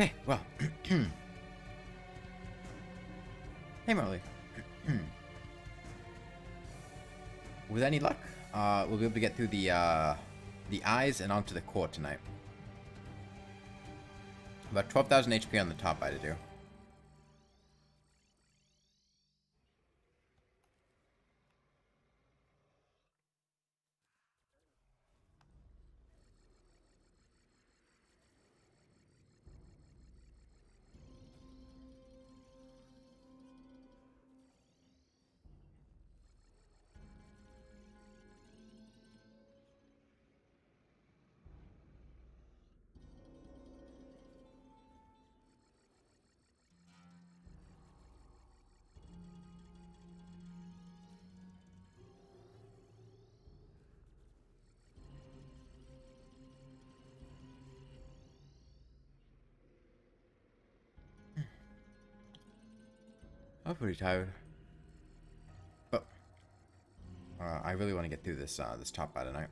Okay, well. Hey, Marley. With any luck, we'll be able to get through the eyes and onto the core tonight. About 12,000 HP on the top eye to do. I'm pretty tired. But I really want to get through this this top eye tonight.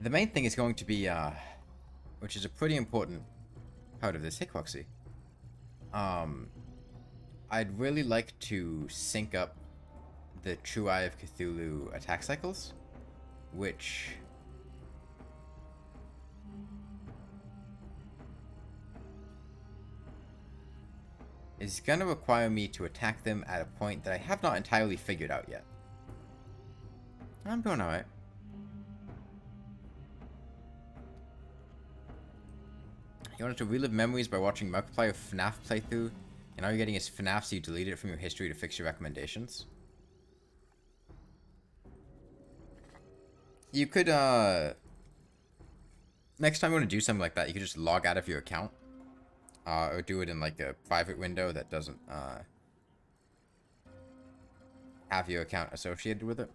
The main thing is going to be, which is a pretty important part of this Hickoxy. I'd really like to sync up the True Eye of Cthulhu attack cycles, which is going to require me to attack them at a point that I have not entirely figured out yet. I'm doing alright. You wanted to relive memories by watching Markiplier FNAF playthrough, and all you're getting is FNAF, so you delete it from your history to fix your recommendations? You could, next time you want to do something like that, you could just log out of your account. Or do it in, like, a private window that doesn't, have your account associated with it.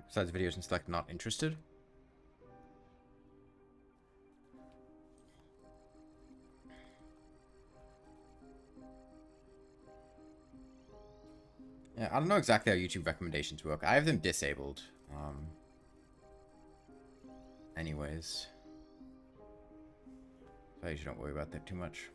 Besides videos and select not interested. Yeah, I don't know exactly how YouTube recommendations work. I have them disabled. Anyways. So I usually don't worry about that too much.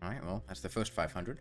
Alright, well, that's the first 500.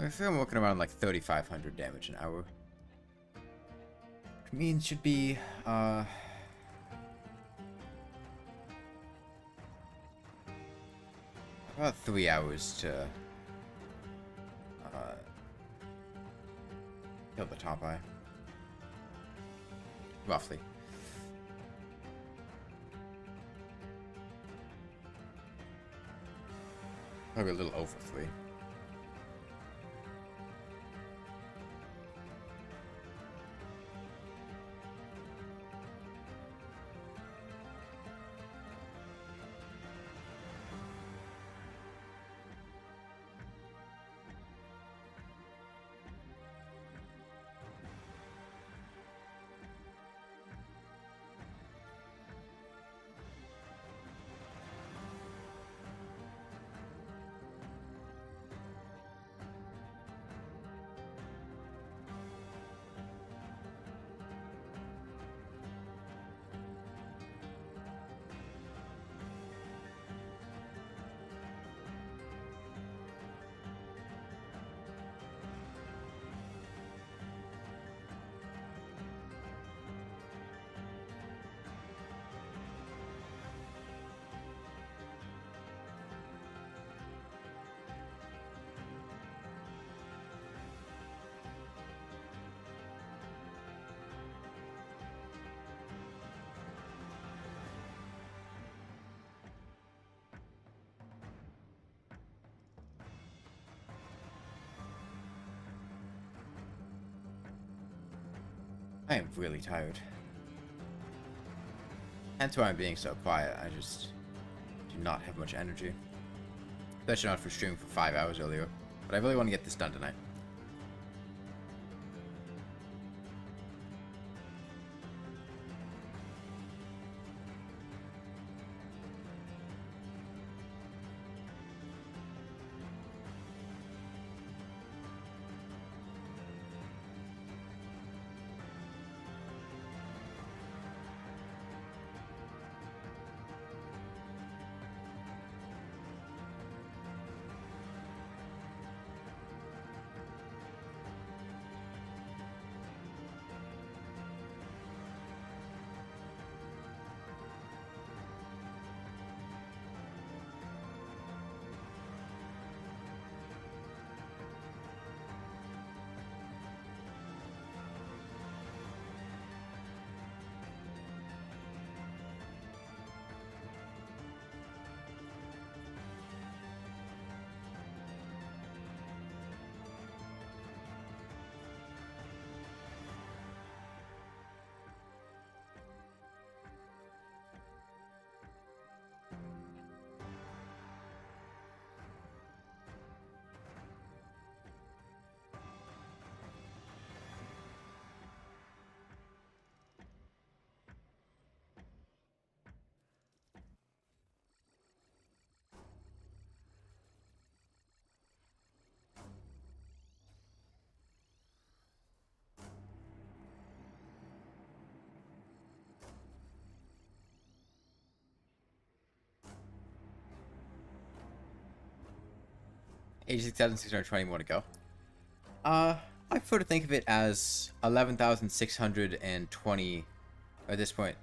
I think I'm working around like 3,500 damage an hour. Which means should be, about 3 hours to, kill the top eye. Roughly. Probably a little over 3. I am really tired. Hence why I'm being so quiet. I just do not have much energy. Especially not for streaming for 5 hours earlier. But I really want to get this done tonight. $86,620 more to go. I prefer to think of it as 11,620, or at this point,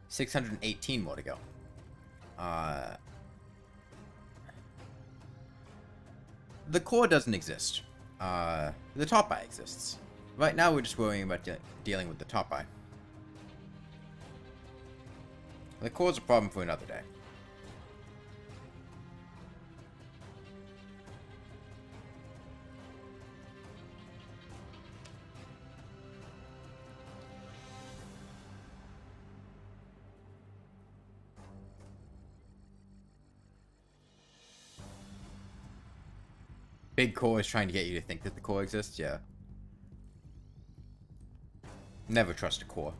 618 more to go. The core doesn't exist. The top eye exists. Right now, we're just worrying about dealing with the top eye. The core's a problem for another day. Big core is trying to get you to think that the core exists, yeah. Never trust a core.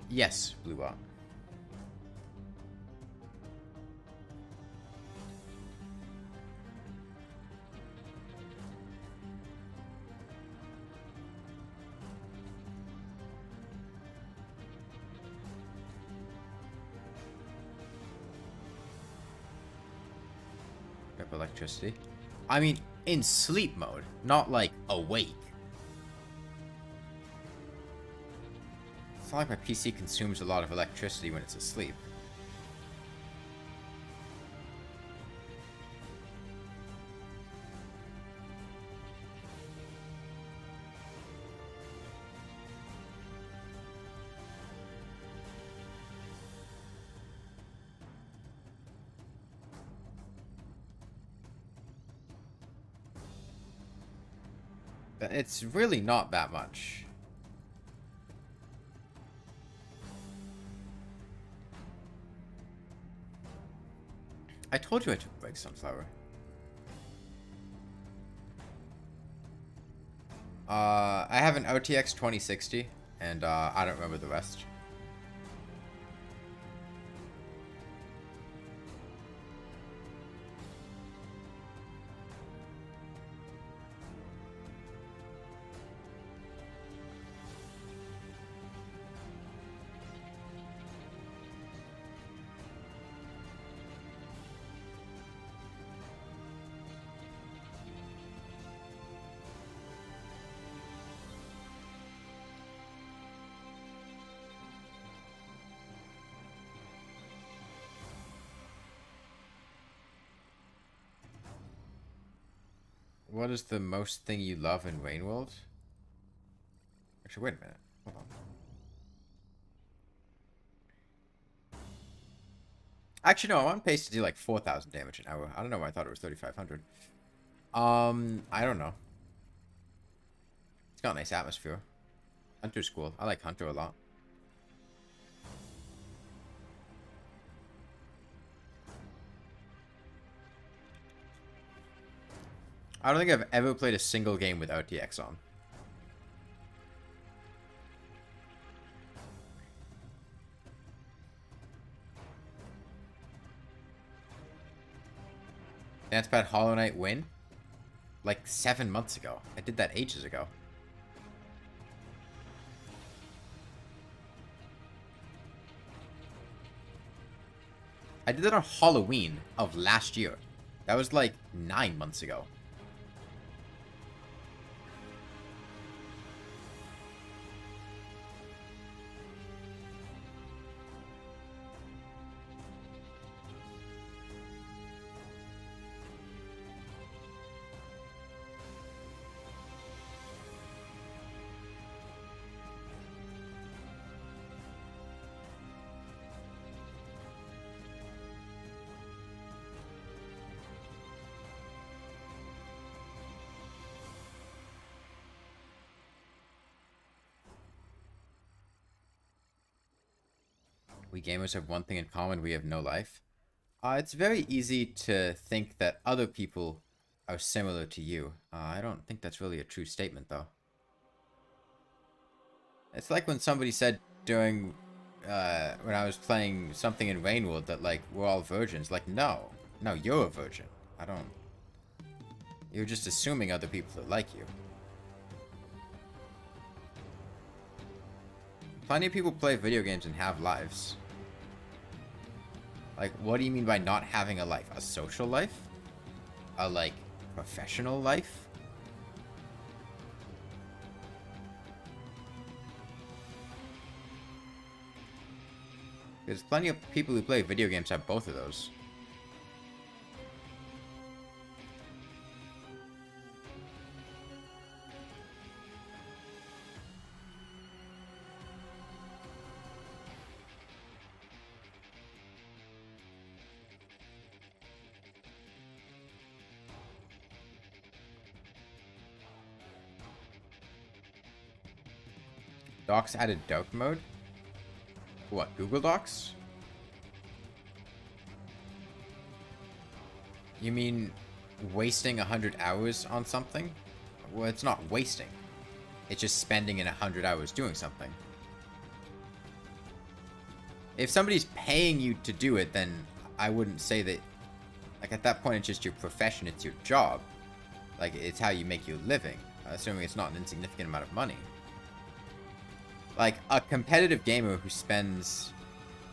Yes, Blue Bot. Electricity. I mean, in sleep mode, not like awake. It's not like my PC consumes a lot of electricity when it's asleep. It's really not that much. I told you I took breaks, Sunflower. I have an RTX 2060, and I don't remember the rest. What is the most thing you love in Rainworld? Actually, wait a minute. Hold on. Actually, no, I'm on pace to do like 4,000 damage an hour. I don't know why I thought it was 3,500. I don't know. It's got a nice atmosphere. Hunter's cool. I like Hunter a lot. I don't think I've ever played a single game with RTX on. Dance Pad Hollow Knight win? Like 7 months ago. I did that ages ago. I did that on Halloween of last year. That was like 9 months ago. We gamers have one thing in common, we have no life. It's very easy to think that other people are similar to you. I don't think that's really a true statement, though. It's like when somebody said during, when I was playing something in Rainworld that, like, we're all virgins. Like, no. No, you're a virgin. I don't... You're just assuming other people are like you. Plenty of people play video games and have lives. Like, what do you mean by not having a life? A social life? A, like, professional life? There's plenty of people who play video games have both of those. Docs added dark mode? What, Google Docs? You mean wasting 100 hours on something? Well, it's not wasting. It's just spending in 100 hours doing something. If somebody's paying you to do it, then I wouldn't say that... Like, at that point, it's just your profession, it's your job. Like, it's how you make your living. Assuming it's not an insignificant amount of money. Like, a competitive gamer who spends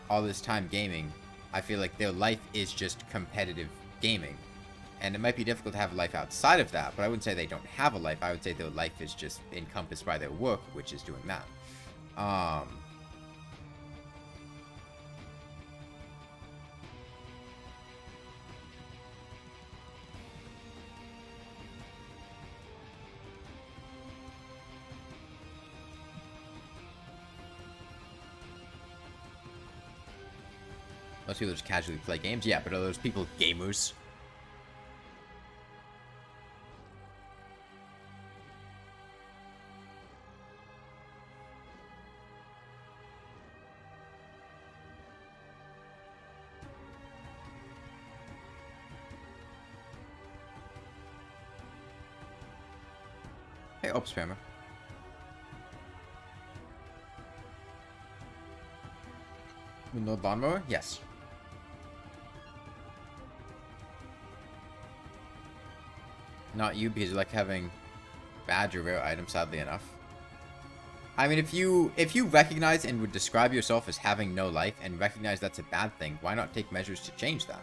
all this time gaming, I feel like their life is just competitive gaming. And it might be difficult to have a life outside of that, but I wouldn't say they don't have a life. I would say their life is just encompassed by their work, which is doing that. Most people just casually play games. Yeah, but are those people gamers? Hey, Op Spammer. Moonlord Lawnmower? Yes. Not you, because you like having bad or rare items, sadly enough. I mean, if you recognize and would describe yourself as having no life and recognize that's a bad thing, why not take measures to change that?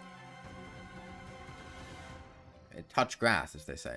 Touch grass, as they say.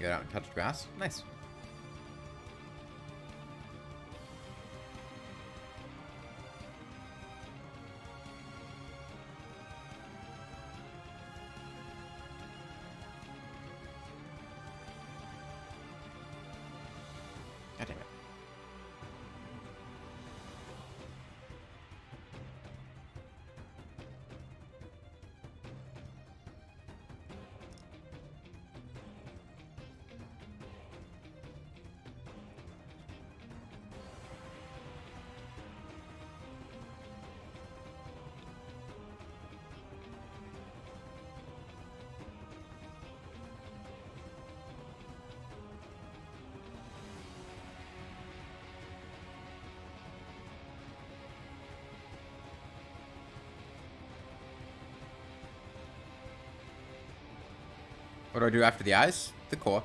Get out and touch grass. Nice. God damn it. What do I do after the eyes? The core.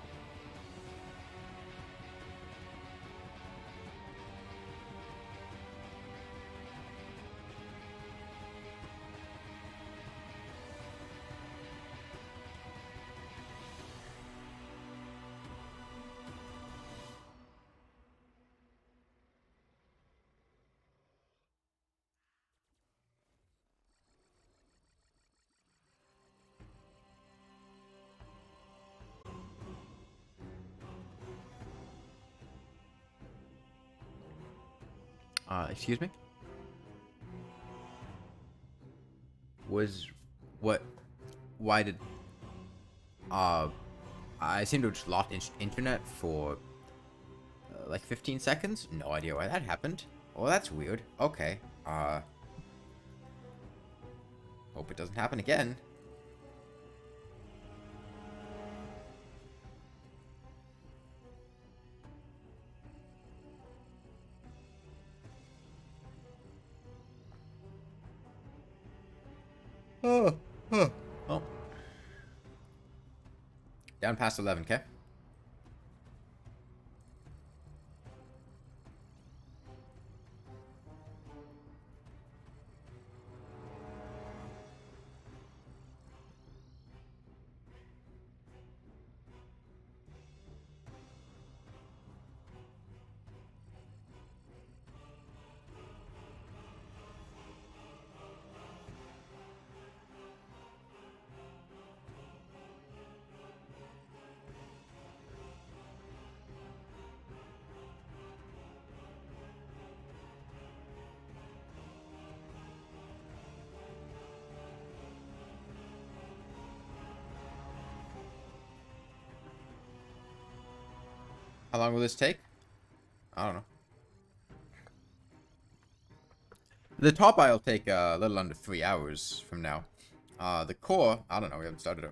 Excuse me? Was what? Why did I seem to have just lost internet for like 15 seconds? No idea why that happened. Oh, that's weird. Okay. Hope it doesn't happen again. Oh. Down past 11k. How long will this take? I don't know. The top I'll take a little under 3 hours from now. The core, I don't know. We haven't started it.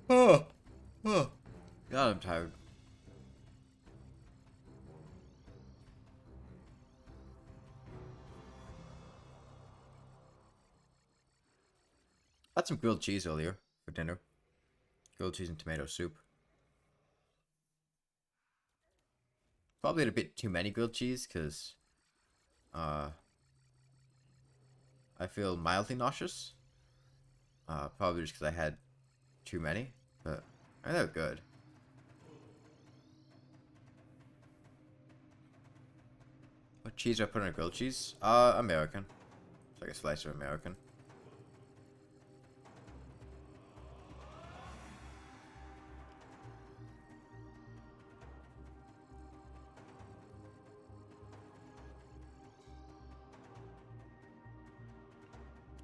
Oh. God, I'm tired. I had some grilled cheese earlier for dinner. Grilled cheese and tomato soup. Probably had a bit too many grilled cheese because I feel mildly nauseous. Probably just because I had too many, but I mean, they're good. What cheese do I put on a grilled cheese? American. It's like a slice of American.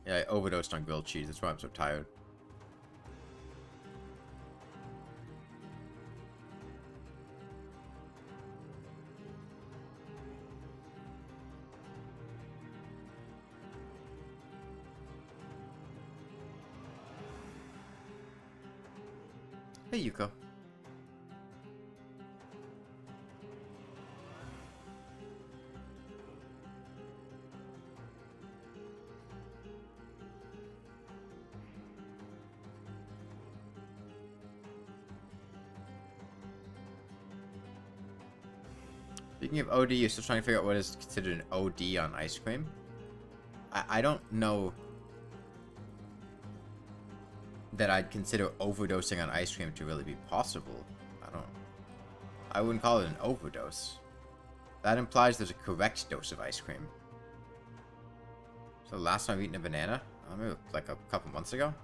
Yeah, I overdosed on grilled cheese. That's why I'm so tired. Hey, Yuko. Speaking of OD, you're still trying to figure out what is considered an OD on ice cream? I don't know that I'd consider overdosing on ice cream to really be possible. I wouldn't call it an overdose. That implies there's a correct dose of ice cream. So last time I've eaten a banana? Maybe like a couple months ago?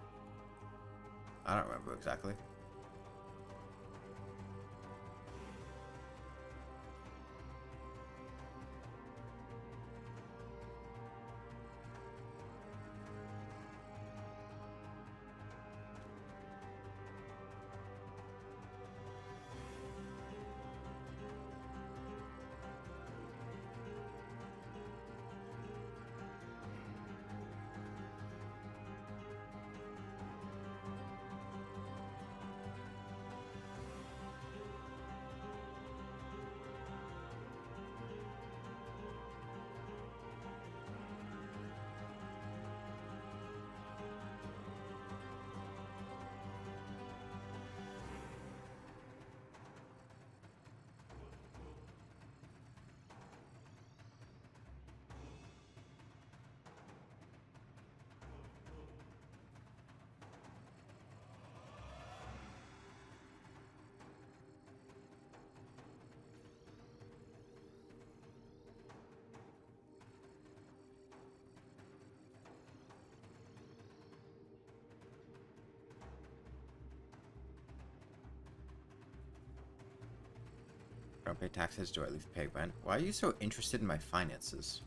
I don't remember exactly. I don't pay taxes, do I at least pay rent? Why are you so interested in my finances?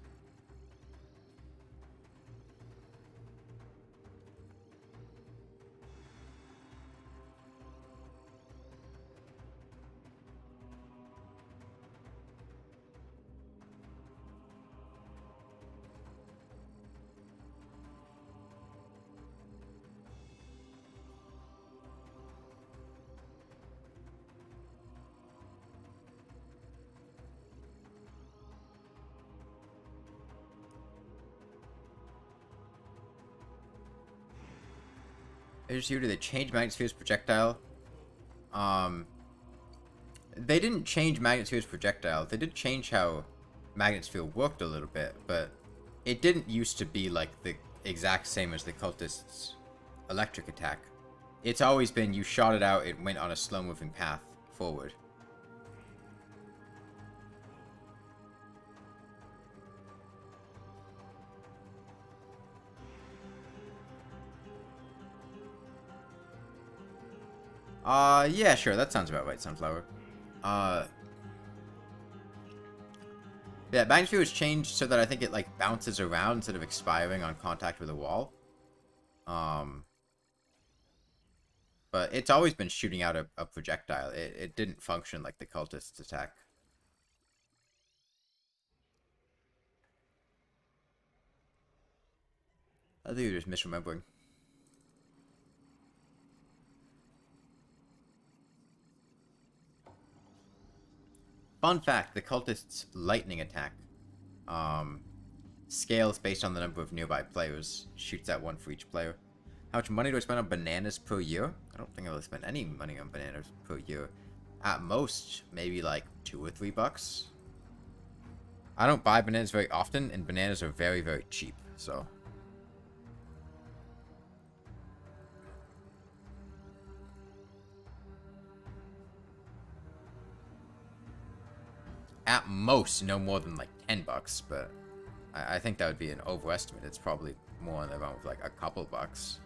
I just hear, did they change Magnetsphere's projectile? They didn't change Magnetsphere's projectile. They did change how Magnetsphere worked a little bit, but it didn't used to be like the exact same as the cultists' electric attack. It's always been you shot it out, it went on a slow-moving path forward. Yeah, sure, that sounds about right, Sunflower. Yeah, Magnetsphere was changed so that I think it, like, bounces around instead of expiring on contact with a wall. But it's always been shooting out a projectile. It didn't function like the cultists' attack. I think you're just misremembering. Fun fact, the cultists' lightning attack scales based on the number of nearby players. Shoots at one for each player. How much money do I spend on bananas per year? I don't think I really spend any money on bananas per year. At most, maybe like $2 or $3. I don't buy bananas very often, and bananas are very, very cheap, so... at most no more than like $10, but I think that would be an overestimate. It's probably more in the realm of like a couple bucks.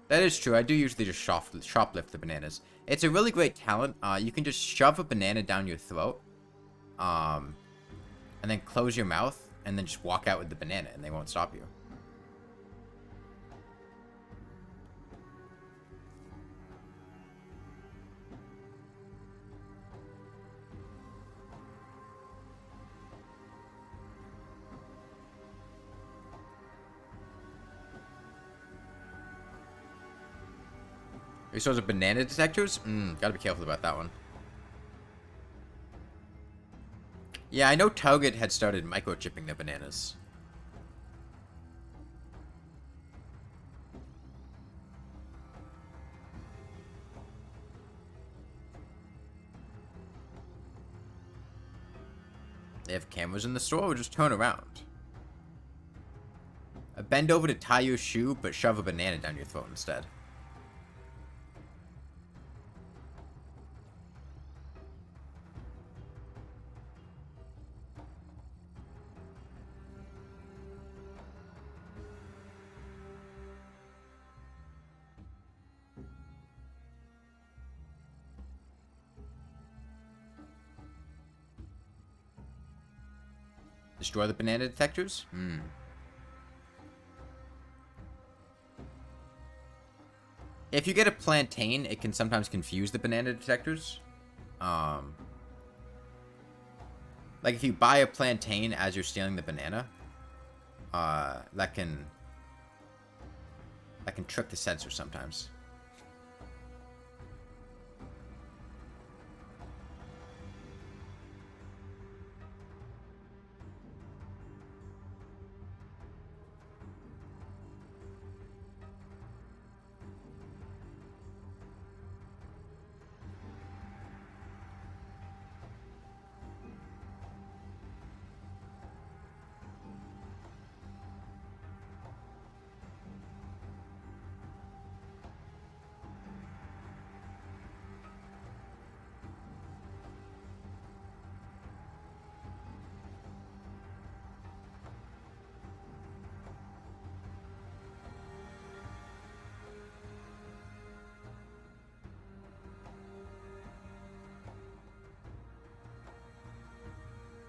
That is true. I do usually just shoplift the bananas. It's a really great talent. You can just shove a banana down your throat, and then close your mouth, and then just walk out with the banana, and they won't stop you. Are sorts of banana detectors? Gotta be careful about that one. Yeah, I know Target had started microchipping their bananas. They have cameras in the store, or just turn around. Bend over to tie your shoe, but shove a banana down your throat instead. Destroy the banana detectors? If you get a plantain, it can sometimes confuse the banana detectors. Like if you buy a plantain as you're stealing the banana, that can trick the sensor sometimes.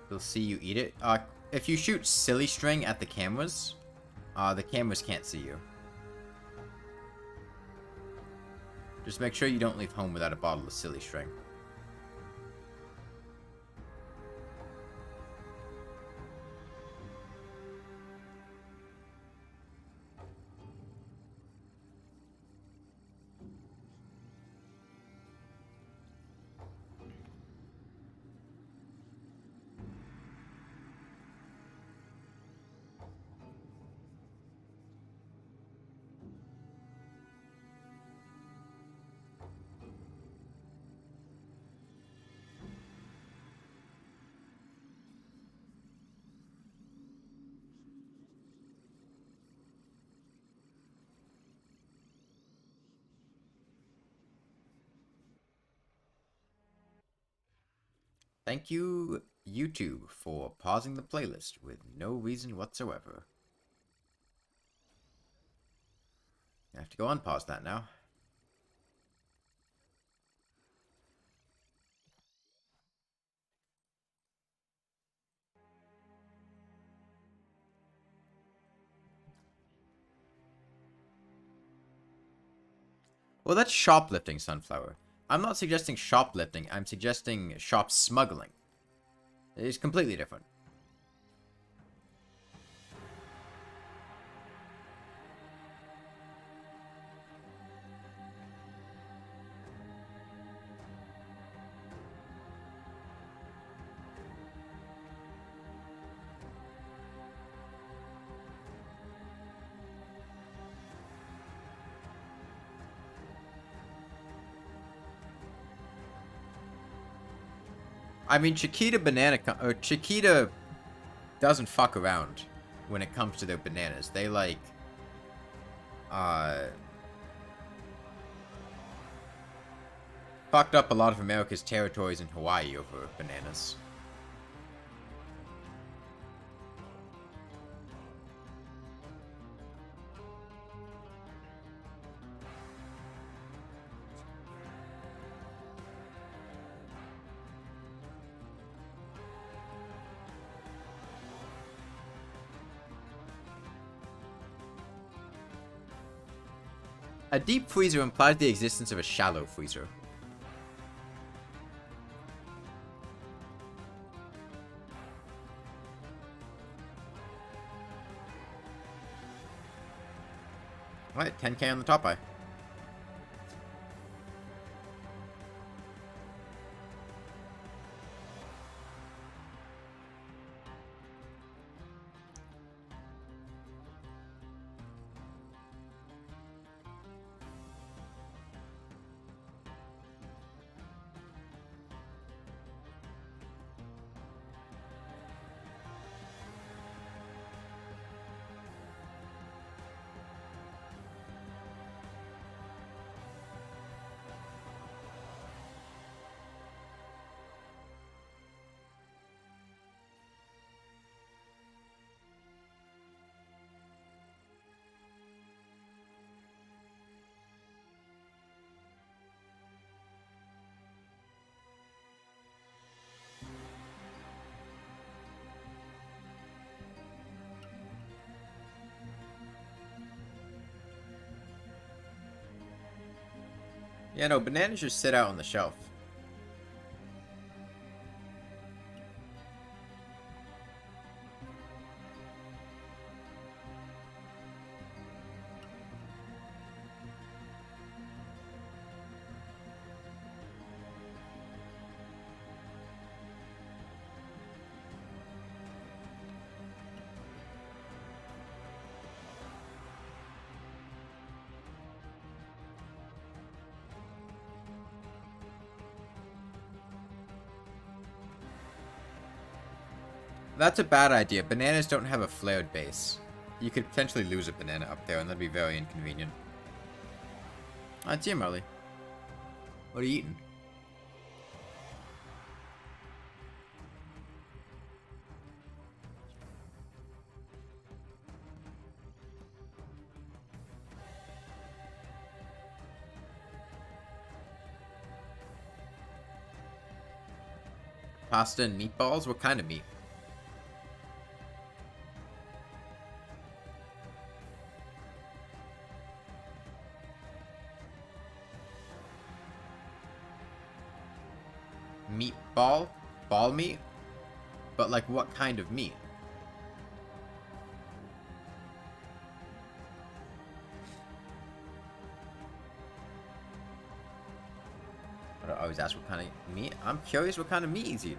They'll see you eat it. If you shoot silly string at the cameras can't see you. Just make sure you don't leave home without a bottle of silly string. Thank you, YouTube, for pausing the playlist with no reason whatsoever. I have to go unpause that now. Well, that's shoplifting, Sunflower. I'm not suggesting shoplifting, I'm suggesting shop smuggling. It is completely different. I mean, Chiquita doesn't fuck around when it comes to their bananas. They like, uh, fucked up a lot of America's territories in Hawaii over bananas. A deep freezer implies the existence of a shallow freezer. Alright, 10k on the top eye. Yeah, no, bananas just sit out on the shelf. That's a bad idea. Bananas don't have a flared base. You could potentially lose a banana up there, and that'd be very inconvenient. It's you, Marley. What are you eating? Pasta and meatballs? What kind of meat? Meatball? Ball meat? But like what kind of meat? I always ask what kind of meat. I'm curious what kind of meat he's eating.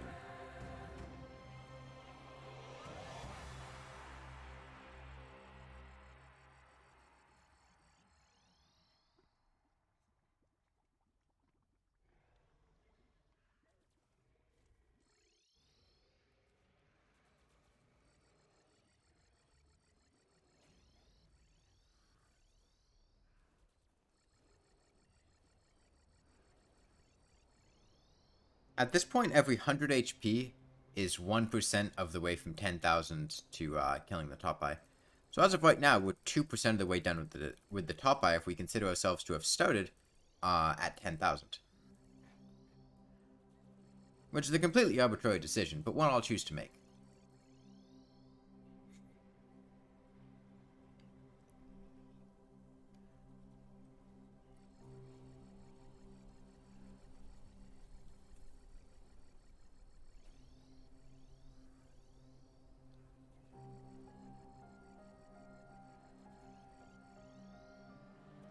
At this point, every 100 HP is 1% of the way from 10,000 to killing the top eye. So as of right now, we're 2% of the way done with the top eye if we consider ourselves to have started at 10,000. Which is a completely arbitrary decision, but one I'll choose to make.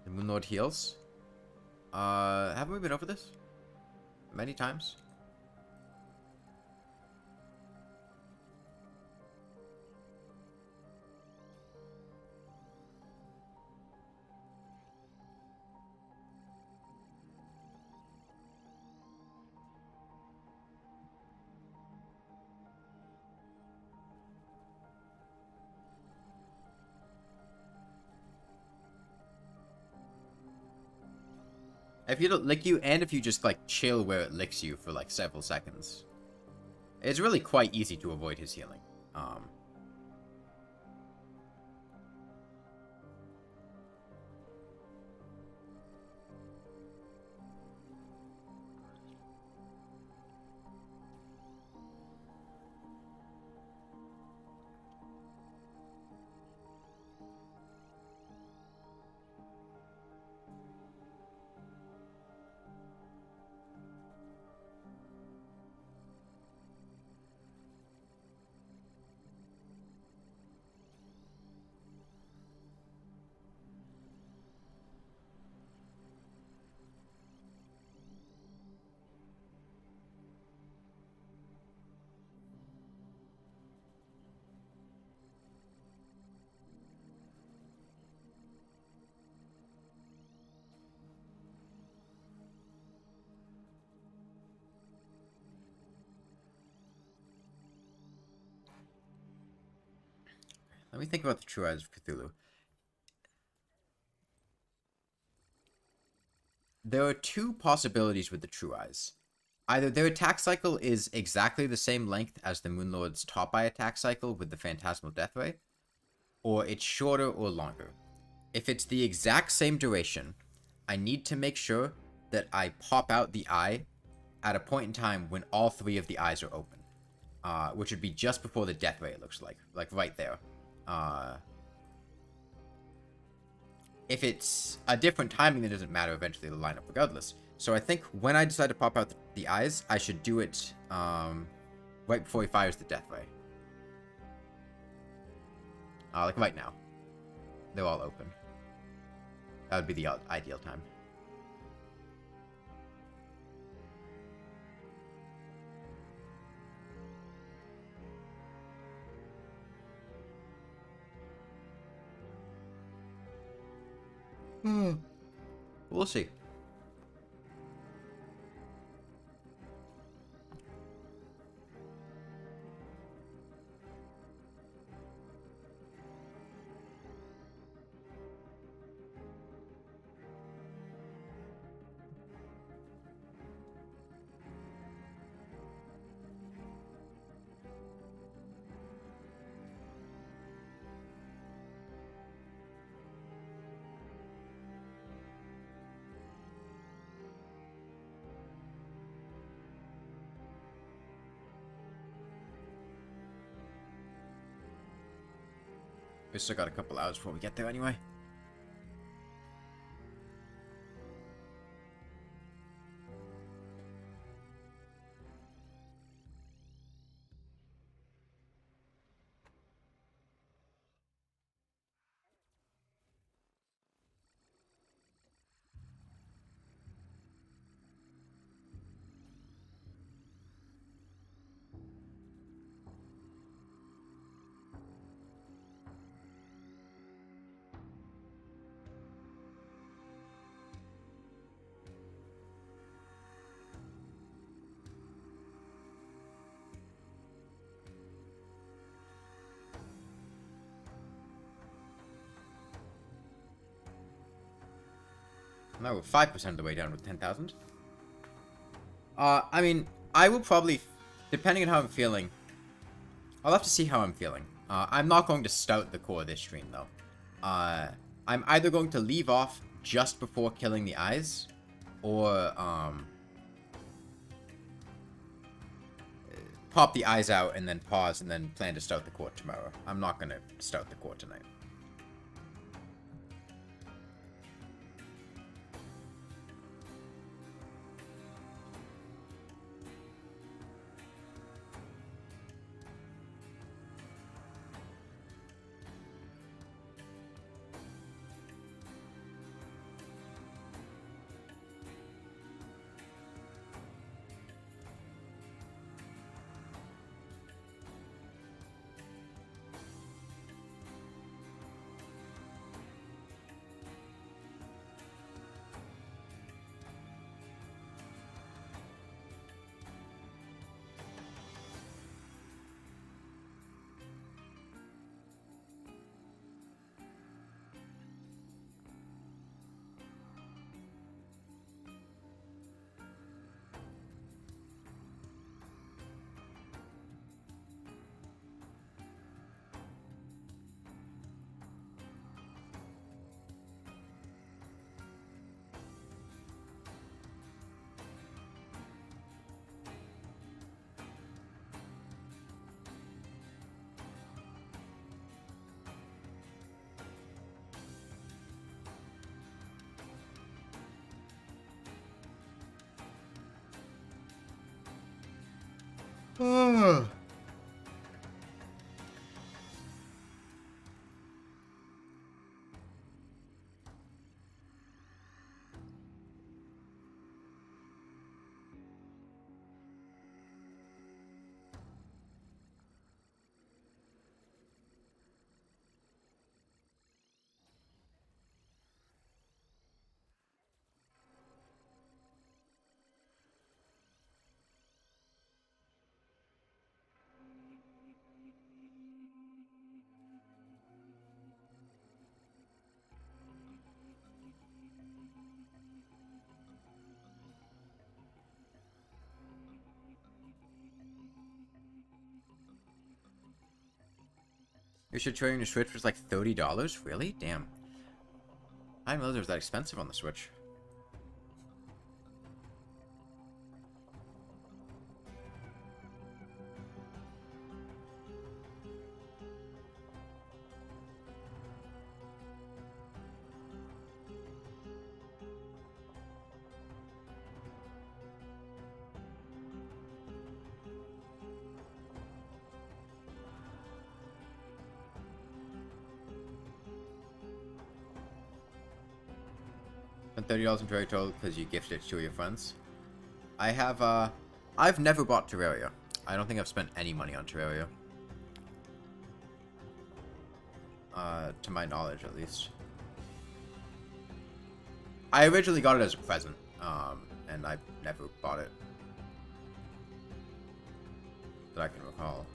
The Moonlord heals. Haven't we been over this? Many times? If you don't lick you, and if you just, like, chill where it licks you for, like, several seconds. It's really quite easy to avoid his healing. Let me think about the True Eyes of Cthulhu. There are two possibilities with the True Eyes. Either their attack cycle is exactly the same length as the Moonlord's top eye attack cycle with the Phantasmal Death Ray, or it's shorter or longer. If it's the exact same duration, I need to make sure that I pop out the eye at a point in time when all three of the eyes are open. Which would be just before the Death Ray, it looks like right there. If it's a different timing, then it doesn't matter. Eventually it'll line up regardless. So I think when I decide to pop out the eyes, I should do it right before he fires the Death Ray. Like right now. They're all open. That would be the ideal time. We'll see. We still got a couple hours before we get there anyway. Now we're 5% of the way down with 10,000. I mean, I will probably, depending on how I'm feeling, I'll have to see how I'm feeling. I'm not going to stout the core this stream, though. I'm either going to leave off just before killing the eyes, or, pop the eyes out and then pause and then plan to stout the core tomorrow. I'm not going to stout the core tonight. You should trade your Switch was like $30? Really? Damn. I didn't know it was that expensive on the Switch. Spent $30 in Terraria total because you gifted it to your friends. I've never bought Terraria. I don't think I've spent any money on Terraria. To my knowledge, at least. I originally got it as a present, and I've never bought it. That I can recall.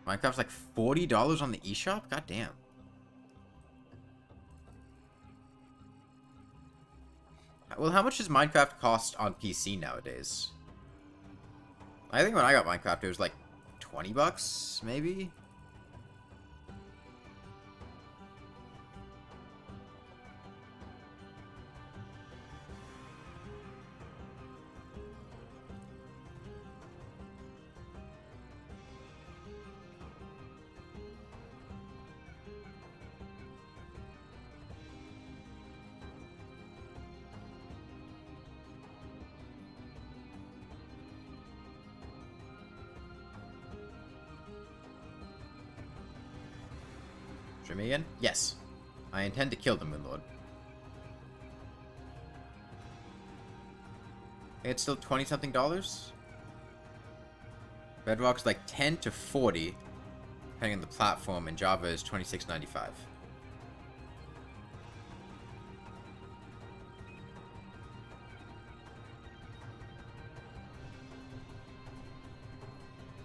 Minecraft's like $40 on the eShop? God damn. Well, how much does Minecraft cost on PC nowadays? I think when I got Minecraft, it was like 20 bucks, maybe? Again? Yes. I intend to kill the Moonlord. It's still 20-something dollars? Bedrock's like 10 to 40, depending on the platform, and Java is $26.95.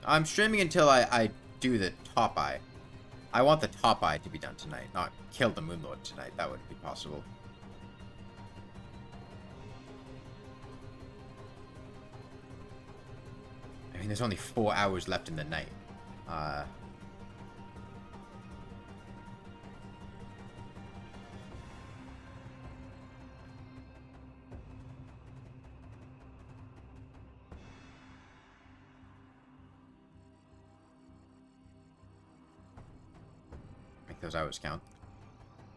I'm streaming until I do the top eye. I want the top eye to be done tonight, not kill the Moonlord tonight. That wouldn't be possible. I mean, there's only 4 hours left in the night. Those hours count.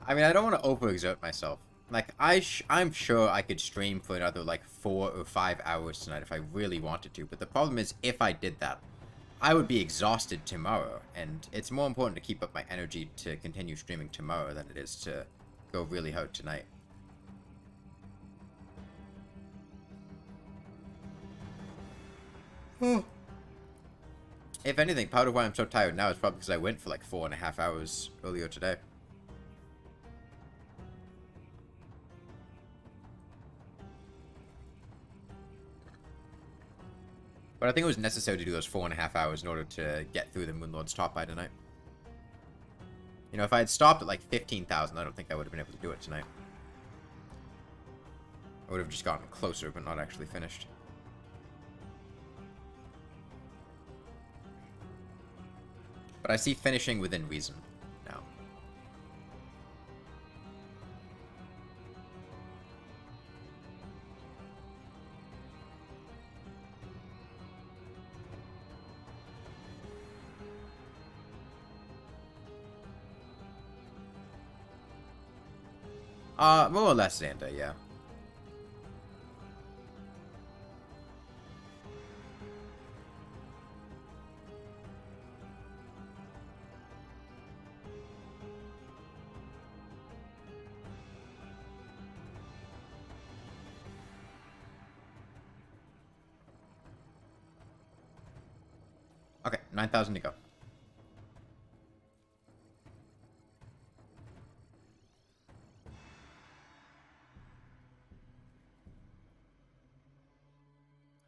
I mean, I don't want to overexert myself. Like, I'm sure I could stream for another, like, 4 or 5 hours tonight if I really wanted to. But the problem is, if I did that, I would be exhausted tomorrow. And it's more important to keep up my energy to continue streaming tomorrow than it is to go really hard tonight. If anything, part of why I'm so tired now is probably because I went for like 4.5 hours earlier today. But I think it was necessary to do those 4.5 hours in order to get through the Moonlord's top eye tonight. You know, if I had stopped at like 15,000, I don't think I would have been able to do it tonight. I would have just gotten closer, but not actually finished. But I see finishing within reason now. More or less, Xander, yeah. 9,000 to go.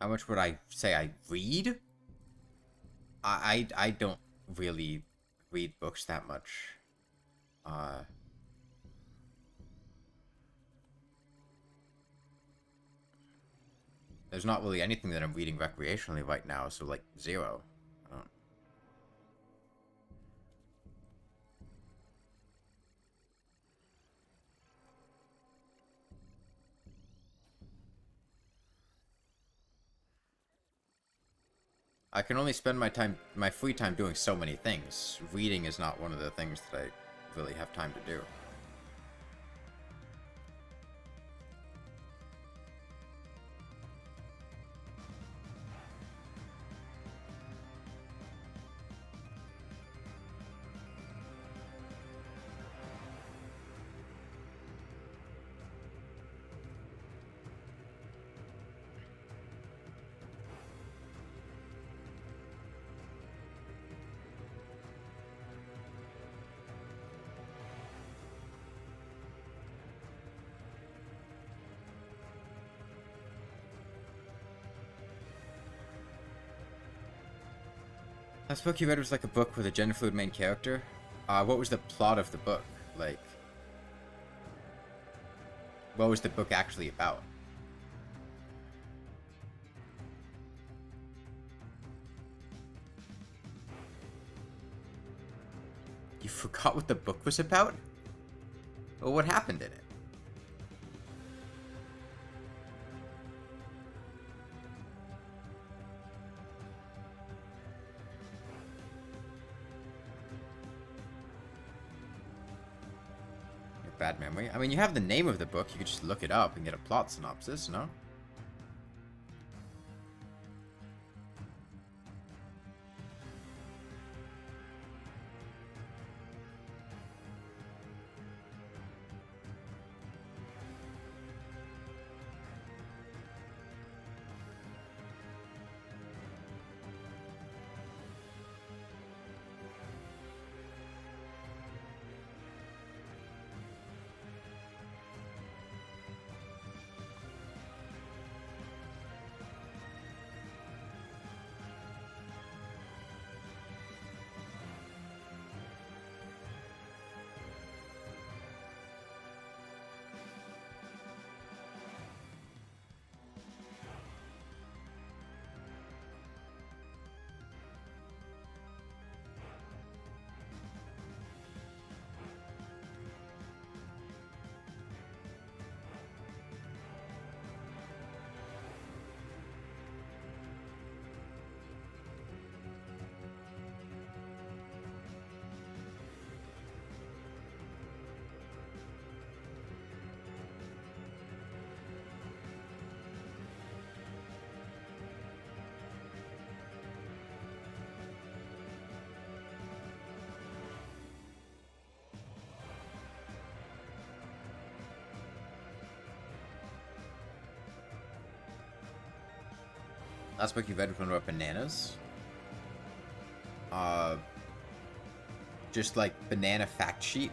How much would I say I read? I don't really read books that much. There's not really anything that I'm reading recreationally right now, so like 0. I don't... I can only spend my free time doing so many things. Reading is not one of the things that I really have time to do. Last book you read was like a book with a gender fluid main character. What was the plot of the book? Like, what was the book actually about? You forgot what the book was about? Well, what happened in it? Bad memory. I mean, you have the name of the book. You could just look it up and get a plot synopsis, no? Last book you read was one about bananas. Just like banana fact sheet.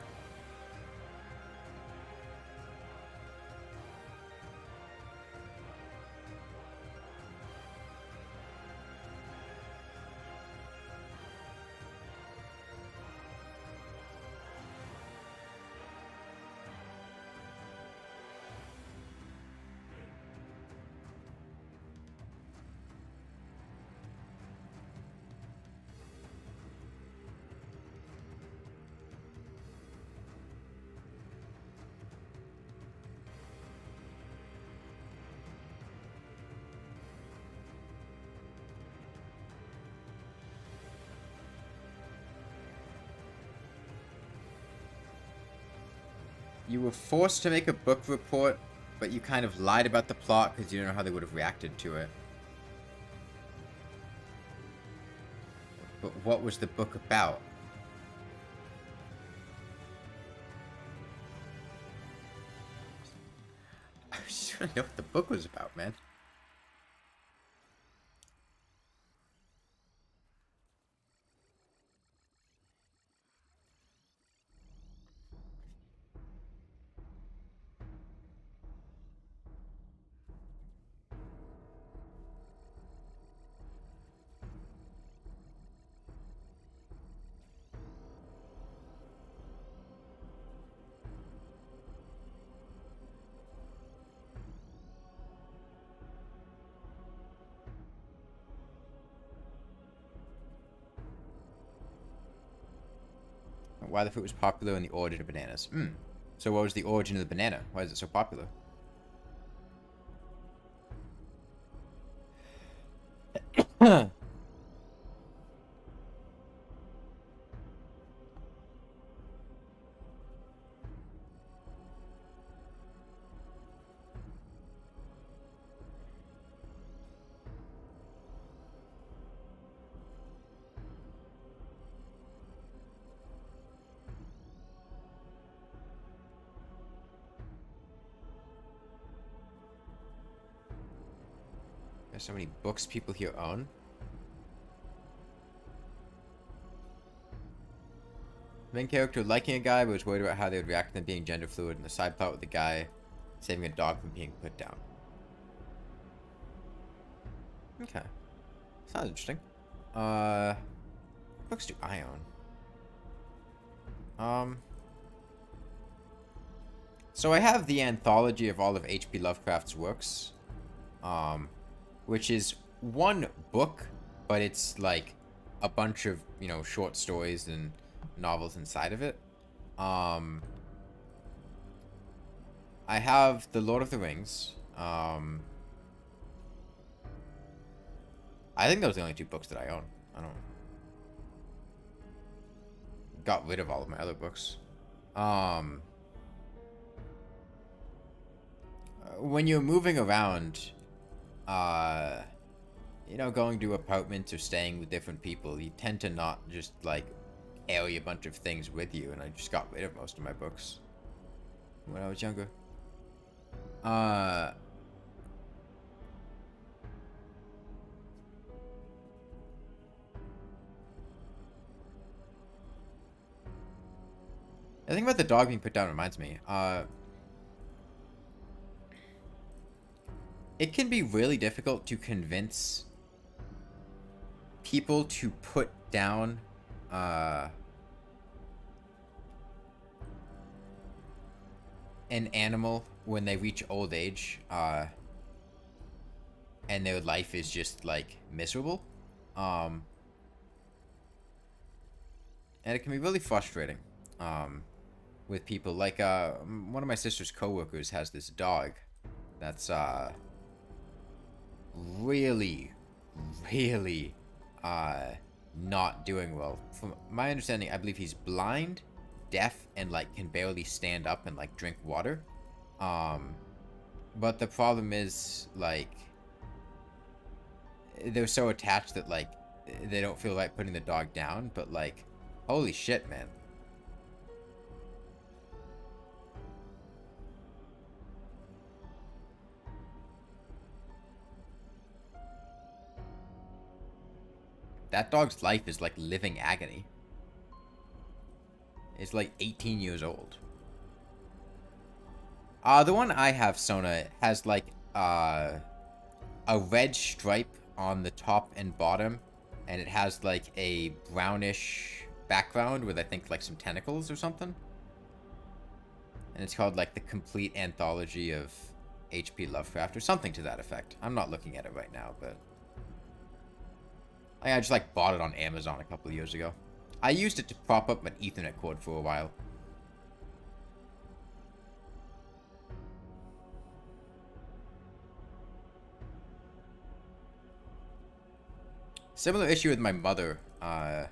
You were forced to make a book report, but you kind of lied about the plot because you don't know how they would have reacted to it. But what was the book about? I just want to know what the book was about, man. why the fruit was popular and the origin of bananas. So what was the origin of the banana? Why is it so popular? There's so many books people here own. Main character liking a guy, but was worried about how they would react to them being gender fluid, and the side plot with the guy saving a dog from being put down. Okay. Sounds interesting. What books do I own? So I have the anthology of all of H.P. Lovecraft's works, which is one book, but it's like a bunch of, you know, short stories and novels inside of it. I have The Lord of the Rings. I think those are the only 2 books that I own. I don't... Got rid of all of my other books. When you're moving around, you know, going to apartments or staying with different people, you tend to not just, like, carry a bunch of things with you, and I just got rid of most of my books when I was younger. I think about the dog being put down reminds me, it can be really difficult to convince people to put down an animal when they reach old age, and their life is just like miserable, and it can be really frustrating with people. Like one of my sister's coworkers has this dog that's really not doing well. From my understanding, I believe he's blind, deaf, and like can barely stand up and like drink water. But the problem is, like, they're so attached that like they don't feel like putting the dog down. But like, holy shit, man. That dog's life is like living agony. It's like 18 years old. The one I have, Sona, has like a red stripe on the top and bottom, and it has like a brownish background with, I think, like some tentacles or something. And it's called like the Complete Anthology of H.P. Lovecraft or something to that effect. I'm not looking at it right now, but I just like bought it on Amazon a couple of years ago. I used it to prop up an Ethernet cord for a while. Similar issue with my mother, and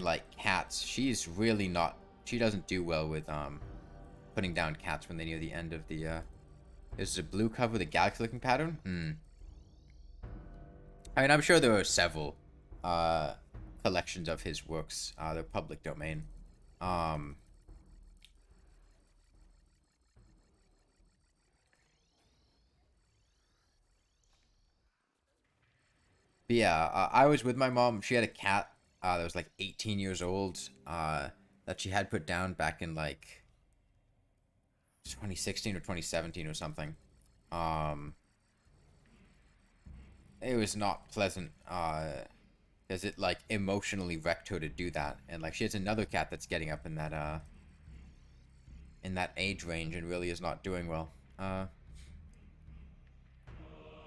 like cats. She's really not, she doesn't do well with putting down cats when they're near the end of the there's a blue cover with a galaxy looking pattern. I mean, I'm sure there are several collections of his works. They're public domain. But yeah, I was with my mom. She had a cat that was like 18 years old that she had put down back in like 2016 or 2017 or something. It was not pleasant because it like emotionally wrecked her to do that. And like she has another cat that's getting up in that age range and really is not doing well.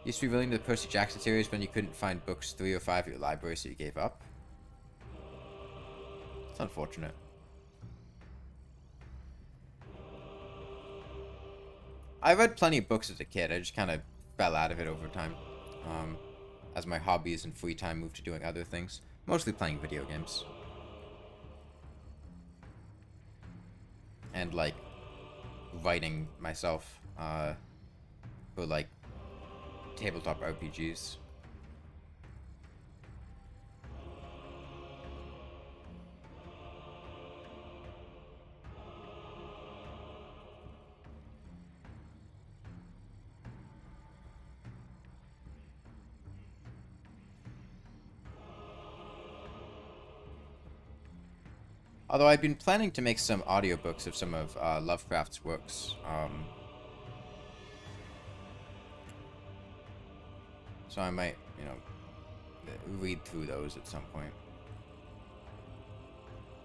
Used to be really into the Percy Jackson series when you couldn't find books 3 or 5 at your library, so you gave up. It's unfortunate. I read plenty of books as a kid. I just kind of fell out of it over time. Um, as my hobbies and free time moved to doing other things. Mostly playing video games. And, like, writing myself, for, like, tabletop RPGs. Although I've been planning to make some audiobooks of some of Lovecraft's works. So I might, you know, read through those at some point.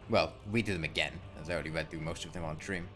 Well, read through them again, as I already read through most of them on stream.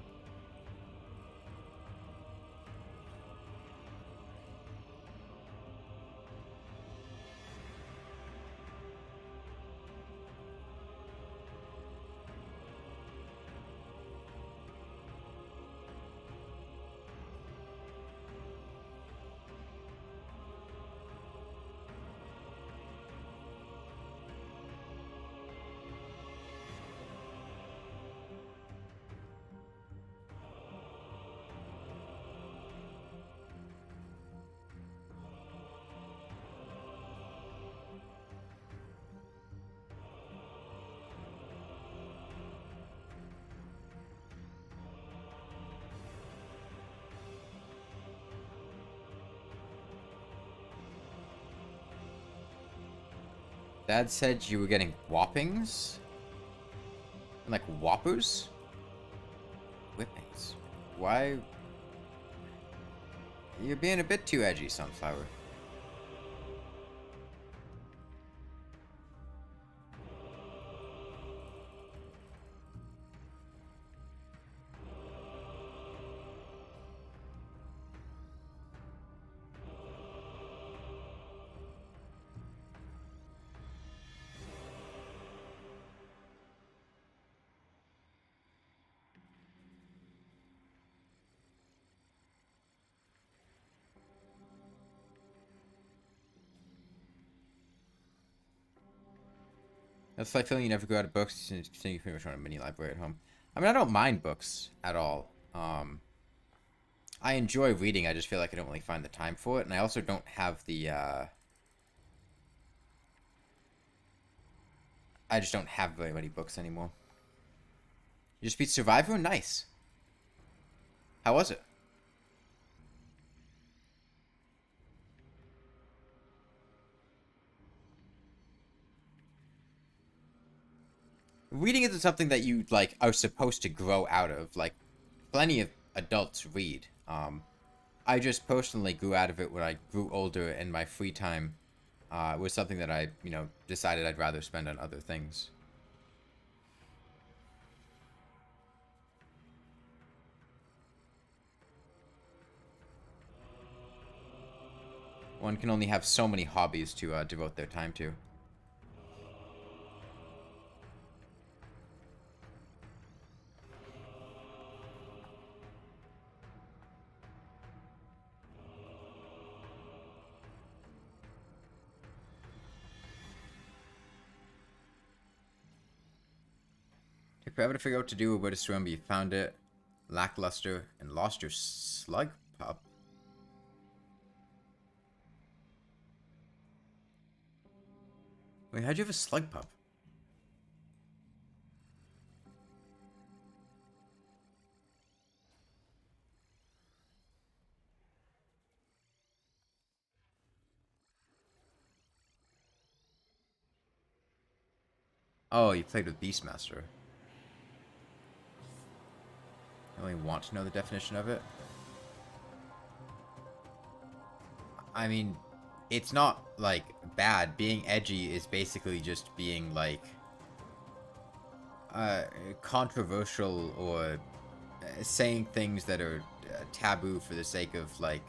Dad said you were getting whoppings? And like whoppers? Whippings. Why? You're being a bit too edgy, Sunflower. That's like feeling you never go out of books since you pretty much run a mini library at home. I mean, I don't mind books at all. I enjoy reading. I just feel like I don't really find the time for it, and I also don't have the. I just don't have very many books anymore. You just beat Survivor? Nice. How was it? Reading isn't something that you, like, are supposed to grow out of. Like, plenty of adults read. I just personally grew out of it when I grew older and my free time was something that I, you know, decided I'd rather spend on other things. One can only have so many hobbies to devote their time to. Took forever to figure out what to do or where to swim, but you found it. Lackluster and lost your slug pup. Wait, how'd you have a slug pup? Oh, you played with Beastmaster. I really want to know the definition of it. I mean, it's not, like, bad. Being edgy is basically just being, like, controversial or saying things that are taboo for the sake of, like,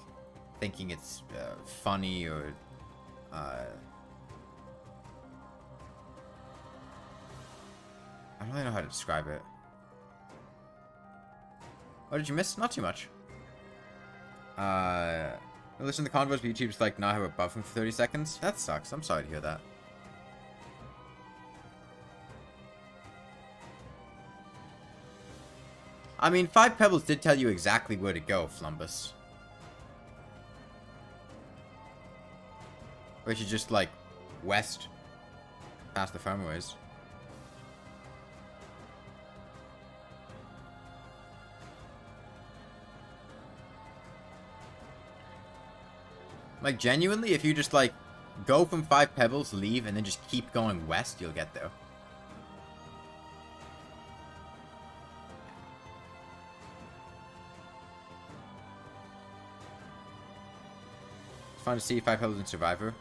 thinking it's funny or I don't really know how to describe it. What did you miss? Not too much. Listen to the convos, but YouTube's like not have a buffering for 30 seconds. That sucks. I'm sorry to hear that. I mean, 5 Pebbles did tell you exactly where to go, Flumbus. Which is just, like, west. Past the farmways. Like, genuinely, if you just, like, go from 5 Pebbles, leave, and then just keep going west, you'll get there. It's fun to see 5 Pebbles in Survivor.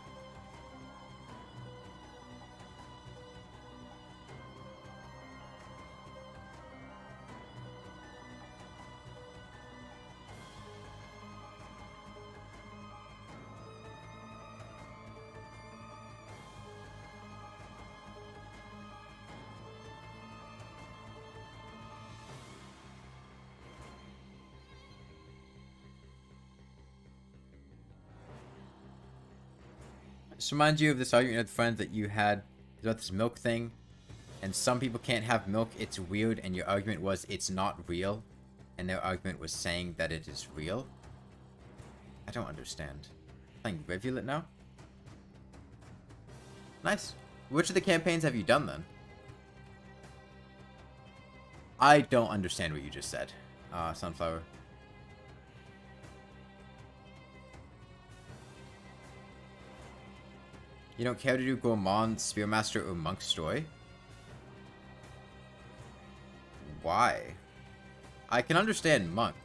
This reminds you of this argument with friends that you had about this milk thing, and some people can't have milk, it's weird, and your argument was it's not real, and their argument was saying that it is real? I don't understand. Playing Rivulet now? Nice. Which of the campaigns have you done then? I don't understand what you just said, Sunflower. You don't care to do Gourmand, Spearmaster, or Monk's Story? Why? I can understand Monk.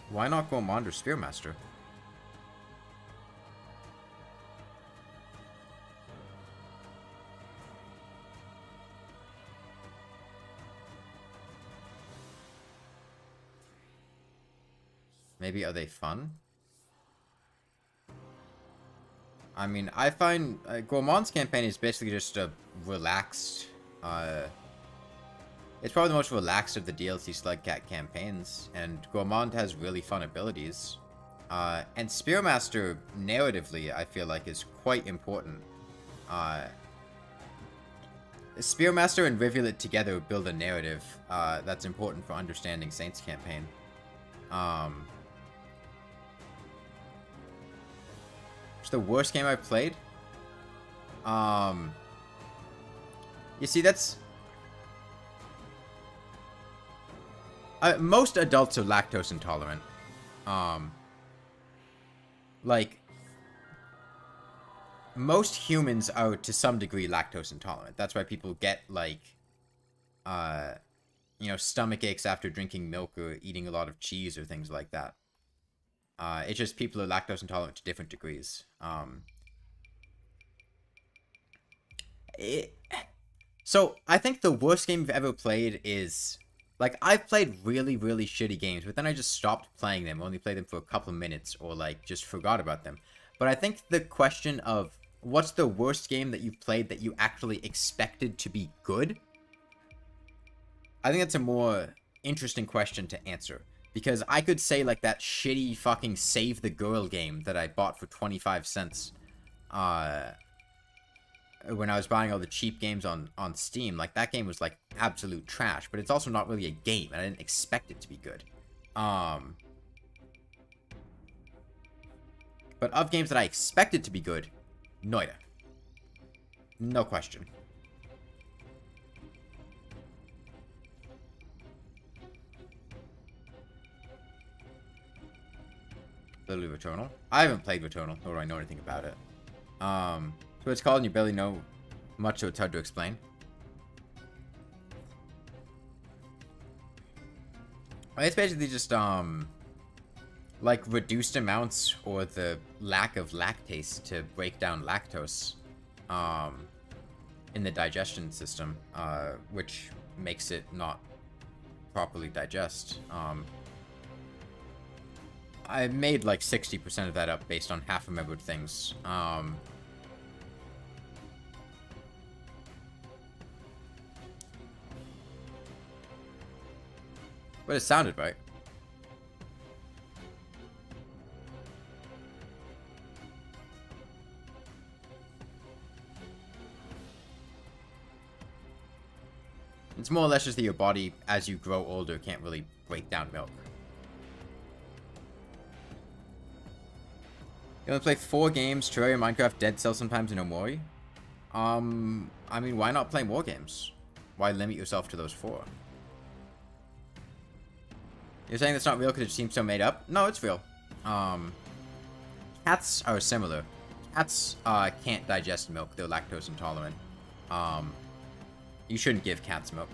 Why not Gourmand or Spearmaster? Maybe are they fun? I mean, I find Gourmand's campaign is basically just a relaxed, it's probably the most relaxed of the DLC Slugcat campaigns, and Gourmand has really fun abilities. And Spearmaster, narratively, I feel like is quite important. Spearmaster and Rivulet together build a narrative that's important for understanding Saint's campaign. It's the worst game I've played. You see, that's... most adults are lactose intolerant. Like, most humans are, to some degree, lactose intolerant. That's why people get, like, you know, stomach aches after drinking milk or eating a lot of cheese or things like that. It's just people are lactose intolerant to different degrees. So, I think the worst game I've ever played is... Like, I've played really, really shitty games, but then I just stopped playing them, only played them for a couple of minutes, or, like, just forgot about them. But I think the question of, what's the worst game that you've played that you actually expected to be good? I think that's a more interesting question to answer. Because I could say, like, that shitty fucking Save the Girl game that I bought for 25 cents, when I was buying all the cheap games on Steam. Like, that game was, like, absolute trash, but it's also not really a game, and I didn't expect it to be good. But of games that I expected to be good, Noida. No question. Literally Returnal. I haven't played Returnal, nor do I know anything about it. So it's called and you barely know much, so it's hard to explain. It's basically just, like, reduced amounts or the lack of lactase to break down lactose, in the digestion system, which makes it not properly digest. I made, like, 60% of that up based on half-remembered things. But it sounded right. It's more or less just that your body, as you grow older, can't really break down milk. You only play 4 games, Terraria, Minecraft, Dead Cells sometimes, and Omori? I mean, why not play more games? Why limit yourself to those 4? You're saying that's not real because it seems so made up? No, it's real. Cats are similar. Cats can't digest milk. They're lactose intolerant. You shouldn't give cats milk.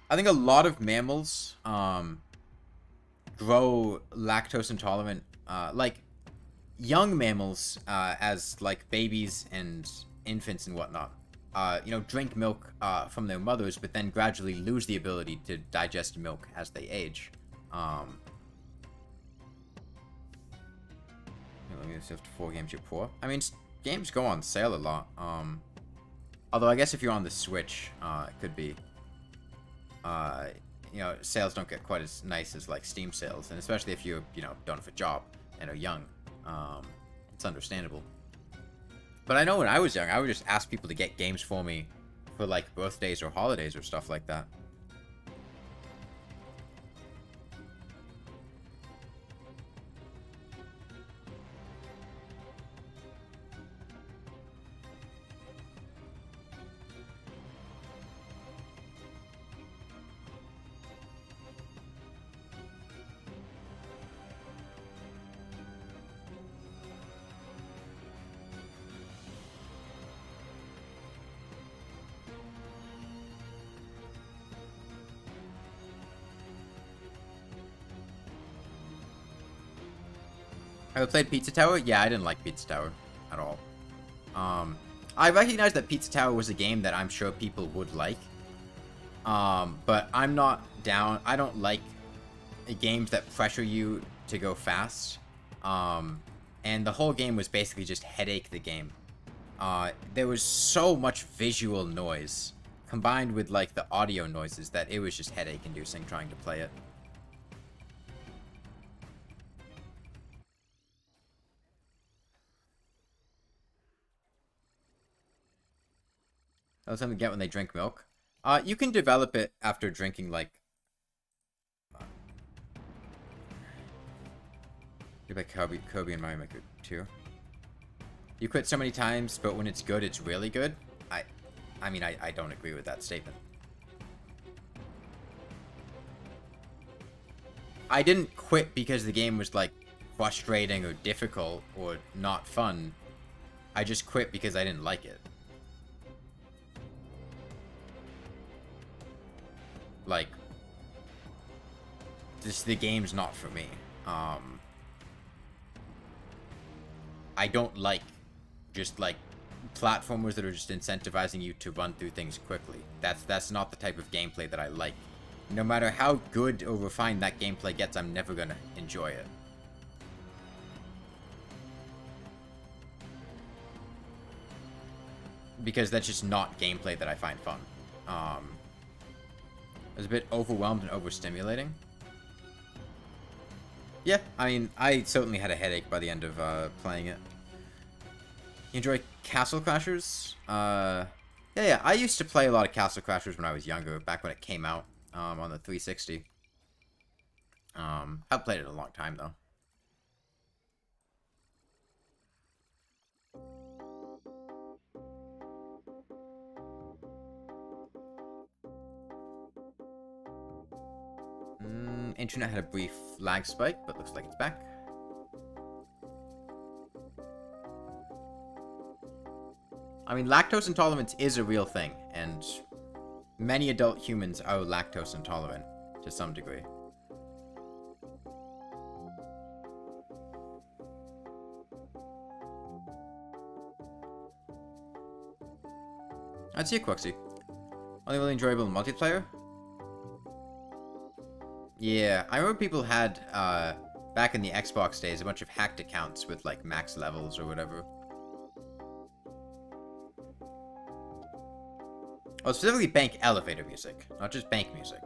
I think a lot of mammals grow lactose intolerant, like young mammals, as like babies and infants and whatnot, you know, drink milk from their mothers, but then gradually lose the ability to digest milk as they age. Let me just have 4 games you're poor. I mean, games go on sale a lot. Although I guess if you're on the Switch, it could be. You know, sales don't get quite as nice as like Steam sales, and especially if you know, don't have a job and are young, it's understandable. But I know when I was young, I would just ask people to get games for me for like birthdays or holidays or stuff like that. Have I played Pizza Tower? Yeah, I didn't like Pizza Tower at all. I recognize that Pizza Tower was a game that I'm sure people would like. But I'm not down. I don't like games that pressure you to go fast. And the whole game was basically just headache the game. There was so much visual noise combined with like the audio noises that it was just headache inducing trying to play it. That's something to get when they drink milk. You can develop it after drinking, like... You're like Kirby and Mario Maker 2. You quit so many times, but when it's good, it's really good? I mean, I don't agree with that statement. I didn't quit because the game was, like, frustrating or difficult or not fun. I just quit because I didn't like it. Like, the game's not for me. I don't like just like platformers that are just incentivizing you to run through things quickly. That's not the type of gameplay that I like. No matter how good or refined that gameplay gets, I'm never gonna enjoy it. Because that's just not gameplay that I find fun. It was a bit overwhelmed and overstimulating. Yeah, I mean, I certainly had a headache by the end of playing it. You enjoy Castle Crashers? Yeah, I used to play a lot of Castle Crashers when I was younger, back when it came out on the 360. I've played it a long time, though. Internet had a brief lag spike, but looks like it's back. I mean, lactose intolerance is a real thing, and many adult humans are lactose intolerant to some degree. I'd see a Quixie. Only really enjoyable in multiplayer? Yeah, I remember people had, back in the Xbox days, a bunch of hacked accounts with, like, max levels or whatever. Oh, specifically bank elevator music, not just bank music.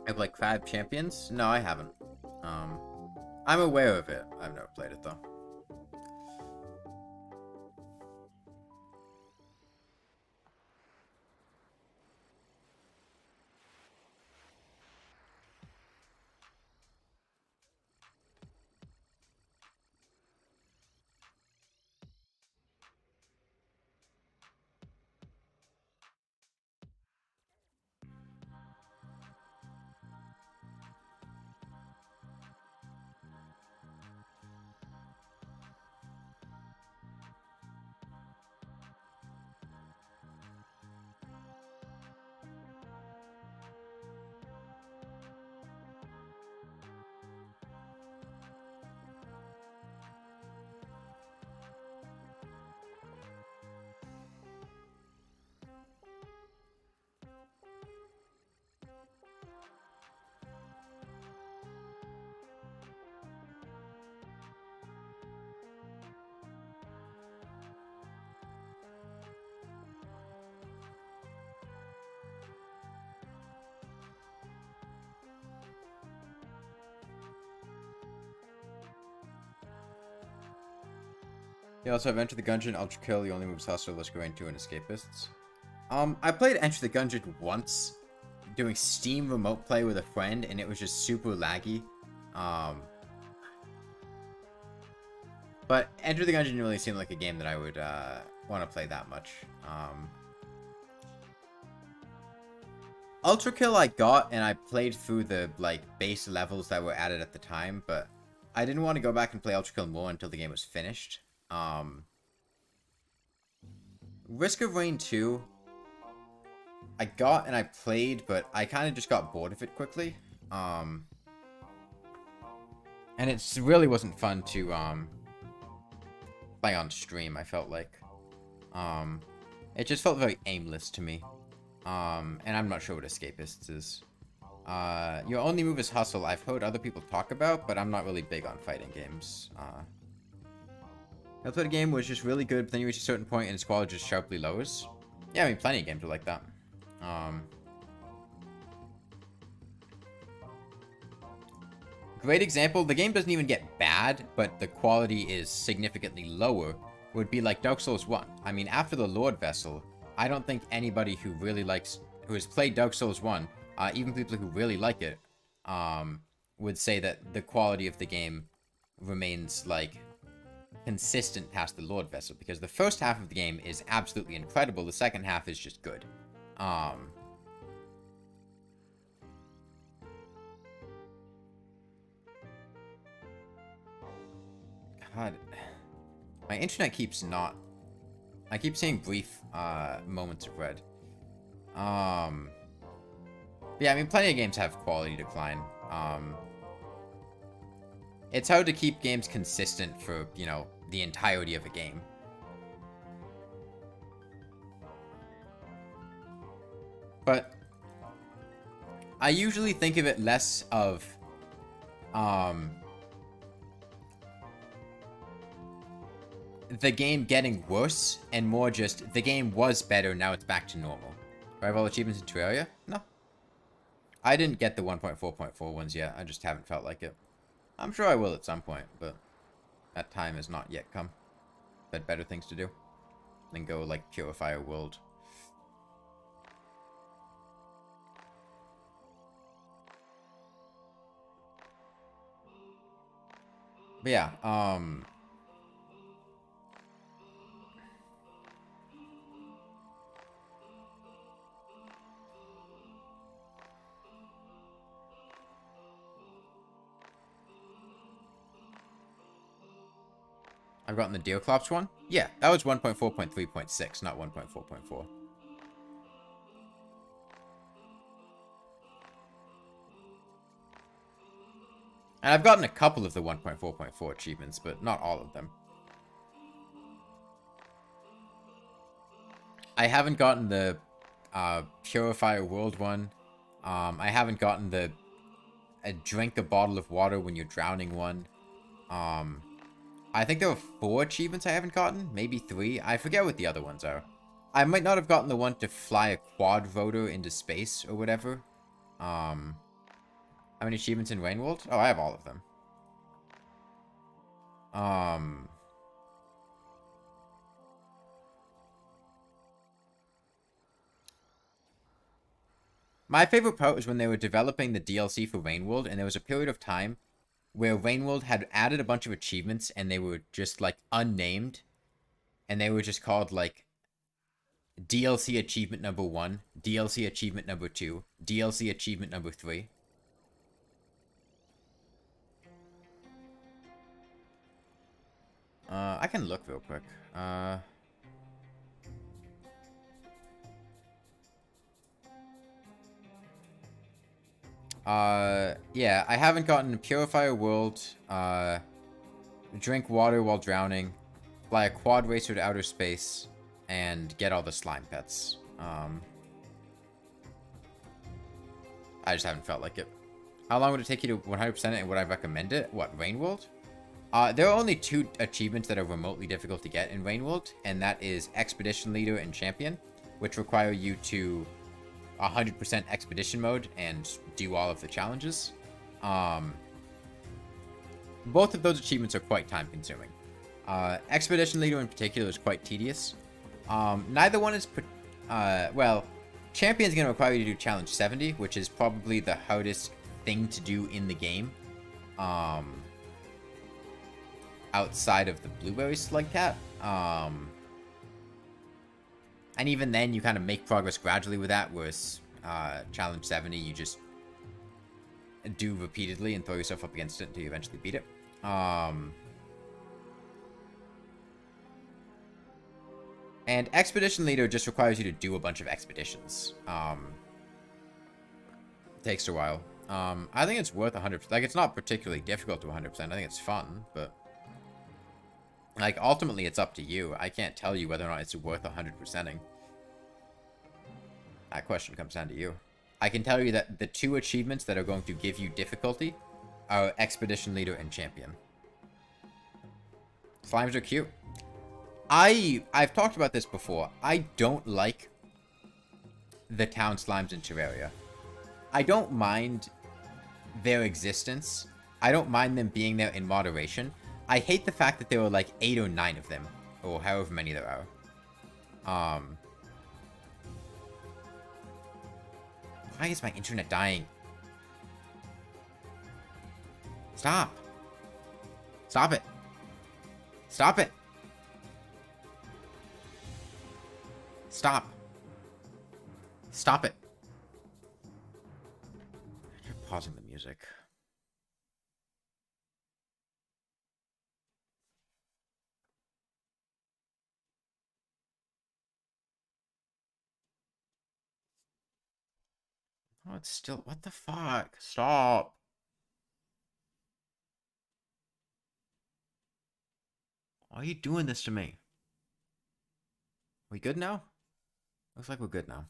Have like Crab Champions? No, I haven't. I'm aware of it. I've never played it though. You also have Enter the Gungeon, Ultra Kill, the only moves hostile, Let's Go Into, and Escapists. I played Enter the Gungeon once, doing Steam remote play with a friend, and it was just super laggy. But Enter the Gungeon didn't really seem like a game that I would want to play that much. Ultra Kill I got, and I played through the like base levels that were added at the time, but I didn't want to go back and play Ultra Kill more until the game was finished. Risk of Rain 2, I got and I played, but I kind of just got bored of it quickly. And it really wasn't fun to play on stream, I felt like. It just felt very aimless to me. And I'm not sure what Escapists is. Your only move is Hustle. I've heard other people talk about, but I'm not really big on fighting games. I played a game was just really good, but then you reach a certain point and its quality just sharply lowers. Yeah, I mean, plenty of games are like that. Great example, the game doesn't even get bad, but the quality is significantly lower, would be like Dark Souls 1. I mean, after the Lord Vessel, I don't think anybody who really likes, who has played Dark Souls 1, even people who really like it, would say that the quality of the game remains, like, consistent past the Lord Vessel, because the first half of the game is absolutely incredible, the second half is just good. God, my internet keeps not, I keep seeing brief moments of red. Yeah, I mean, plenty of games have quality decline. It's hard to keep games consistent for, you know, the entirety of a game. But I usually think of it less of, the game getting worse, and more just, the game was better, now it's back to normal. Do I have all achievements in Terraria? No. I didn't get the 1.4.4 ones yet. I just haven't felt like it. I'm sure I will at some point, but that time has not yet come. I've had better things to do than go, like, purify a world. But yeah, I've gotten the Deoclops one. Yeah, that was 1.4.3.6, not 1.4.4. And I've gotten a couple of the 1.4.4 achievements, but not all of them. I haven't gotten the Purify a World one. I haven't gotten the drink a bottle of water when you're drowning one. I think there were 4 achievements I haven't gotten. Maybe 3. I forget what the other ones are. I might not have gotten the one to fly a quad rotor into space or whatever. How many achievements in Rainworld? Oh, I have all of them. My favorite part was when they were developing the DLC for Rainworld, and there was a period of time where Rainworld had added a bunch of achievements, and they were just, like, unnamed. And they were just called, like, DLC achievement number 1, DLC achievement number 2, DLC achievement number 3. I can look real quick. Yeah, I haven't gotten Purify a World, drink water while drowning, fly a quad racer to outer space, and get all the slime pets. I just haven't felt like it. How long would it take you to 100% it, and would I recommend it? What, Rainworld? There are only 2 achievements that are remotely difficult to get in Rainworld, and that is Expedition Leader and Champion, which require you to 100% Expedition mode and do all of the challenges. Both of those achievements are quite time-consuming. Expedition Leader in particular is quite tedious. Neither one is... well, Champion's going to require you to do Challenge 70, which is probably the hardest thing to do in the game. Outside of the Blueberry Slug Cat. And even then, you kind of make progress gradually with that, whereas Challenge 70, you just do repeatedly and throw yourself up against it until you eventually beat it. And Expedition Leader just requires you to do a bunch of expeditions. It takes a while. I think it's worth 100%. Like, it's not particularly difficult to 100%. I think it's fun, but... like, ultimately, it's up to you. I can't tell you whether or not it's worth 100%ing. That question comes down to you. I can tell you that the 2 achievements that are going to give you difficulty are Expedition Leader and Champion. Slimes are cute. I've talked about this before. I don't like the town slimes in Terraria. I don't mind their existence. I don't mind them being there in moderation. I hate the fact that there were like 8 or 9 of them, or however many there are. Why is my internet dying? Stop. Stop it. Stop it. Stop. Stop it. You're pausing the music. Oh, it's still... what the fuck? Stop. Why are you doing this to me? We good now? Looks like we're good now.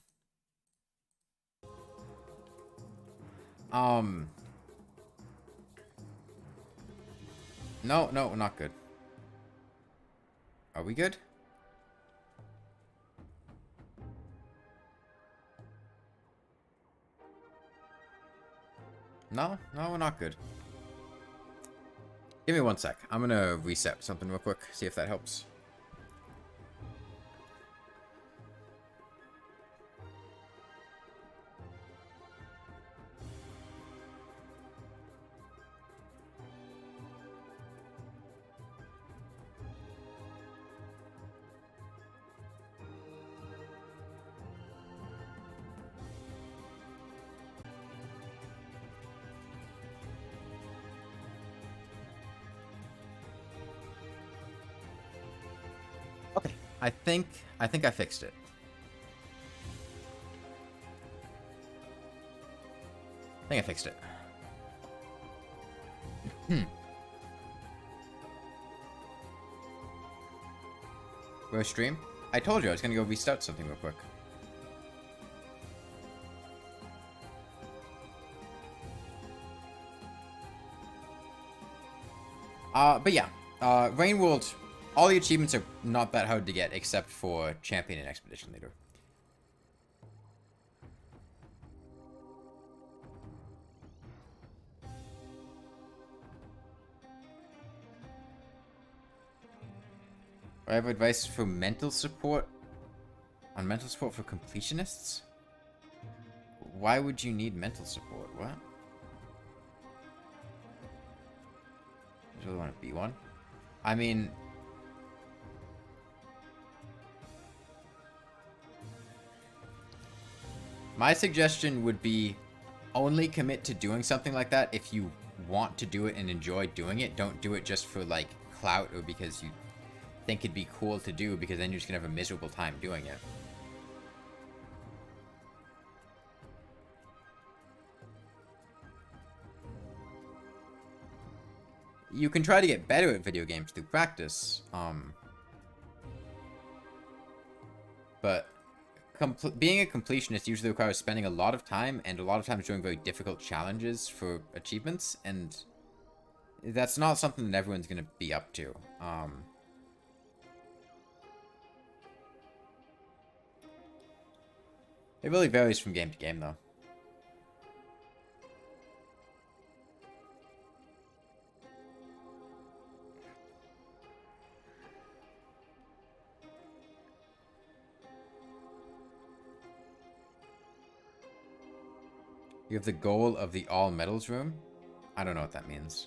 No, we're not good. Are we good? No, no, we're not good. Give me 1 sec. I'm gonna reset something real quick, see if that helps. Okay, I think I fixed it. I think I fixed it. We're stream? I told you I was gonna go restart something real quick. But yeah, Rain World, all the achievements are not that hard to get except for Champion and Expedition Leader. I have advice for mental support? On mental support for completionists? Why would you need mental support? What? I really want to be one. I mean... my suggestion would be only commit to doing something like that if you want to do it and enjoy doing it. Don't do it just for, like, clout or because you think it'd be cool to do, because then you're just gonna have a miserable time doing it. You can try to get better at video games through practice, but being a completionist usually requires spending a lot of time, and a lot of times doing very difficult challenges for achievements, and that's not something that everyone's going to be up to. It really varies from game to game, though. You have the goal of the all metals room? I don't know what that means.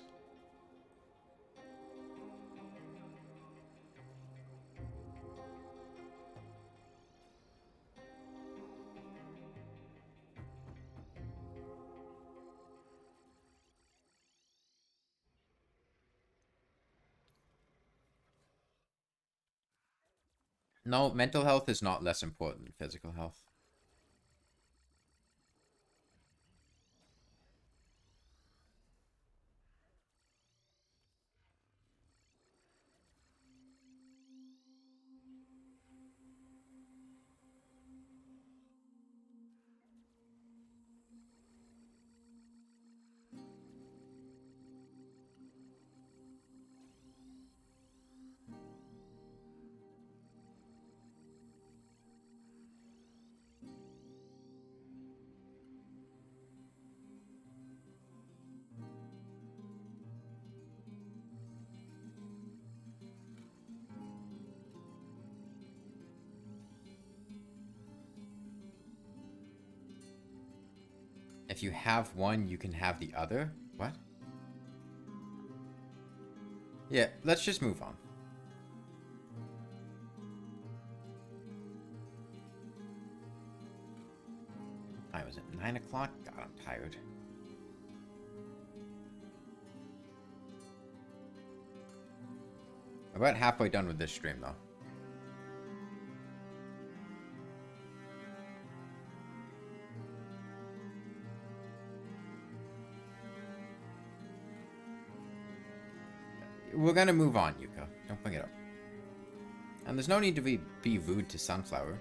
No, mental health is not less important than physical health. If you have one, you can have the other? What? Yeah, let's just move on. I was at 9 o'clock? God, I'm tired. I'm about halfway done with this stream, though. We're gonna move on, Yuka. Don't bring it up. And there's no need to be rude to Sunflower.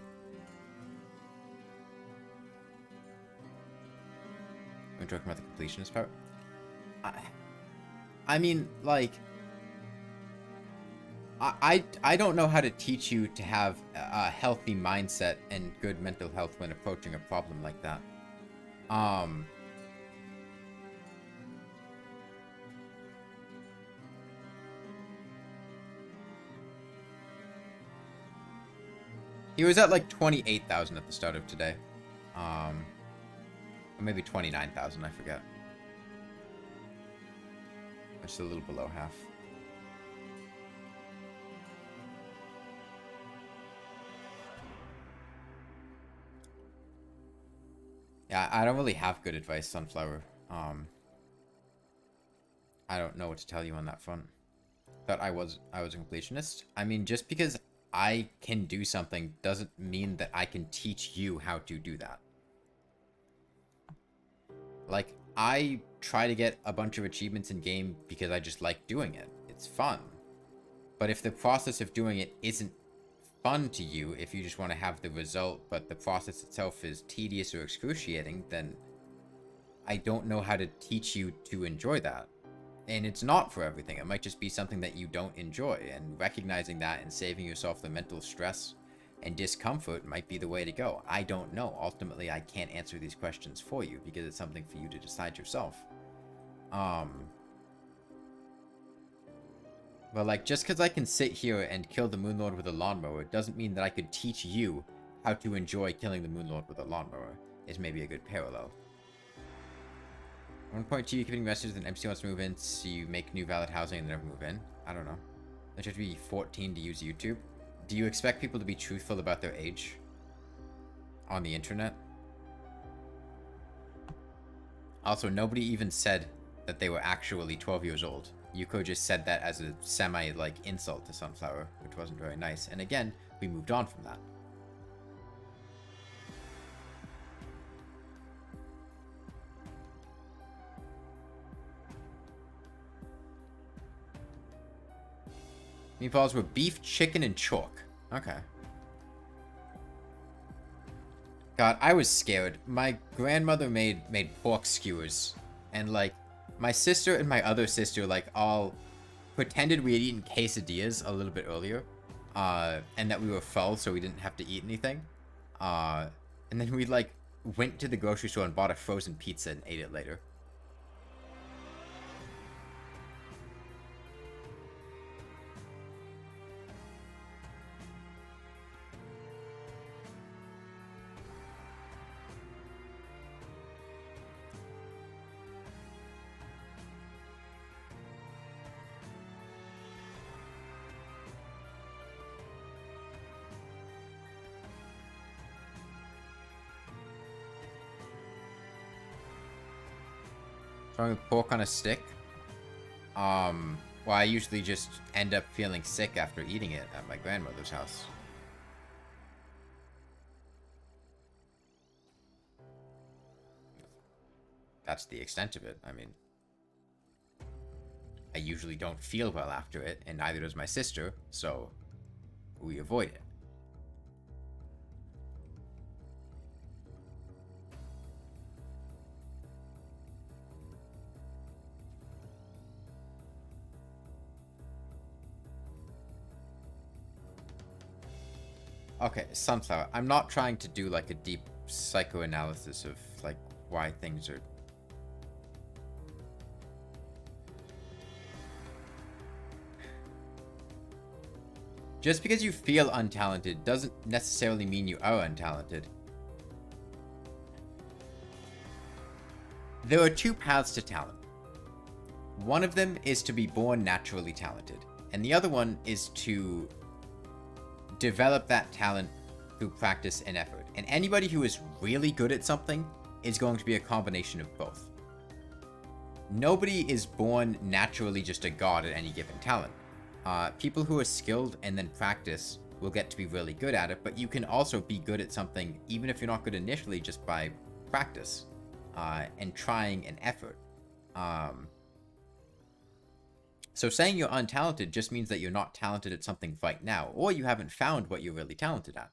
We're talking about the completionist part. I mean, like, I don't know how to teach you to have a healthy mindset and good mental health when approaching a problem like that. He was at like 28,000 at the start of today. Or maybe 29,000, I forget. Just a little below half. Yeah, I don't really have good advice, Sunflower. I don't know what to tell you on that front. But I was a completionist. I mean, just because I can do something doesn't mean that I can teach you how to do that. Like, I try to get a bunch of achievements in game because I just like doing it. It's fun. But if the process of doing it isn't fun to you, if you just want to have the result, but the process itself is tedious or excruciating, then I don't know how to teach you to enjoy that. And it's not for everything. It might just be something that you don't enjoy, and recognizing that and saving yourself the mental stress and discomfort might be the way to go. I don't know. Ultimately, I can't answer these questions for you because it's something for you to decide yourself. But like, just because I can sit here and kill the Moonlord with a lawnmower doesn't mean that I could teach you how to enjoy killing the Moonlord with a lawnmower. Is maybe a good parallel. 1.2, you keeping messages that MC wants to move in, so you make new valid housing and never move in. I don't know. They should be 14 to use YouTube. Do you expect people to be truthful about their age on the internet? Also, nobody even said that they were actually 12 years old. Yuko just said that as a semi-like insult to Sunflower, which wasn't very nice. And again, we moved on from that. Meatballs were beef, chicken, and chalk. Okay. God, I was scared. My grandmother made pork skewers. And, like, my sister and my other sister, like, all pretended we had eaten quesadillas a little bit earlier. And that we were full, so we didn't have to eat anything. And then we, like, went to the grocery store and bought a frozen pizza and ate it later. Throwing pork on a stick. Well, I usually just end up feeling sick after eating it at my grandmother's house. That's the extent of it. I mean, I usually don't feel well after it, and neither does my sister, so we avoid it. Okay, Sunflower, I'm not trying to do like a deep psychoanalysis of like why things are... Just because you feel untalented doesn't necessarily mean you are untalented. There are two paths to talent. One of them is to be born naturally talented, and the other one is to develop that talent through practice and effort. And anybody who is really good at something is going to be a combination of both. Nobody is born naturally just a god at any given talent. People who are skilled and then practice will get to be really good at it, but you can also be good at something even if you're not good initially just by practice and trying and effort. So saying you're untalented just means that you're not talented at something right now, or you haven't found what you're really talented at.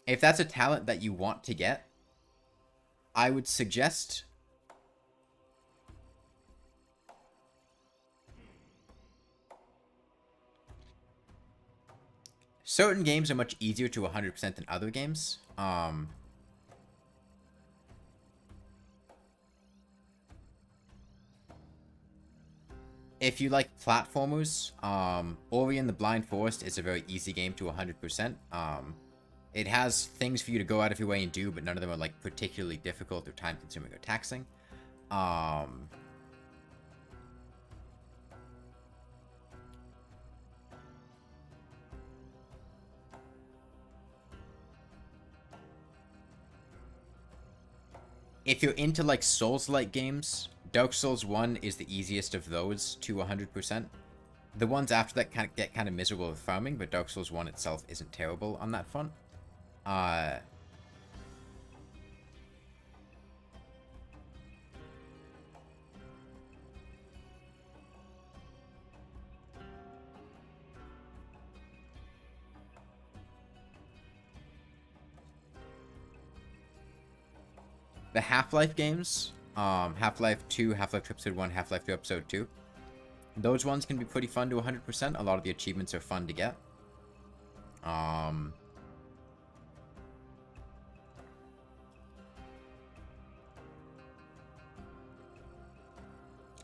If that's a talent that you want to get, I would suggest certain games are much easier to 100% than other games. if you like platformers, Ori and the Blind Forest is a very easy game to 100%. It has things for you to go out of your way and do, but none of them are like particularly difficult or time-consuming or taxing. If you're into like Souls-like games, Dark Souls 1 is the easiest of those to 100%. The ones after that get kind of miserable with farming, but Dark Souls 1 itself isn't terrible on that front. The Half-Life games, Half-Life 2, Half-Life Episode 1, Half-Life 2 Episode 2, those ones can be pretty fun to 100%. A lot of the achievements are fun to get.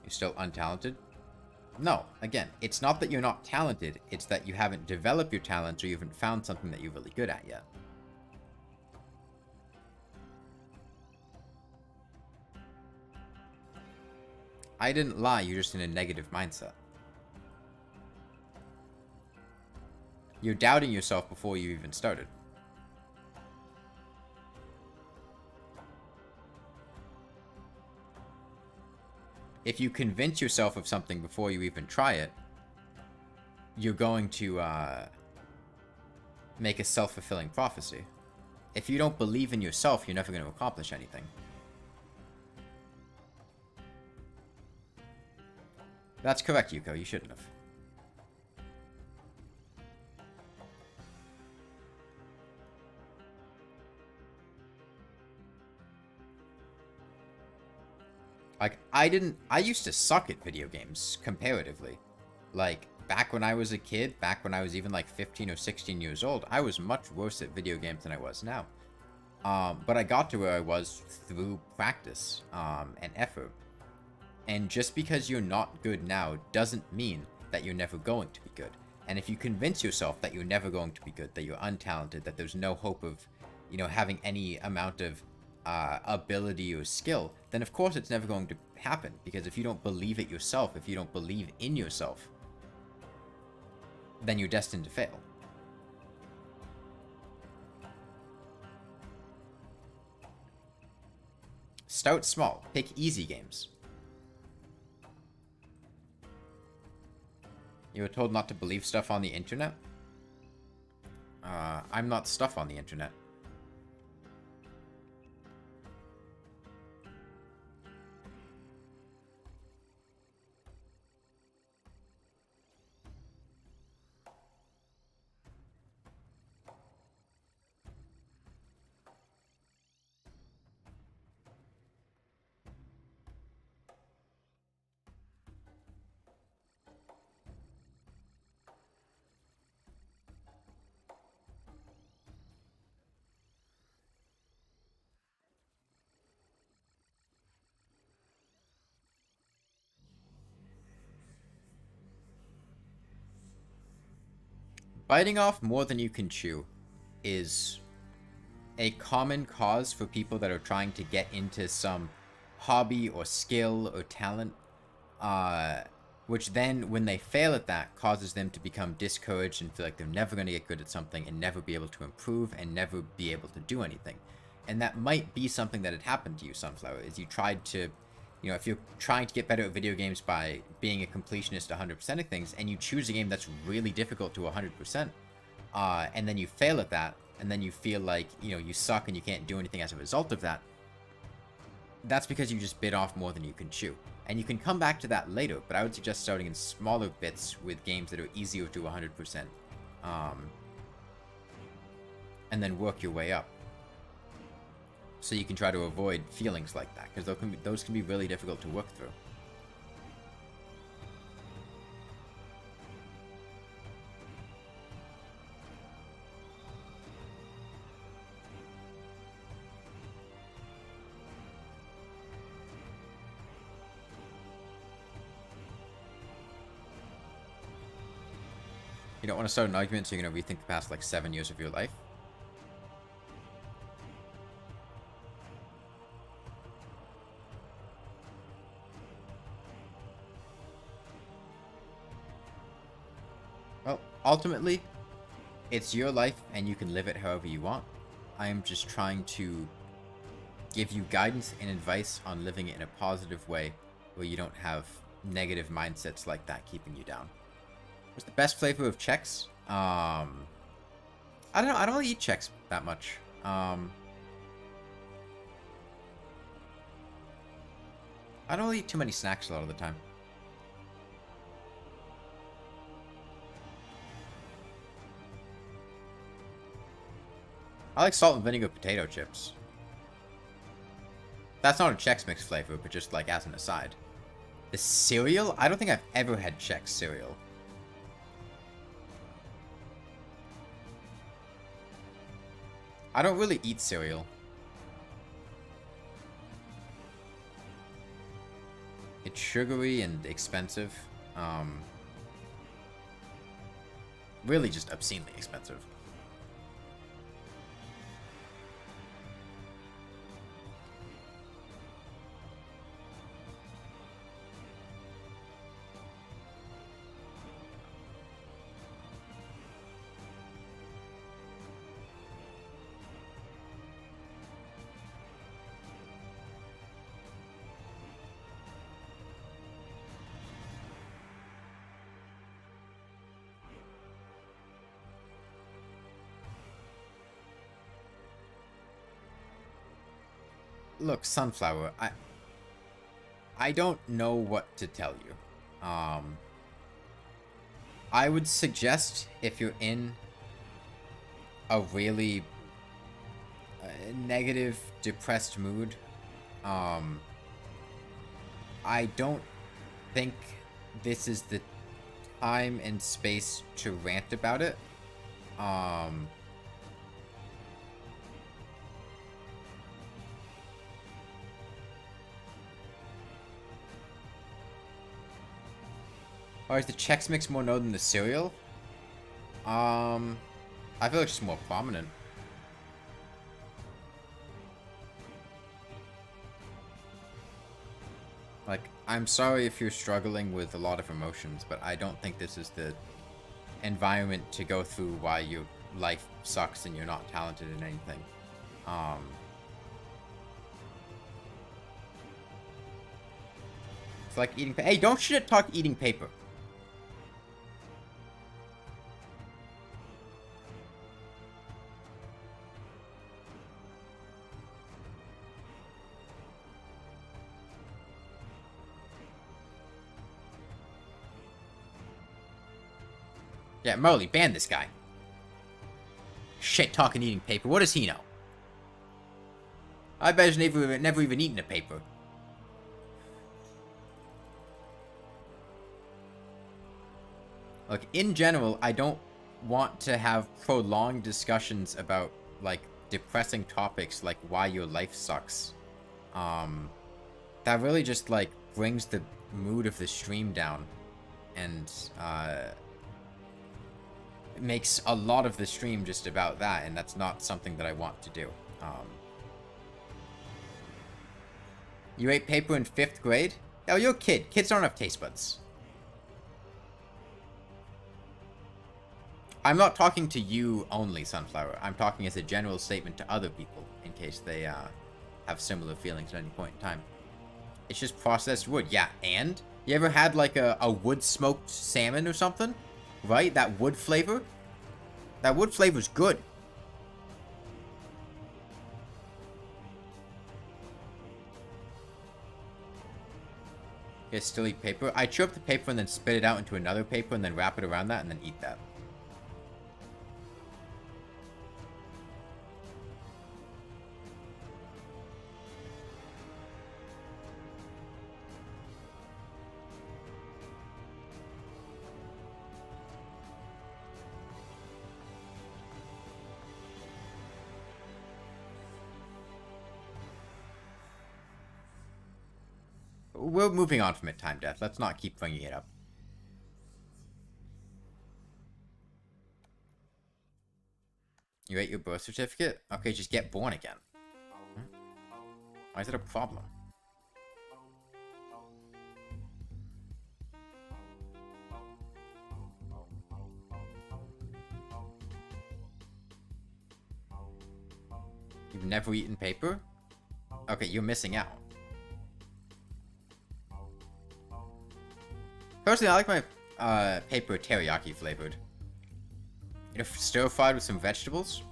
You're still untalented? No, again, it's not that you're not talented, it's that you haven't developed your talents or you haven't found something that you're really good at yet. I didn't lie, you're just in a negative mindset. You're doubting yourself before you even started. If you convince yourself of something before you even try it, you're going to make a self-fulfilling prophecy. If you don't believe in yourself, you're never going to accomplish anything. That's correct, Yuko. You shouldn't have. Like, I used to suck at video games, comparatively. Like, back when I was a kid, back when I was even like 15 or 16 years old, I was much worse at video games than I was now. But I got to where I was through practice, and effort. And just because you're not good now doesn't mean that you're never going to be good. And if you convince yourself that you're never going to be good, that you're untalented, that there's no hope of, you know, having any amount of ability or skill, then of course it's never going to happen. Because if you don't believe it yourself, if you don't believe in yourself, then you're destined to fail. Start small. Pick easy games. You were told not to believe stuff on the internet? I'm not stuff on the internet. Biting off more than you can chew is a common cause for people that are trying to get into some hobby or skill or talent, which then, when they fail at that, causes them to become discouraged and feel like they're never going to get good at something and never be able to improve and never be able to do anything. And that might be something that had happened to you, Sunflower, is you tried to, you know, if you're trying to get better at video games by being a completionist 100% of things, and you choose a game that's really difficult to 100%, and then you fail at that, and then you feel like, you know, you suck and you can't do anything as a result of that, that's because you just bit off more than you can chew. And you can come back to that later, but I would suggest starting in smaller bits with games that are easier to 100%, and then work your way up. So you can try to avoid feelings like that, because those can be really difficult to work through. You don't want to start an argument, so you're going to rethink the past, like, 7 years of your life? Well, ultimately, it's your life, and you can live it however you want. I am just trying to give you guidance and advice on living it in a positive way where you don't have negative mindsets like that keeping you down. What's the best flavor of Chex? I don't know. I don't really eat Chex that much. I don't really eat too many snacks a lot of the time. I like salt and vinegar potato chips. That's not a Chex Mix flavor, but just like as an aside. The cereal? I don't think I've ever had Chex cereal. I don't really eat cereal. It's sugary and expensive. Really just obscenely expensive. Look, Sunflower, I don't know what to tell you. I would suggest if you're in a really negative, depressed mood, I don't think this is the time and space to rant about it. Or is the Chex Mix more known than the cereal? I feel like it's just more prominent. Like, I'm sorry if you're struggling with a lot of emotions, but I don't think this is the environment to go through why your life sucks and you're not talented in anything. It's like eating hey, don't shit talk eating paper. Yeah, Marley, ban this guy. Shit talking eating paper. What does he know? I bet he's never even eaten a paper. Look, in general, I don't want to have prolonged discussions about, like, depressing topics like why your life sucks. That really just, like, brings the mood of the stream down. And, it makes a lot of the stream just about that, and that's not something that I want to do. You ate paper in 5th grade? Oh, you're a kid. Kids don't have taste buds. I'm not talking to you only, Sunflower. I'm talking as a general statement to other people, in case they have similar feelings at any point in time. It's just processed wood. Yeah, and? You ever had, like, a wood-smoked salmon or something? Right? That wood flavor? That wood flavor's good. You guys still eat paper? I chew up the paper and then spit it out into another paper and then wrap it around that and then eat that. We're moving on from it, Time Death. Let's not keep bringing it up. You ate your birth certificate? Okay, just get born again. Hmm? Why is it a problem? You've never eaten paper? Okay, you're missing out. Personally, I like my paper teriyaki flavored. You know, stir-fried with some vegetables.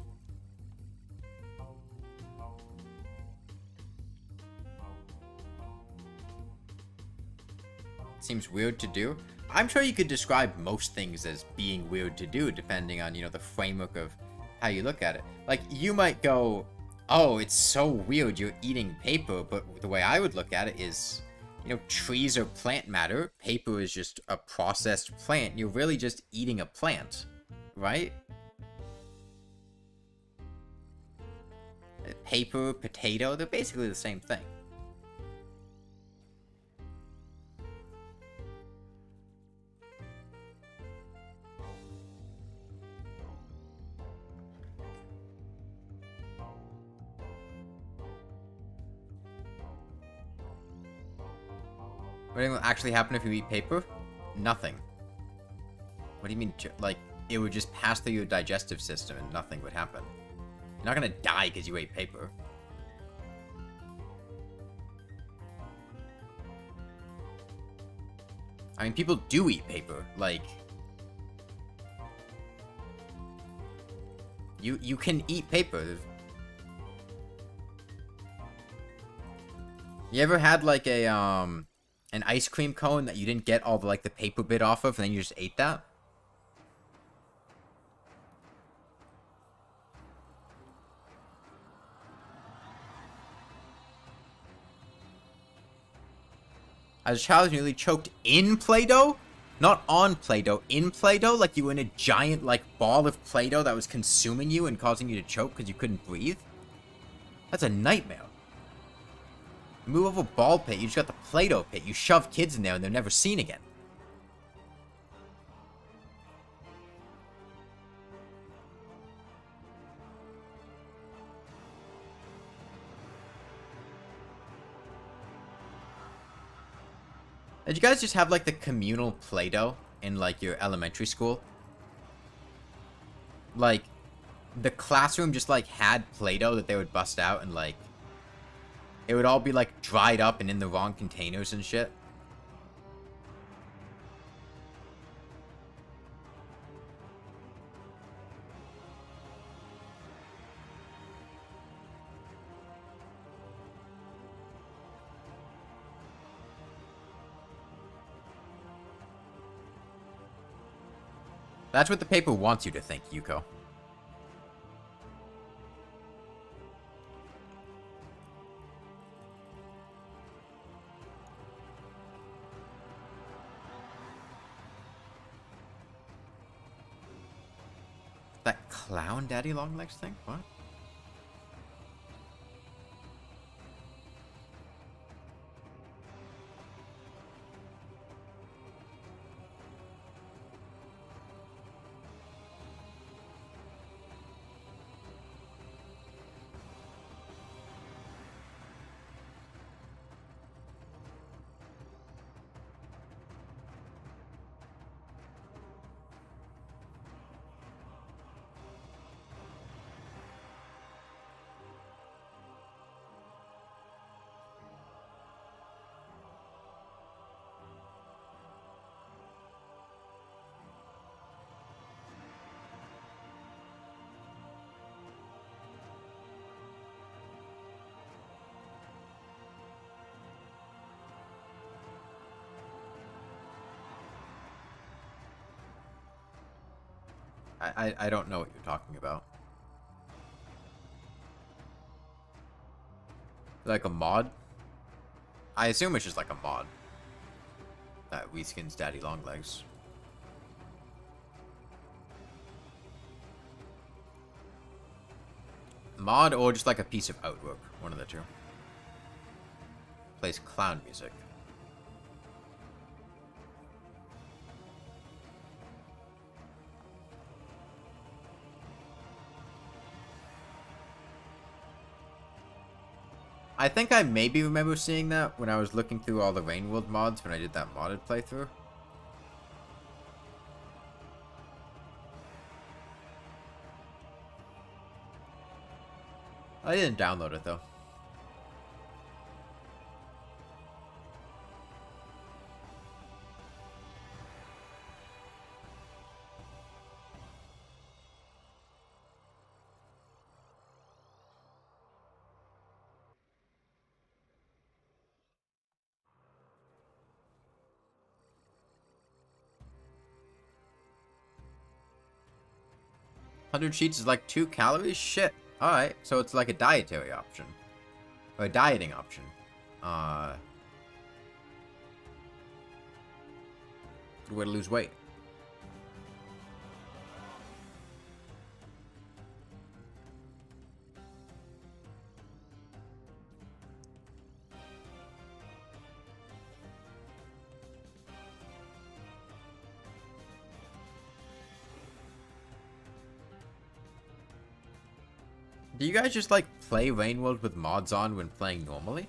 Seems weird to do. I'm sure you could describe most things as being weird to do, depending on, you know, the framework of how you look at it. Like, you might go, oh, it's so weird you're eating paper, but the way I would look at it is, you know, trees are plant matter. Paper is just a processed plant. You're really just eating a plant, right? Paper, potato, they're basically the same thing. What will actually happen if you eat paper? Nothing. What do you mean? Like, it would just pass through your digestive system and nothing would happen. You're not gonna die because you ate paper. I mean, people do eat paper. Like, you can eat paper. You ever had like a an ice cream cone that you didn't get all the like the paper bit off of, and then you just ate that? As a child, you nearly choked in Play-Doh? Not on Play-Doh, in Play-Doh? Like you were in a giant, like, ball of Play-Doh that was consuming you and causing you to choke because you couldn't breathe? That's a nightmare. You move over a ball pit, you just got the Play-Doh pit. You shove kids in there and they're never seen again. Did you guys just have, like, the communal Play-Doh in, like, your elementary school? Like, the classroom just, like, had Play-Doh that they would bust out and, like, it would all be, like, dried up and in the wrong containers and shit. That's what the paper wants you to think, Yuko. That clown daddy longlegs thing? What? I don't know what you're talking about. Like a mod? I assume it's just like a mod. That Weeskins Daddy Longlegs. Mod or just like a piece of artwork. One of the two. Plays clown music. I think I maybe remember seeing that when I was looking through all the Rainworld mods when I did that modded playthrough. I didn't download it though. $100 is like 2 calories? Shit. Alright, so it's like a dietary option. Or a dieting option. Good way to lose weight. Do you guys just, like, play Rainworld with mods on when playing normally?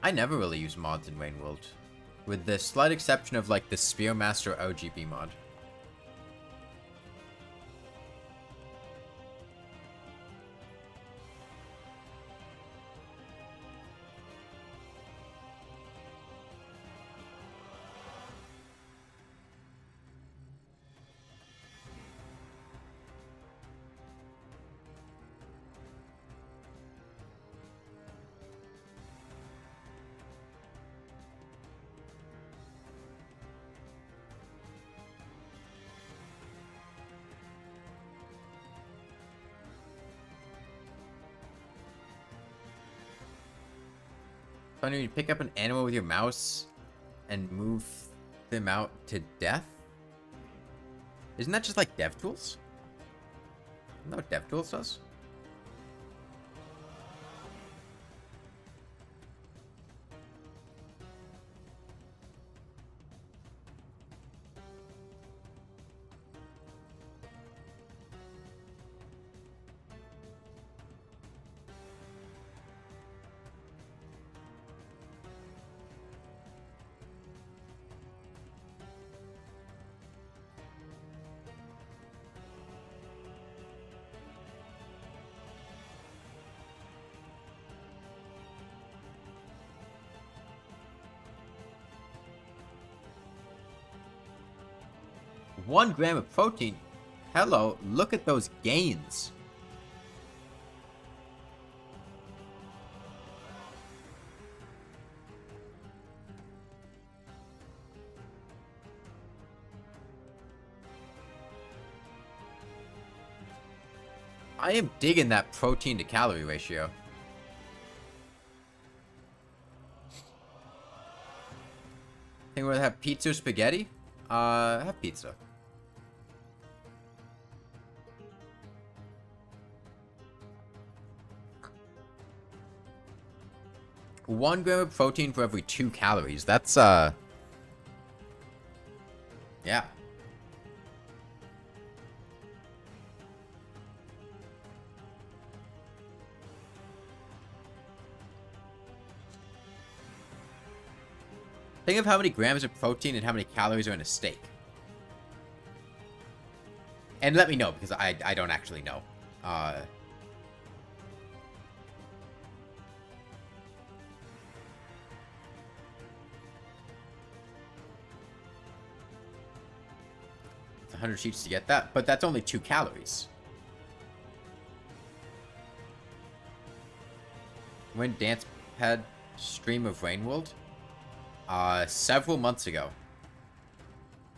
I never really use mods in Rainworld. With the slight exception of, like, the Spearmaster OGB mod. Funny, you pick up an animal with your mouse and move them out to death? Isn't that just like DevTools? Isn't that what DevTools does? One gram of protein. Hello, look at those gains. I am digging that protein to calorie ratio. Think we're gonna have pizza or spaghetti? Have pizza. 1 gram of protein for every 2 calories. That's, yeah. Think of how many grams of protein and how many calories are in a steak. And let me know, because I don't actually know. It's 100 sheets to get that, but that's only 2 calories. When Dance had stream of Rainworld? Several months ago.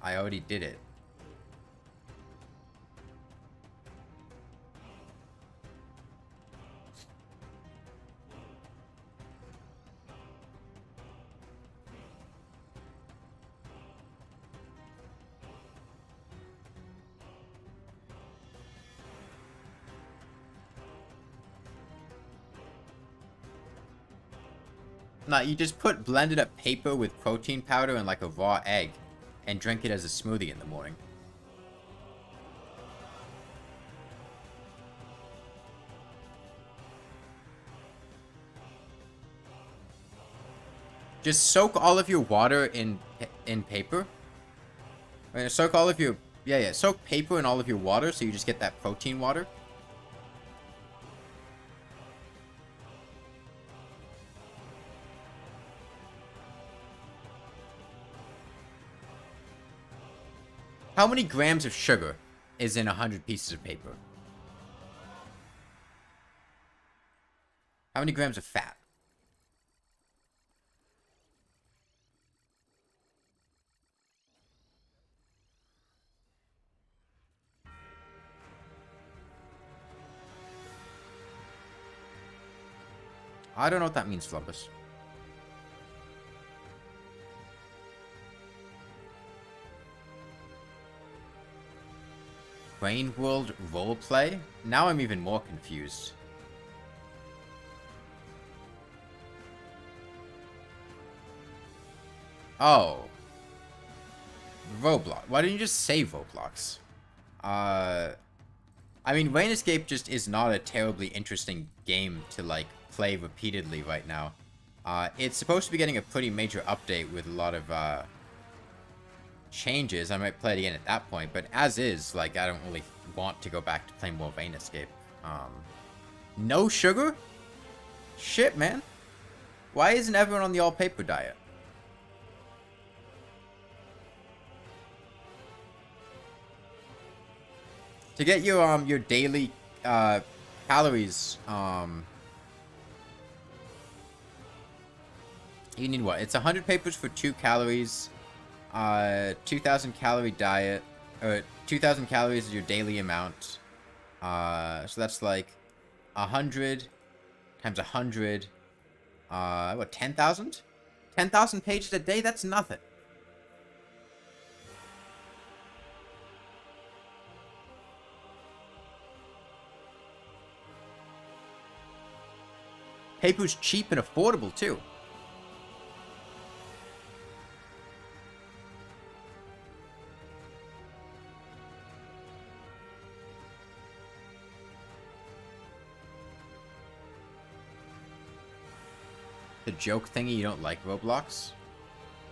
I already did it. Nah, you just put blended up paper with protein powder and like a raw egg and drink it as a smoothie in the morning. Just soak all of your water in paper. Soak all of your... Yeah. Soak paper in all of your water so you just get that protein water. How many grams of sugar is in 100 pieces of paper? How many grams of fat? I don't know what that means, Flumpus. Brain World roleplay? Now I'm even more confused. Oh. Roblox. Why didn't you just say Roblox? I mean, Rain Escape just is not a terribly interesting game to, like, play repeatedly right now. It's supposed to be getting a pretty major update with a lot of, changes. I might play it again at that point, but as is, like, I don't really want to go back to playing more Rain Escape. No sugar? Shit, man. Why isn't everyone on the all-paper diet? To get your daily, calories, you need what? It's 100 papers for 2 calories, 2,000 calorie diet, or 2,000 calories is your daily amount. So that's like 100 times 100, what, 10,000? 10,000 pages a day? That's nothing. Paper's cheap and affordable, too. The joke thingy, you don't like Roblox?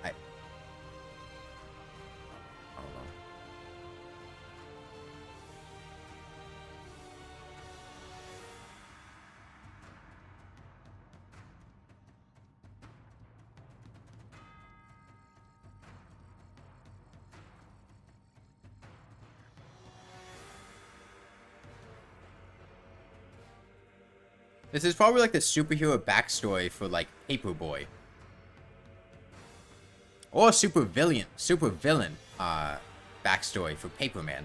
I don't know. This is probably like the superhero backstory for like Paperboy. Or super villain backstory for Paperman.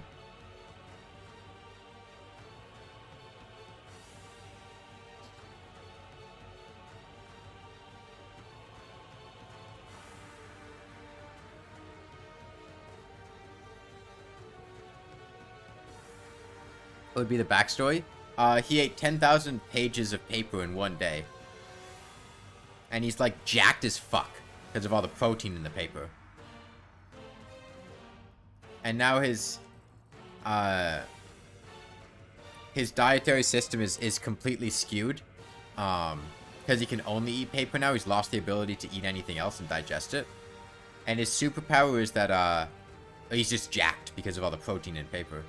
What would be the backstory? He ate 10,000 pages of paper in one day. And he's like jacked as fuck because of all the protein in the paper. And now his dietary system is completely skewed. Because he can only eat paper now. He's lost the ability to eat anything else and digest it. And his superpower is that he's just jacked because of all the protein in paper.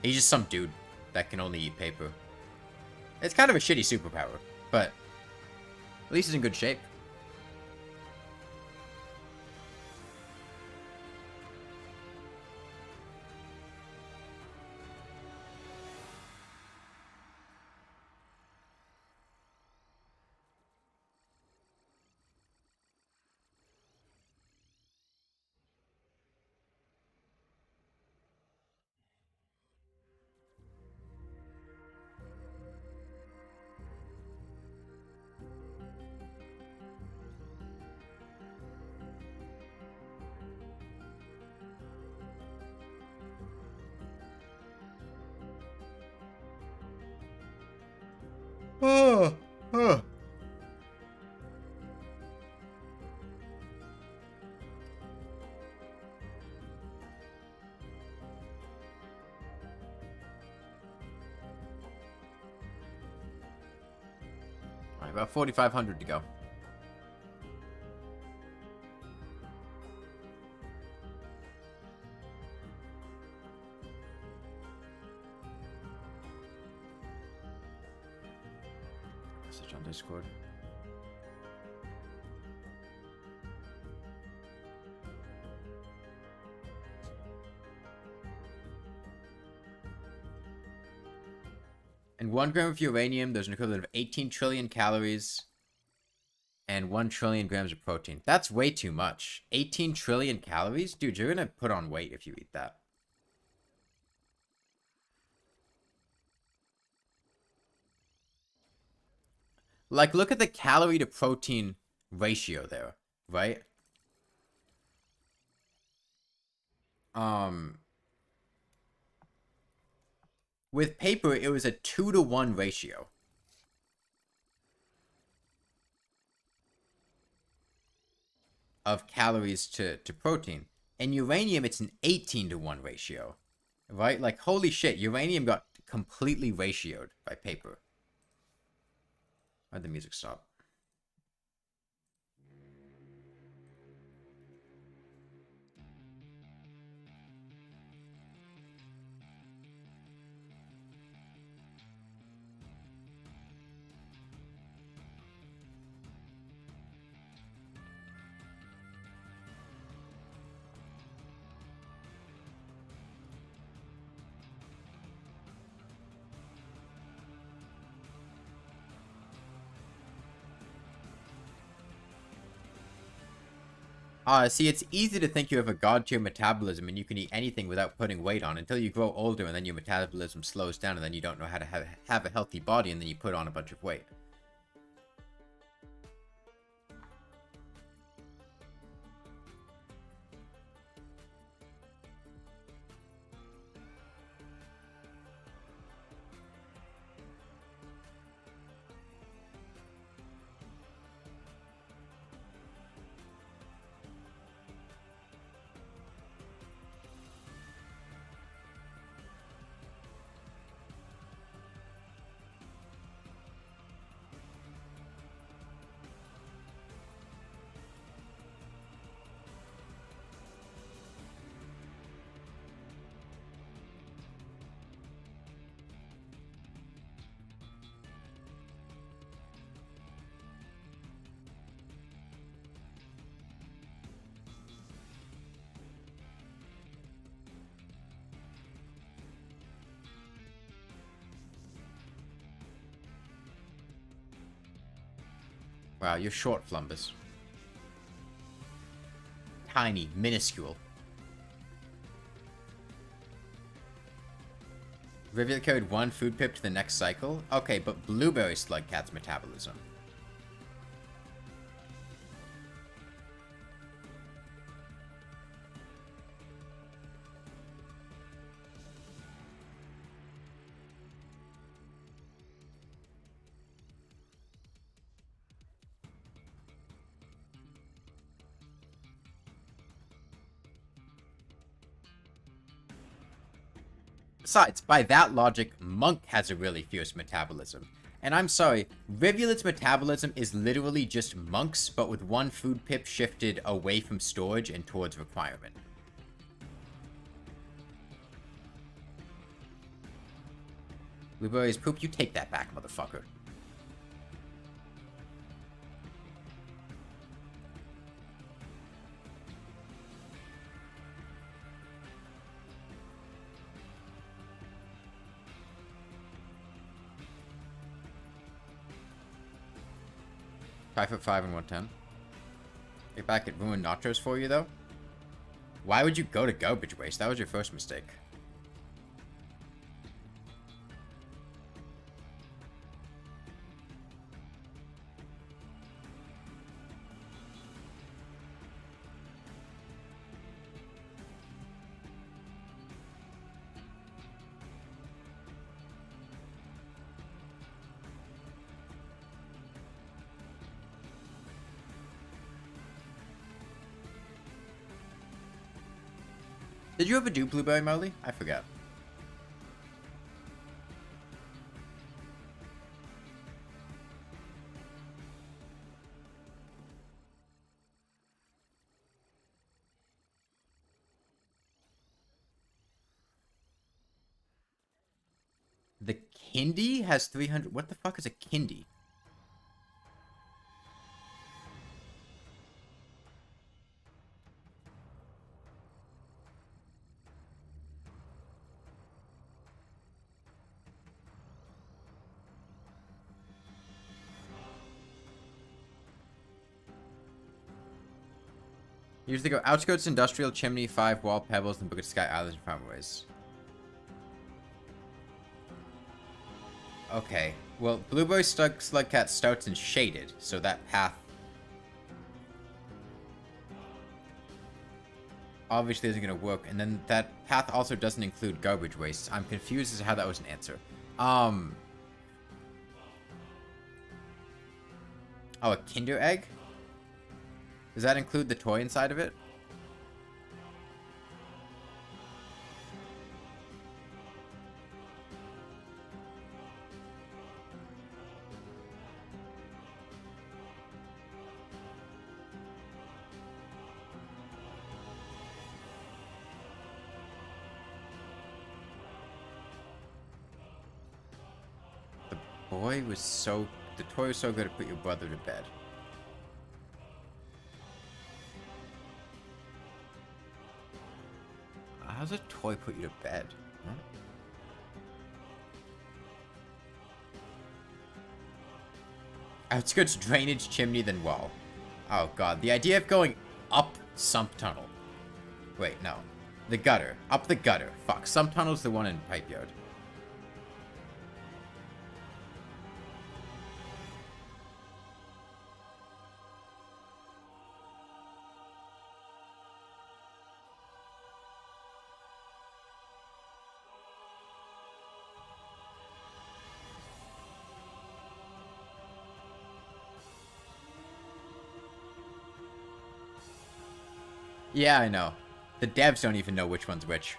He's just some dude that can only eat paper. It's kind of a shitty superpower, but at least he's in good shape. Oh. Alright, about 4,500 to go. Message on Discord. In 1 gram of uranium, there's an equivalent of 18 trillion calories and 1 trillion grams of protein. That's way too much. 18 trillion calories? Dude, you're gonna put on weight if you eat that. Like, look at the calorie to protein ratio there, right? With paper, it was a 2-to-1 ratio. Of calories to protein. And uranium, it's an 18-to-1 ratio. Right? Like, holy shit, uranium got completely ratioed by paper. Why'd the music stop? See, it's easy to think you have a god-tier metabolism and you can eat anything without putting weight on until you grow older and then your metabolism slows down and then you don't know how to have a healthy body and then you put on a bunch of weight. Wow, you're short, Flumbus. Tiny, minuscule. Rivulet carried 1 food pip to the next cycle? Okay, but blueberry slug cat's metabolism. Besides, by that logic, Monk has a really fierce metabolism. And I'm sorry, Rivulet's metabolism is literally just Monk's, but with 1 food pip shifted away from storage and towards requirement. Blueberry's poop, you take that back, motherfucker. Five foot 5 and 110. Get back at ruined nachos for you, though. Why would you go to garbage waste? That was your first mistake. Did you ever do blueberry Molly? I forgot. The Kindy has 300. What the fuck is a Kindy? Usually go outskirts, industrial, chimney, 5 wall, pebbles, and Book Sky Islands and farmways. Okay. Well, Blueberry, Slugcat, Stouts, and Shaded, so that path obviously isn't going to work. And then that path also doesn't include garbage waste. I'm confused as to how that was an answer. Oh, a Kinder Egg? Does that include the toy inside of it? The toy was so good to put your brother to bed. How's a toy put you to bed? Huh? Outskirts, drainage, chimney, then wall. Oh god, the idea of going up sump tunnel. Wait, no. The gutter. Up the gutter. Fuck, sump tunnel's the one in Pipe Yard. Yeah, I know. The devs don't even know which one's which.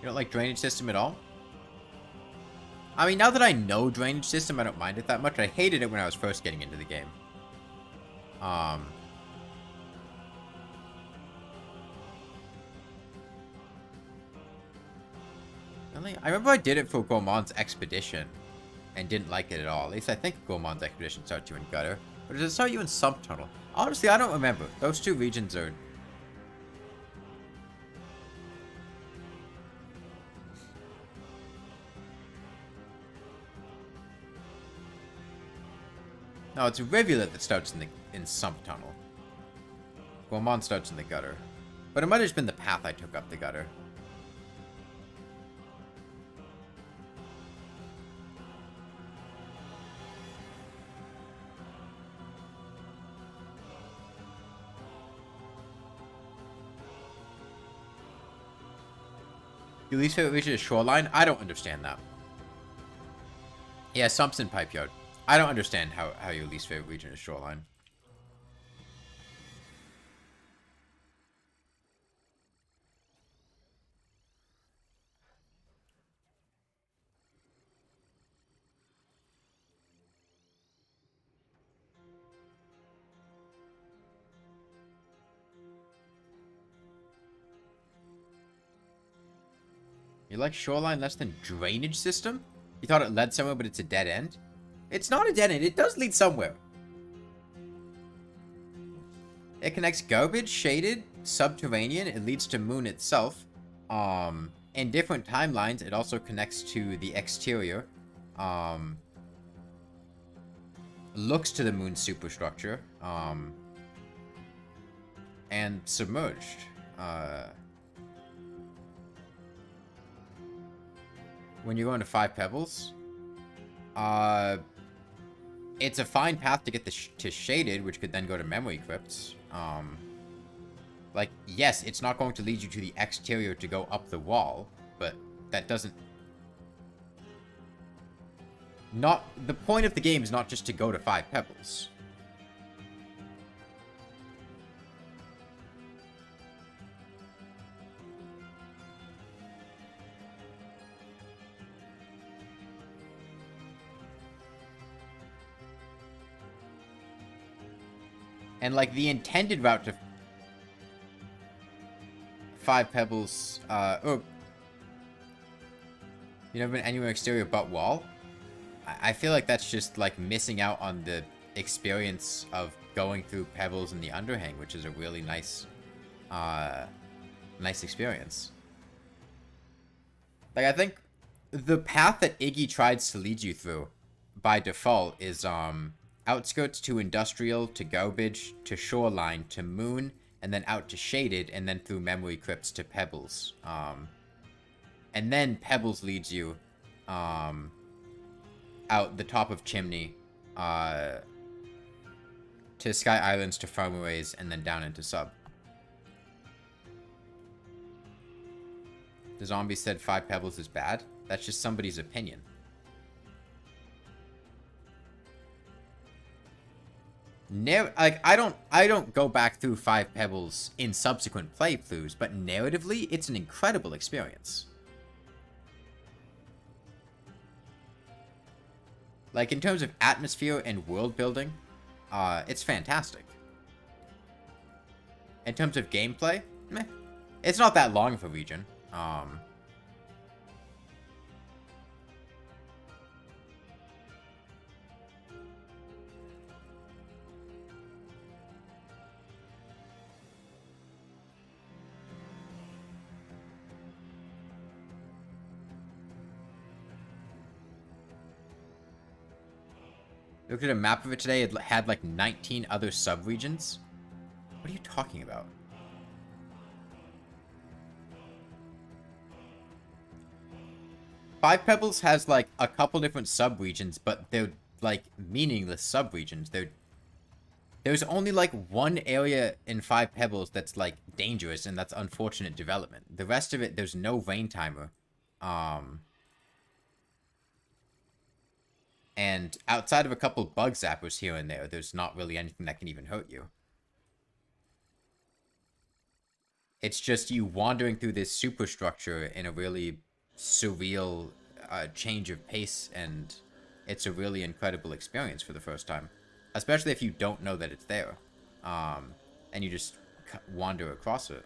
You don't like drainage system at all? I mean, now that I know drainage system, I don't mind it that much. I hated it when I was first getting into the game. I remember I did it for Gourmand's Expedition and didn't like it at all. At least I think Gourmand's Expedition starts you in Gutter. But does it start you in Sump Tunnel? Honestly, I don't remember. Those two regions are... No, it's a rivulet that starts in Sump Tunnel. Gourmand starts in the Gutter. But it might have just been the path I took up the Gutter. Your least favorite region is Shoreline? I don't understand that. Yeah, Sump's in Pipe Yard. I don't understand how your least favorite region is Shoreline. You like Shoreline less than Drainage System? You thought it led somewhere, but it's a dead end? It's not a dead end. It does lead somewhere. It connects Garbage, Shaded, Subterranean. It leads to Moon itself. In different timelines, it also connects to the exterior. Looks to the Moon superstructure. And Submerged. When you're going to 5 Pebbles, it's a fine path to get to Shaded, which could then go to Memory Crypts. Like, yes, it's not going to lead you to the exterior to go up the wall, but that doesn't... The point of the game is not just to go to 5 Pebbles. And, like, the intended route to 5 Pebbles, oh, you never been anywhere exterior but wall? I feel like that's just, like, missing out on the experience of going through Pebbles in the Underhang, which is a really nice, nice experience. Like, I think the path that Iggy tries to lead you through by default is, outskirts to industrial, to garbage, to shoreline, to moon, and then out to shaded, and then through memory crypts to Pebbles. And then Pebbles leads you, out the top of Chimney, to Sky Islands, to Farmaways, and then down into Sub. The zombie said 5 Pebbles is bad. That's just somebody's opinion. Like, I don't go back through 5 Pebbles in subsequent playthroughs, but narratively, it's an incredible experience. Like, in terms of atmosphere and world building, it's fantastic. In terms of gameplay, meh. It's not that long of a region. Looked at a map of it today. It had like 19 other sub-regions. What are you talking about? Five Pebbles has like a couple different sub-regions, but they're like meaningless sub-regions. There's only like one area in 5 Pebbles that's like dangerous, and that's unfortunate development. The rest of it, there's no rain timer. And outside of a couple bug zappers here and there, there's not really anything that can even hurt you. It's just you wandering through this superstructure in a really surreal change of pace, and it's a really incredible experience for the first time. Especially if you don't know that it's there. And you just wander across it.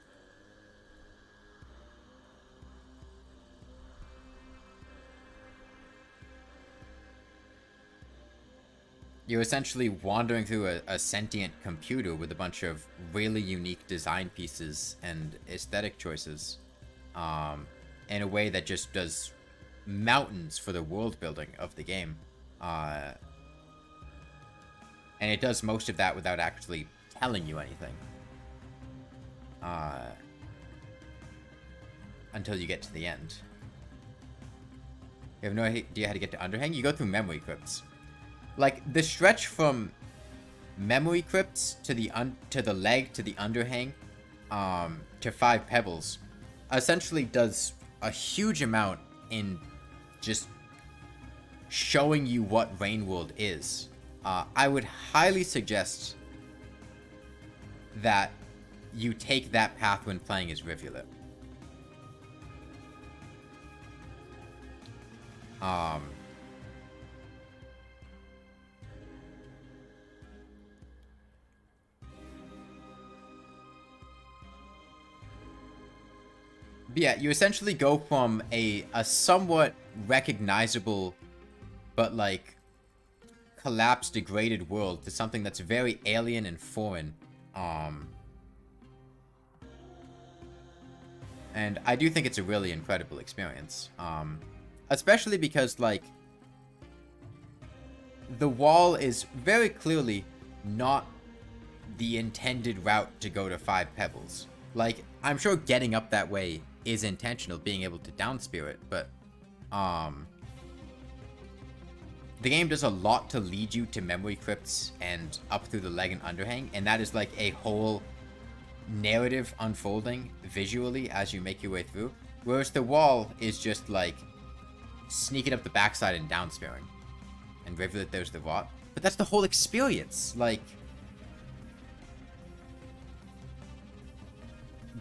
You're essentially wandering through a sentient computer with a bunch of really unique design pieces and aesthetic choices. In a way that just does mountains for the world building of the game. And it does most of that without actually telling you anything. Until you get to the end. You have no idea how to get to Underhang? You go through memory crypts. Like, the stretch from memory crypts to the leg to the Underhang, to 5 Pebbles, essentially does a huge amount in just showing you what Rainworld is. I would highly suggest that you take that path when playing as Rivulet. But yeah, you essentially go from a somewhat recognizable, but like collapsed, degraded world to something that's very alien and foreign. And I do think it's a really incredible experience. Especially because, like, the wall is very clearly not the intended route to go to 5 Pebbles. Like, I'm sure getting up that way is intentional, being able to down spirit, but the game does a lot to lead you to memory crypts and up through the leg and underhang, and that is like a whole narrative unfolding visually as you make your way through, whereas the wall is just like sneaking up the backside and down spearing. And Rivulet, there's the rot, but that's the whole experience. Like,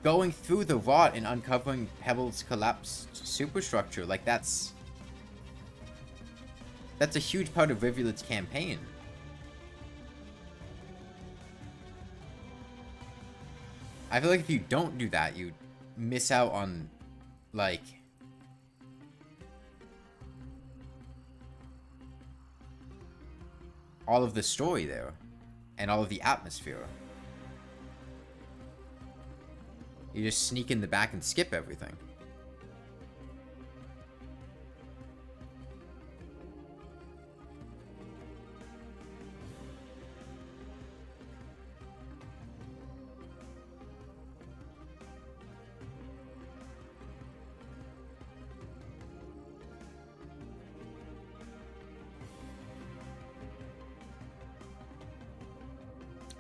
going through the rot and uncovering Pebbles' collapsed superstructure, like, that's a huge part of Rivulet's campaign. I feel like if you don't do that, miss out on, like, all of the story there and all of the atmosphere. You just sneak in the back and skip everything.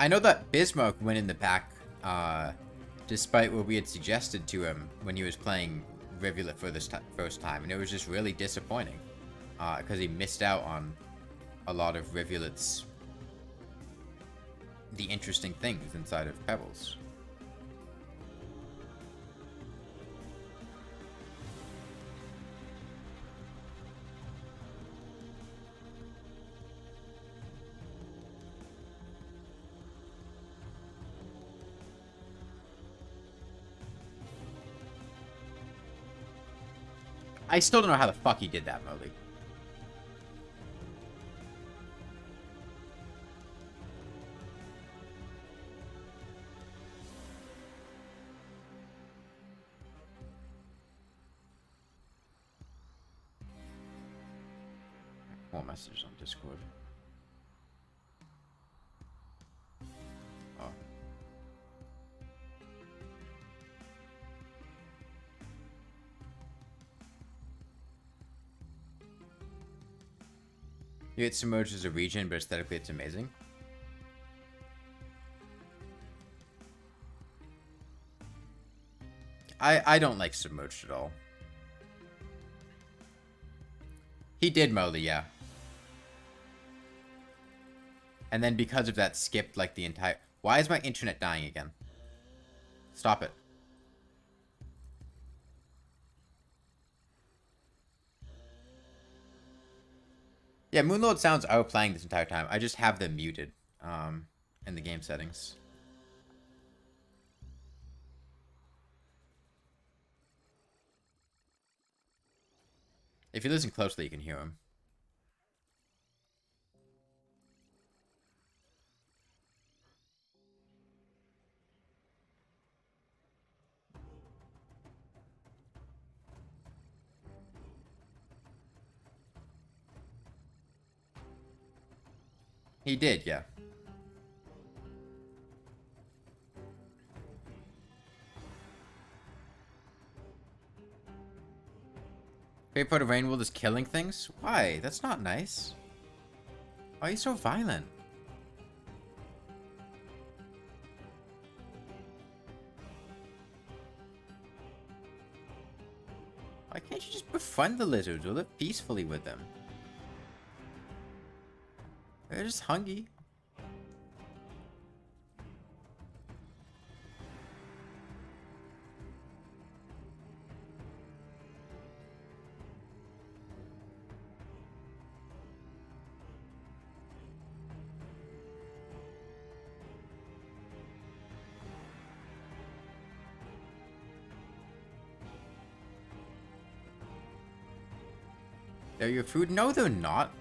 I know that Bismarck went in the back, despite what we had suggested to him when he was playing Rivulet for this first time, and it was just really disappointing, because he missed out on a lot of Rivulet's the interesting things inside of Pebbles. I still don't know how the fuck he did that, Molly. More messages on Discord. Oh. You get submerged as a region, but aesthetically it's amazing. I don't like submerged at all. He did Molly, yeah. And then because of that, skipped like the entire... Why is my internet dying again? Stop it. Yeah, Moonlord sounds outplaying this entire time. I just have them muted in the game settings. If you listen closely, you can hear him. He did, yeah. Favorite part of Rainworld is killing things? Why? That's not nice. Why are you so violent? Why can't you just befriend the lizards or live peacefully with them? They're just hungry. They're your food? No, they're not.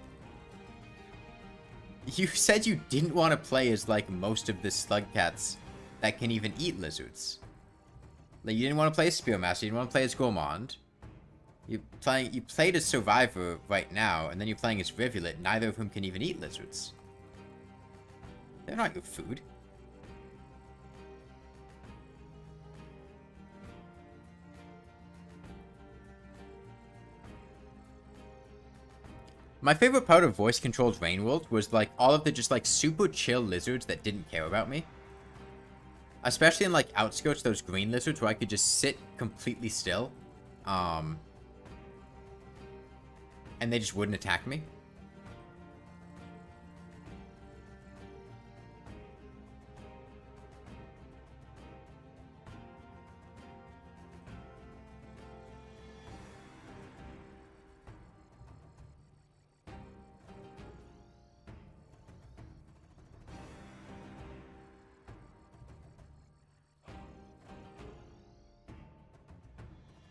You said you didn't want to play as, like, most of the slug cats that can even eat lizards. Like, you didn't want to play as Spearmaster, you didn't want to play as Gourmand. You played as Survivor right now, and then you're playing as Rivulet, neither of whom can even eat lizards. They're not your food. My favorite part of voice-controlled Rainworld was, like, all of the just, like, super chill lizards that didn't care about me. Especially in, like, Outskirts, those green lizards where I could just sit completely still. And they just wouldn't attack me.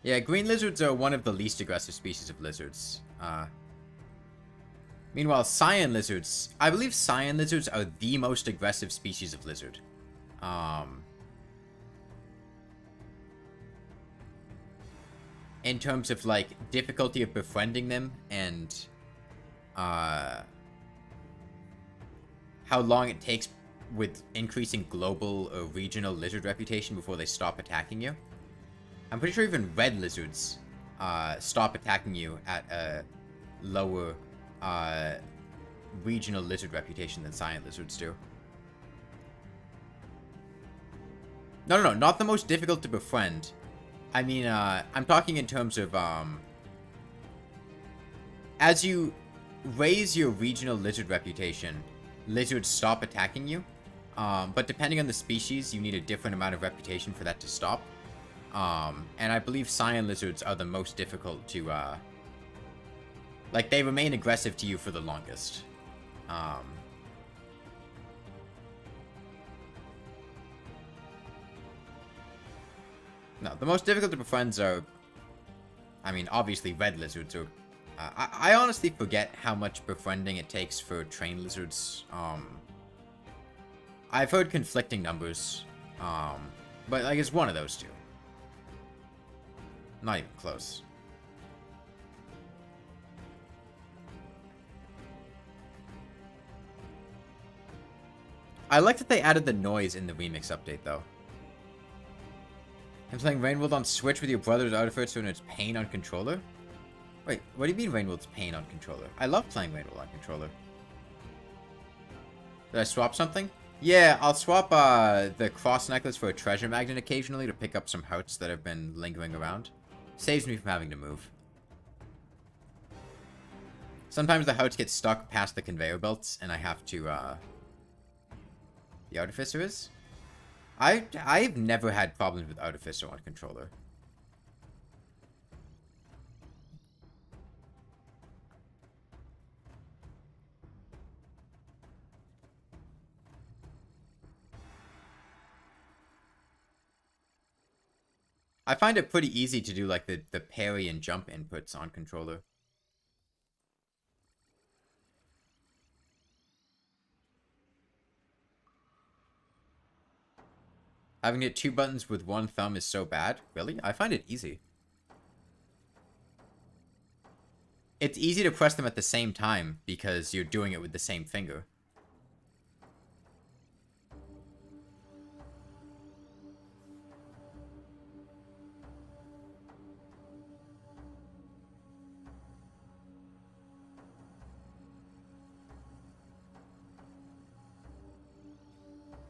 Yeah, green lizards are one of the least aggressive species of lizards. Meanwhile, cyan lizards... I believe cyan lizards are the most aggressive species of lizard. In terms of, like, difficulty of befriending them and... how long it takes with increasing global or regional lizard reputation before they stop attacking you. I'm pretty sure even red lizards stop attacking you at a lower regional lizard reputation than cyan lizards do. No, not the most difficult to befriend. I mean, I'm talking in terms of, as you raise your regional lizard reputation, lizards stop attacking you. But depending on the species, you need a different amount of reputation for that to stop. And I believe cyan lizards are the most difficult to, like, they remain aggressive to you for the longest. No, the most difficult to befriend are, I mean, obviously red lizards are, I honestly forget how much befriending it takes for trained lizards. I've heard conflicting numbers, but, like, it's one of those two. Not even close. I like that they added the noise in the remix update, though. I'm playing Rainworld on Switch with your brother's outfits and it's pain on controller? Wait, what do you mean Rainworld's pain on controller? I love playing Rainworld on controller. Did I swap something? Yeah, I'll swap the cross necklace for a treasure magnet occasionally to pick up some hearts that have been lingering around. Saves me from having to move. Sometimes the hearts get stuck past the conveyor belts and I have to, The Artificer is? I've never had problems with Artificer on controller. I find it pretty easy to do, like, the parry and jump inputs on controller. Having to hit 2 buttons with 1 thumb is so bad. Really? I find it easy. It's easy to press them at the same time because you're doing it with the same finger.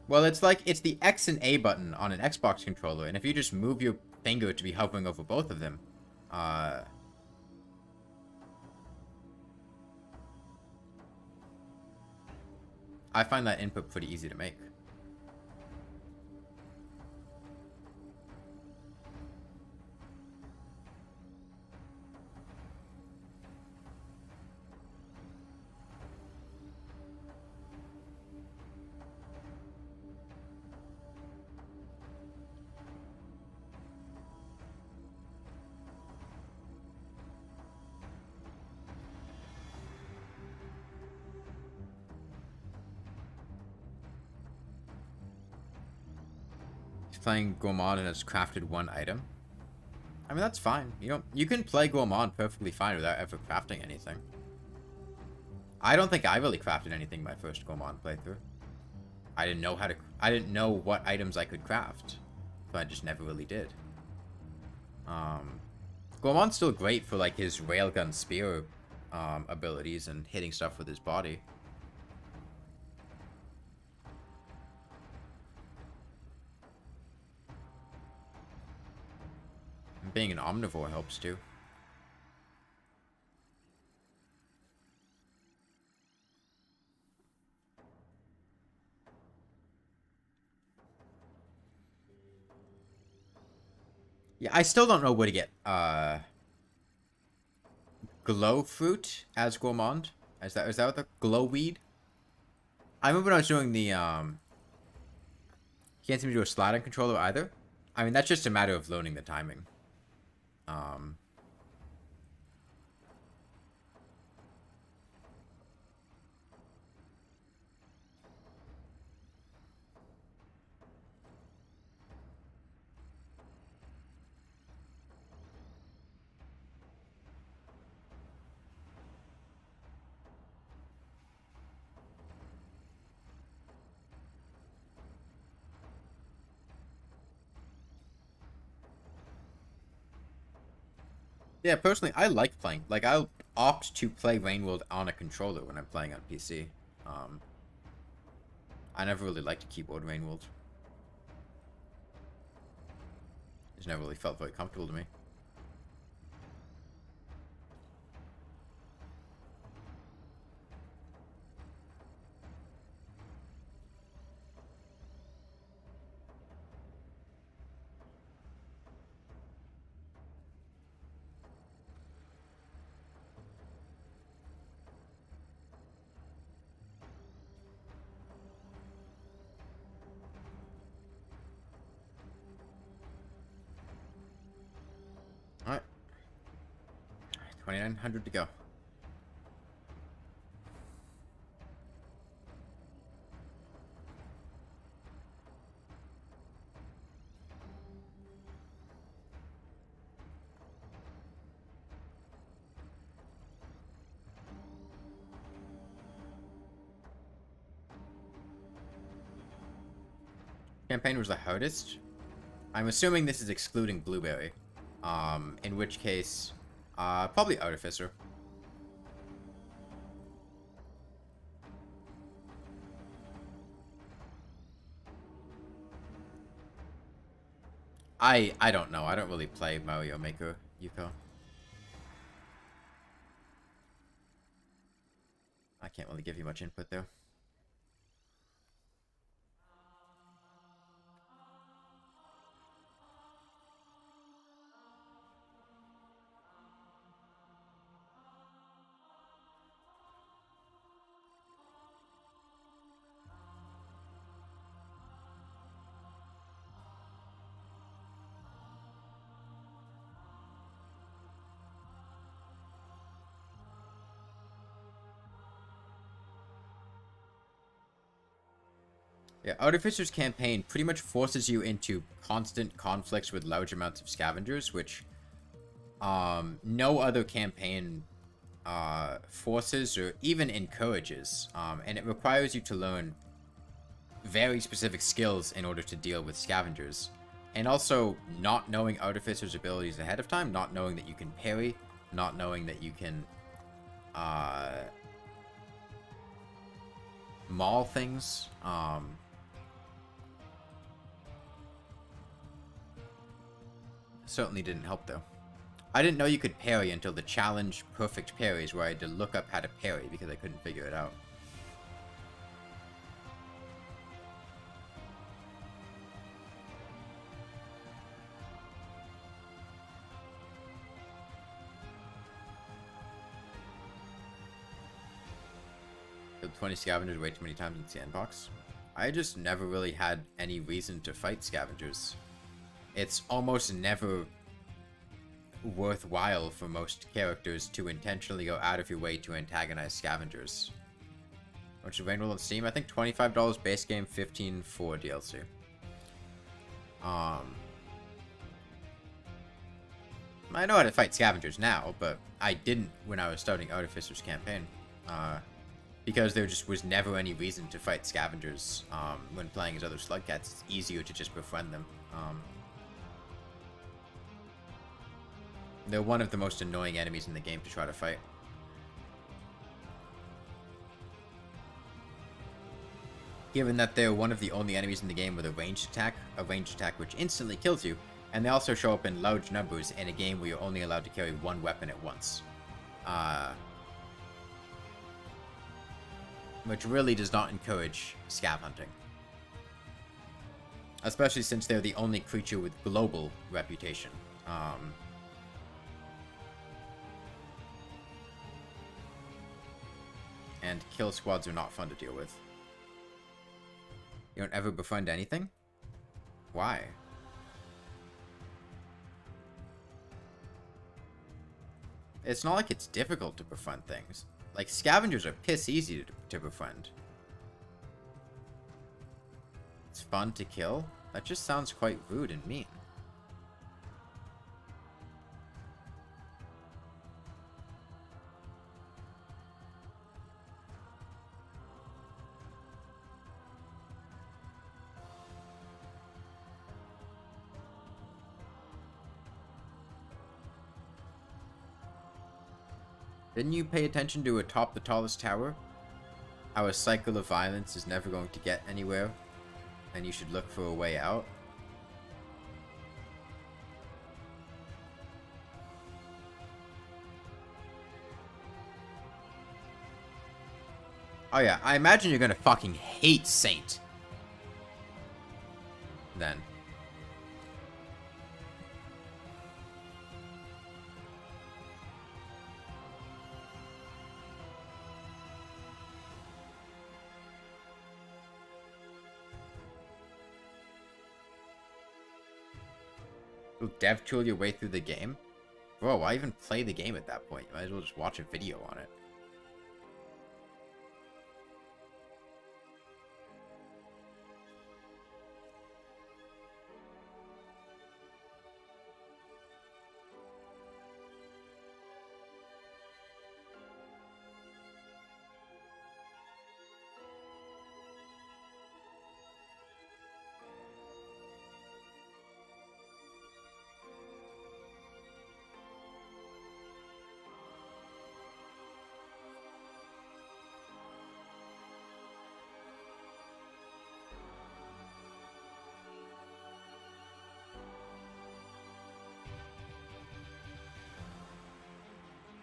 Well, it's like, it's the X and A button on an Xbox controller, and if you just move your finger to be hovering over both of them, I find that input pretty easy to make. Playing Gourmand and has crafted 1 item. I mean, that's fine. You can play Gourmand perfectly fine without ever crafting anything. I don't think I really crafted anything my first Gourmand playthrough. I didn't know what items I could craft. So I just never really did. Gourmand's still great for, like, his railgun spear abilities and hitting stuff with his body. Being an omnivore helps too. Yeah, I still don't know where to get glow fruit as gourmand. Is that what the glow weed? I remember when I was doing the can't seem to do a sliding controller either. I mean, that's just a matter of learning the timing. Um, yeah, personally, I like playing. Like, I'll opt to play Rainworld on a controller when I'm playing on PC. Um, I never really liked keyboard Rainworld. It's never really felt very comfortable to me. Alright. 2,900 to go. Campaign was the hardest. I'm assuming this is excluding Blueberry. In which case, probably Artificer. I don't know. I don't really play Mario Maker Yuko. I can't really give you much input there. Yeah, Artificer's campaign pretty much forces you into constant conflicts with large amounts of scavengers, which no other campaign forces or even encourages. And it requires you to learn very specific skills in order to deal with scavengers. And also, not knowing Artificer's abilities ahead of time, not knowing that you can parry, not knowing that you can maul things. Certainly didn't help, though. I didn't know you could parry until the challenge perfect parries, where I had to look up how to parry because I couldn't figure it out. Killed 20 scavengers way too many times in Sandbox. I just never really had any reason to fight scavengers. It's almost never worthwhile for most characters to intentionally go out of your way to antagonize scavengers. Which is available on Steam? I think $25 base game, $15 for DLC. I know how to fight scavengers now, but I didn't when I was starting Artificer's campaign. Because there just was never any reason to fight scavengers when playing as other Slugcats. It's easier to just befriend them. They're one of the most annoying enemies in the game to try to fight. Given that they're one of the only enemies in the game with a ranged attack which instantly kills you, and they also show up in large numbers in a game where you're only allowed to carry one weapon at once. Which really does not encourage scav hunting. Especially since they're the only creature with global reputation. And kill squads are not fun to deal with. You don't ever befriend anything? Why? It's not like it's difficult to befriend things. Like, scavengers are piss easy to befriend. It's fun to kill? That just sounds quite rude and mean. Didn't you pay attention to atop the tallest tower? How a cycle of violence is never going to get anywhere, and you should look for a way out? Oh yeah, I imagine you're gonna fucking hate Saint. Then. You'll dev tool your way through the game? Bro, why even play the game at that point? You might as well just watch a video on it.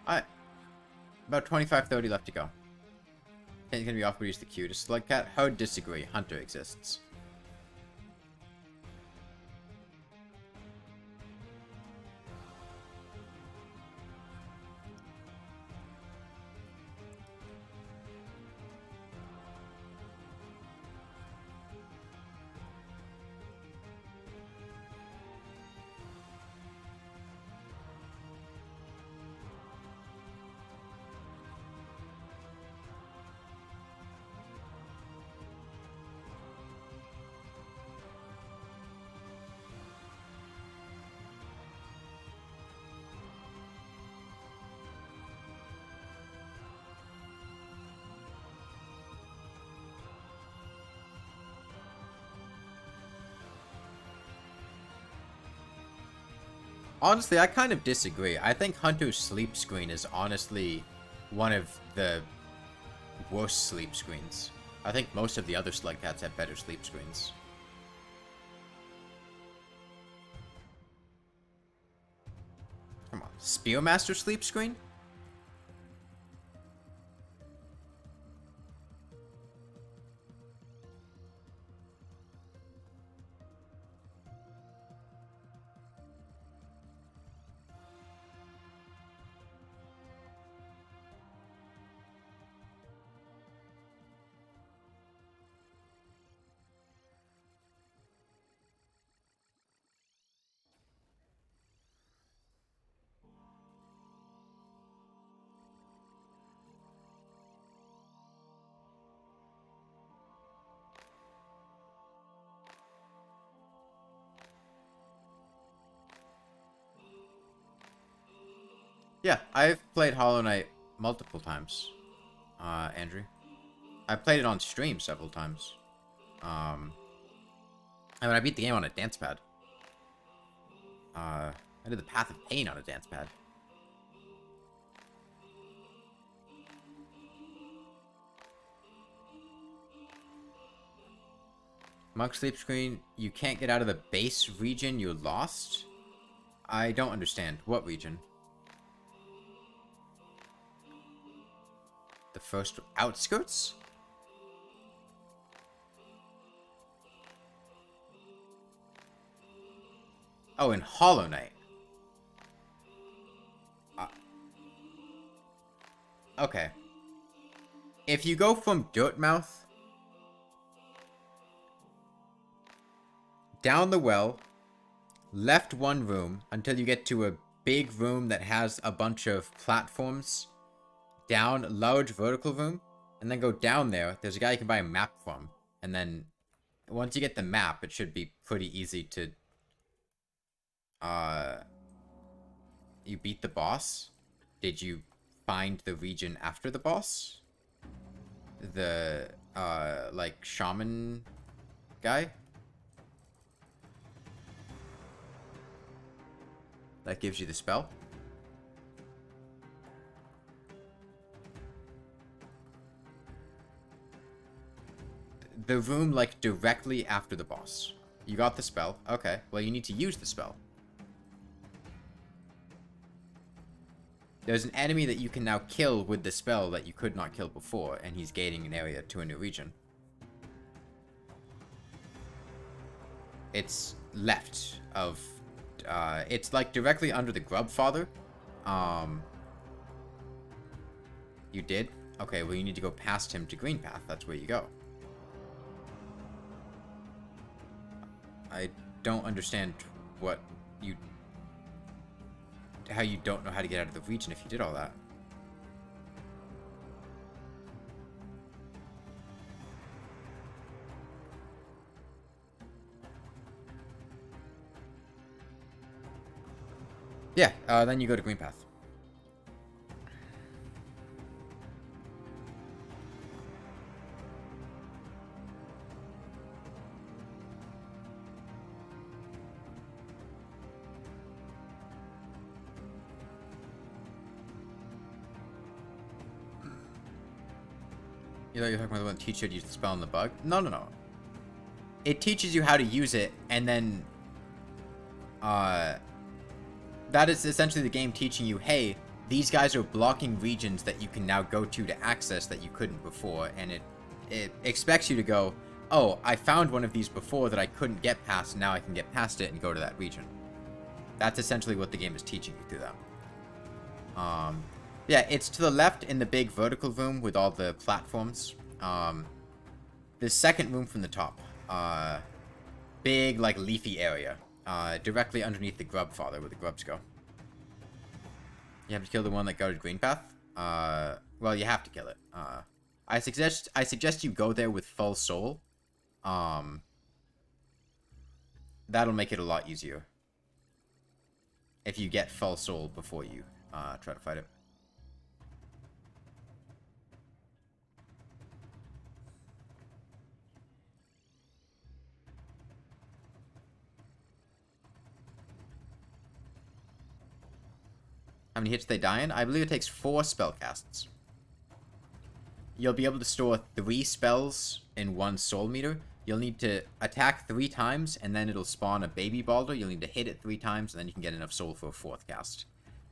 Alright. About 25-30 left to go. It's gonna be off, but use the queue to select cat. How disagree? Hunter exists. Honestly, I kind of disagree. I think Hunter's sleep screen is honestly one of the worst sleep screens. I think most of the other slug cats have better sleep screens. Come on. Spearmaster sleep screen? Yeah, I've played Hollow Knight multiple times, Andrew. I played it on stream several times. I mean, I beat the game on a dance pad. I did the Path of Pain on a dance pad. Monk sleep screen, you can't get out of the base region, you're lost? I don't understand. What region? The first outskirts? Oh, in Hollow Knight. Okay. If you go from Dirtmouth down the well, left one room until you get to a big room that has a bunch of platforms down, large vertical room, and then go down there. There's a guy you can buy a map from, and then once you get the map, it should be pretty easy to you beat the boss. Did you find the region after the boss? The like shaman guy that gives you the spell. The room like directly after the boss. You got the spell. Okay, well you need to use the spell. There's an enemy that you can now kill with the spell that you could not kill before, and he's gaining an area to a new region. It's left of... it's like directly under the Grubfather. You did? Okay, well you need to go past him to Green Path. That's where you go. I don't understand what you... how you don't know how to get out of the region if you did all that. Yeah, then you go to Green Path. You know, you're talking about the one that teaches you to use the spell on the bug? No, no, no. It teaches you how to use it, and then... that is essentially the game teaching you, hey, these guys are blocking regions that you can now go to access that you couldn't before, and it expects you to go, oh, I found one of these before that I couldn't get past, now I can get past it and go to that region. That's essentially what the game is teaching you through that. Yeah, it's to the left in the big vertical room with all the platforms. The second room from the top. Big, like, leafy area. Directly underneath the Grubfather, where the grubs go. You have to kill the one that guarded Green Path? Well, you have to kill it. I suggest you go there with full soul. That'll make it a lot easier. If you get full soul before you try to fight it. How many hits they die in? I believe it takes 4 spell casts. You'll be able to store 3 spells in 1 soul meter. You'll need to attack 3 times, and then it'll spawn a baby Balder. You'll need to hit it 3 times, and then you can get enough soul for a 4th cast.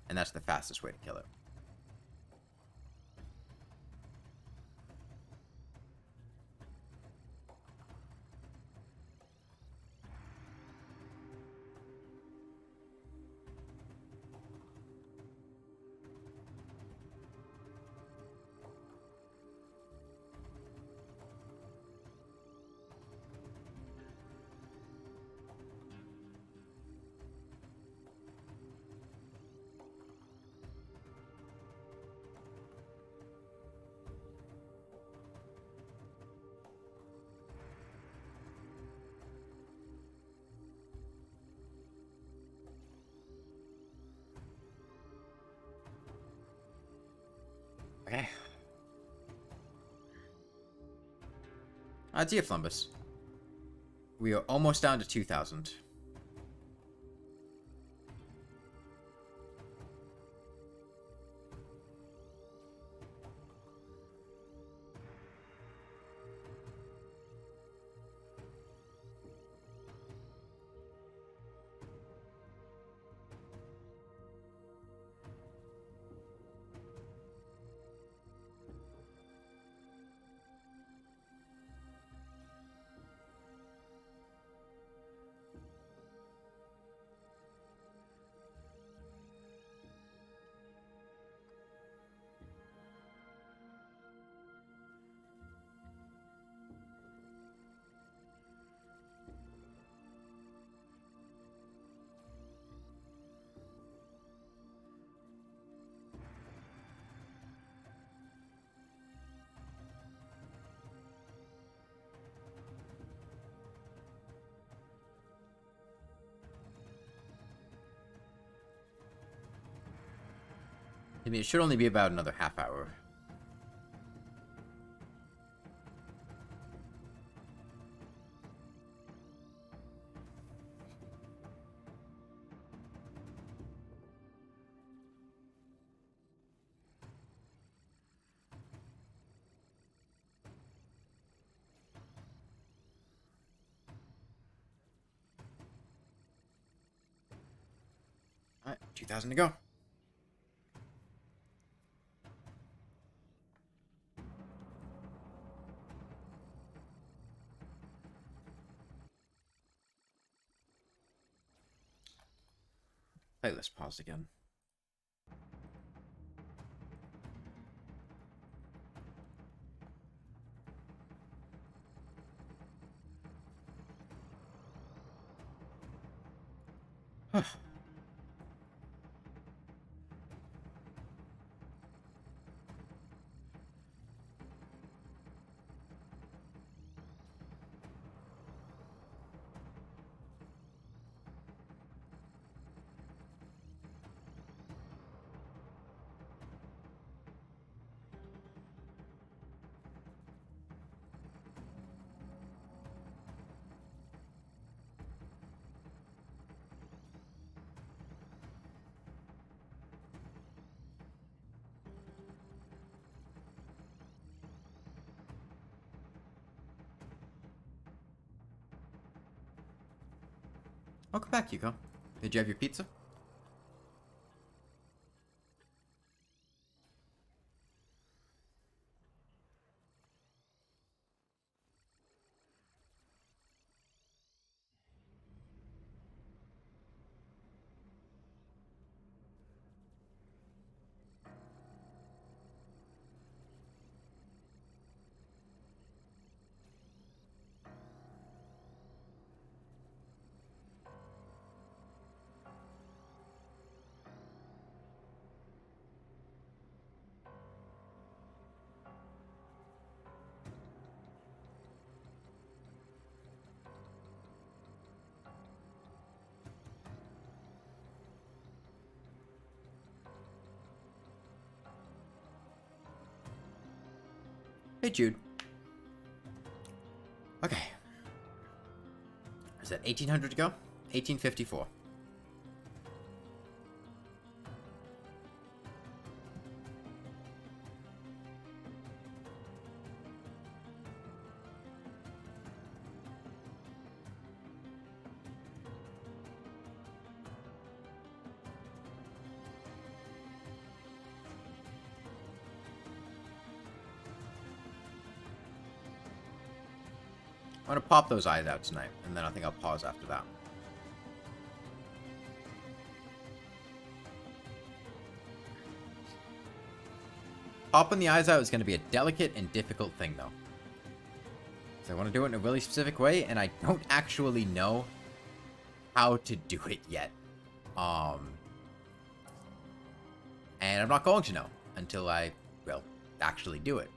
And that's the fastest way to kill it. Okay. Dear Flumbus. We are almost down to 2,000. I mean, it should only be about another half hour. Alright, 2,000 to go. Playlist paused again. Welcome back, Yuko. Did you have your pizza? Hey, Jude. Okay. Is that 1,800 to go? 1,854. I'm gonna pop those eyes out tonight, and then I think I'll pause after that. Popping the eyes out is gonna be a delicate and difficult thing, though. So I want to do it in a really specific way, and I don't actually know how to do it yet. And I'm not going to know until I, well, actually do it.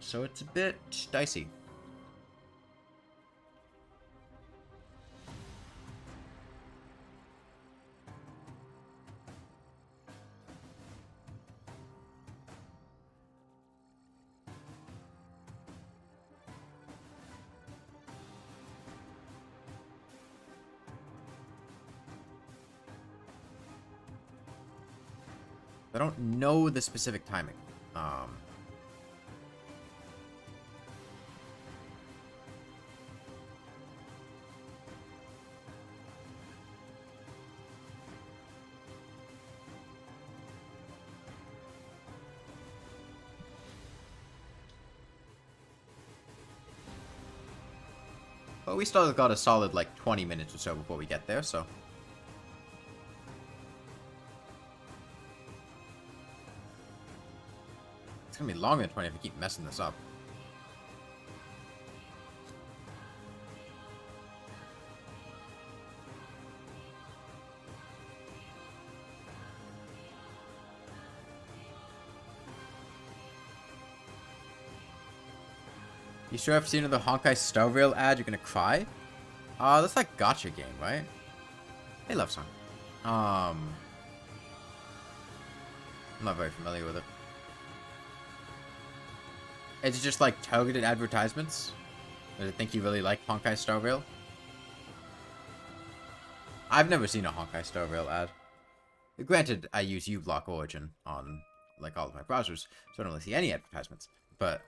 So it's a bit dicey. I don't know the specific timing. But we still got a solid, like, 20 minutes or so before we get there, so... It's gonna be longer than 20 if I keep messing this up. You sure if seen another Honkai Star Rail ad, you're gonna cry? That's like gacha game, right? Hey, Love Song. I'm not very familiar with it. Is it just like targeted advertisements? Does it think you really like Honkai Star Rail? I've never seen a Honkai Star Rail ad. Granted, I use uBlock Origin on like all of my browsers, so I don't really see any advertisements. But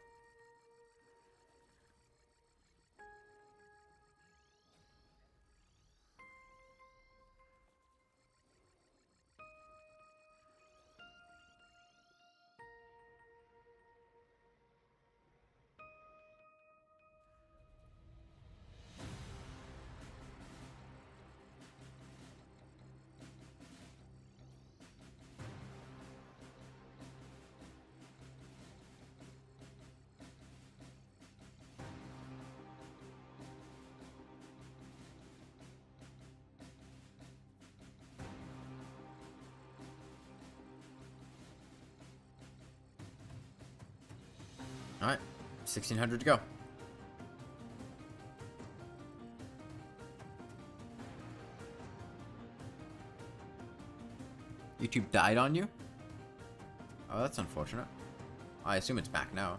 alright, 1600 to go. YouTube died on you? Oh, that's unfortunate. I assume it's back now.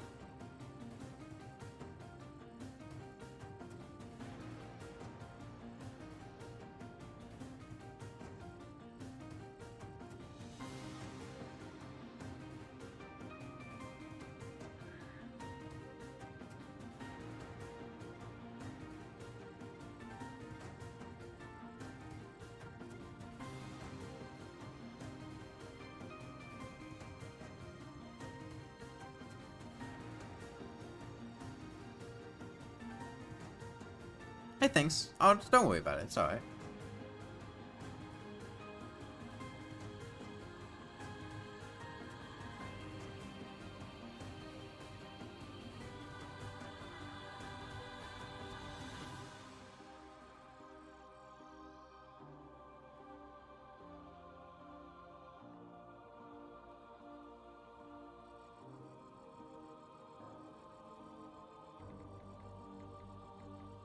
Hey, thanks. Oh, don't worry about it. It's alright.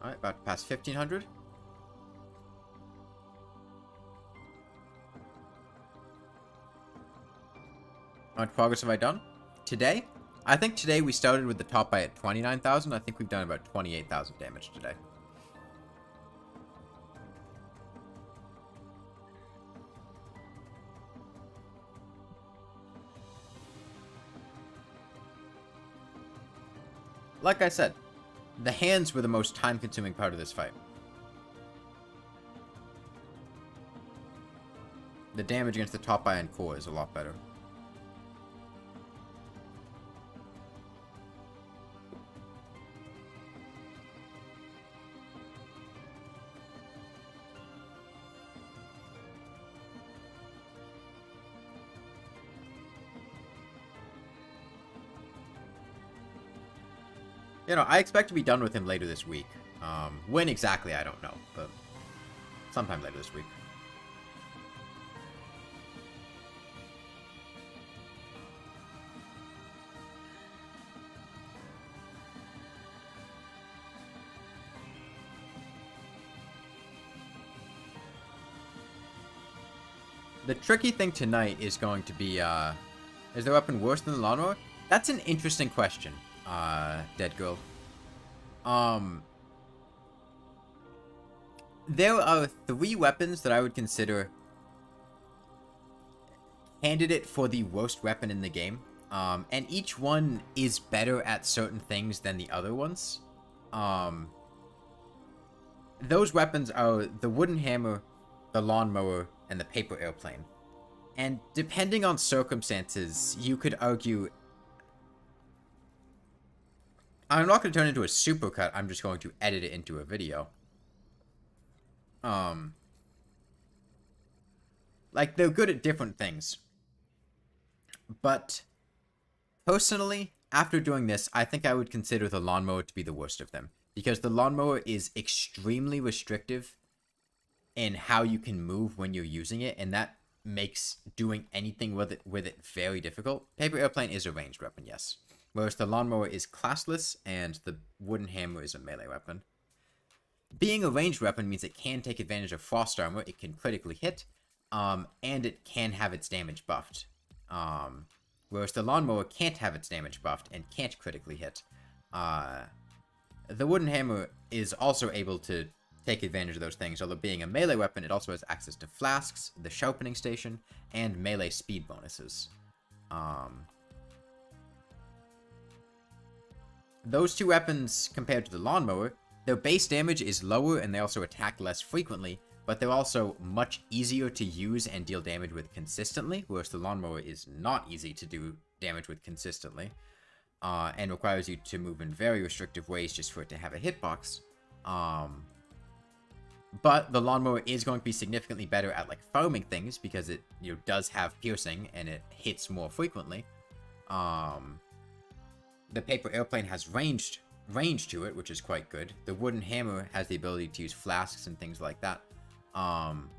Alright, about to pass 1500. How much progress have I done? Today? I think today we started with the top buy at 29,000. I think we've done about 28,000 damage today. Like I said, the hands were the most time-consuming part of this fight. The damage against the top buy and core is a lot better. You know, I expect to be done with him later this week. When exactly, I don't know, but sometime later this week. The tricky thing tonight is going to be, is their weapon worse than the Lawnmower? That's an interesting question. Dead girl. There are 3 weapons that I would consider candidate for the worst weapon in the game. And each one is better at certain things than the other ones. Those weapons are the wooden hammer, the lawnmower, and the paper airplane. And depending on circumstances, you could argue... I'm not going to turn it into a supercut, I'm just going to edit it into a video. Like, they're good at different things. But, personally, after doing this, I think I would consider the lawnmower to be the worst of them. Because the lawnmower is extremely restrictive in how you can move when you're using it, and that makes doing anything with it very difficult. Paper airplane is a ranged weapon, yes. Whereas the lawnmower is classless, and the wooden hammer is a melee weapon. Being a ranged weapon means it can take advantage of frost armor, it can critically hit, and it can have its damage buffed. Whereas the lawnmower can't have its damage buffed and can't critically hit. The wooden hammer is also able to take advantage of those things. Although being a melee weapon, it also has access to flasks, the sharpening station, and melee speed bonuses. Those two weapons, compared to the lawnmower, their base damage is lower and they also attack less frequently, but they're also much easier to use and deal damage with consistently, whereas the lawnmower is not easy to do damage with consistently, and requires you to move in very restrictive ways just for it to have a hitbox. But the lawnmower is going to be significantly better at like farming things because it does have piercing and it hits more frequently. The paper airplane has range to it, which is quite good. The wooden hammer has the ability to use flasks and things like that. And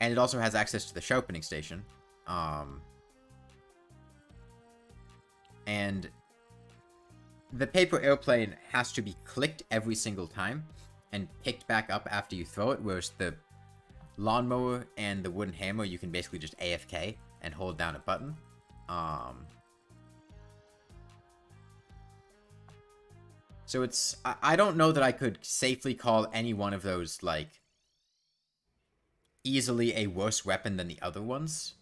it also has access to the sharpening station. And the paper airplane has to be clicked every single time and picked back up after you throw it, whereas the lawnmower and the wooden hammer, you can basically just AFK and hold down a button. So it's... I don't know that I could safely call any one of those, like, easily a worse weapon than the other ones.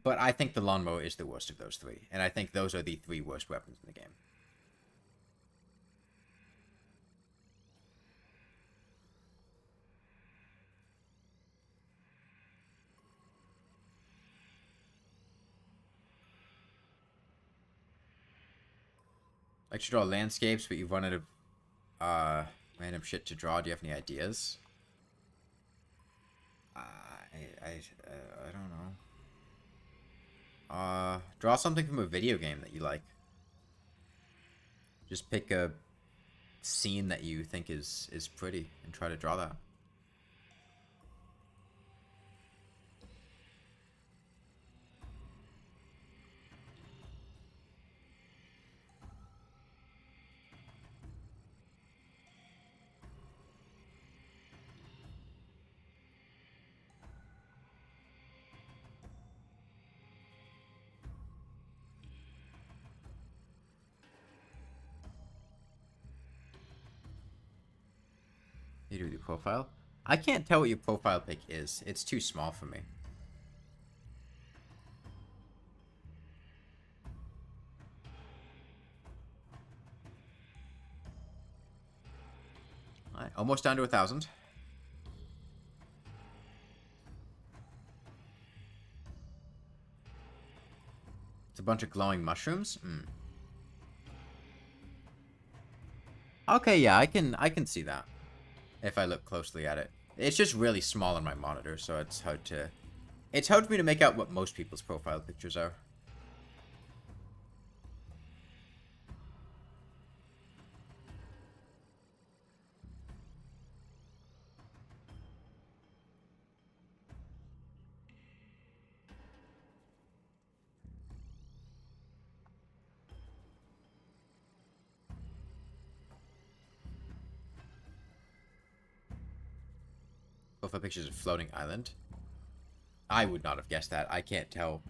But I think the lawnmower is the worst of those three. And I think those are the three worst weapons in the game. Like to draw landscapes, but you've run out of random shit to draw. Do you have any ideas? I don't know. Draw something from a video game that you like. Just pick a scene that you think is pretty and try to draw that. You do the profile. I can't tell what your profile pic is. It's too small for me. Alright, almost down to 1,000. It's a bunch of glowing mushrooms. Okay, yeah, I can see that. If I look closely at it. It's just really small on my monitor, so it's hard for me to make out what most people's profile pictures are. Profile pictures of floating island. I would not have guessed that. I can't tell.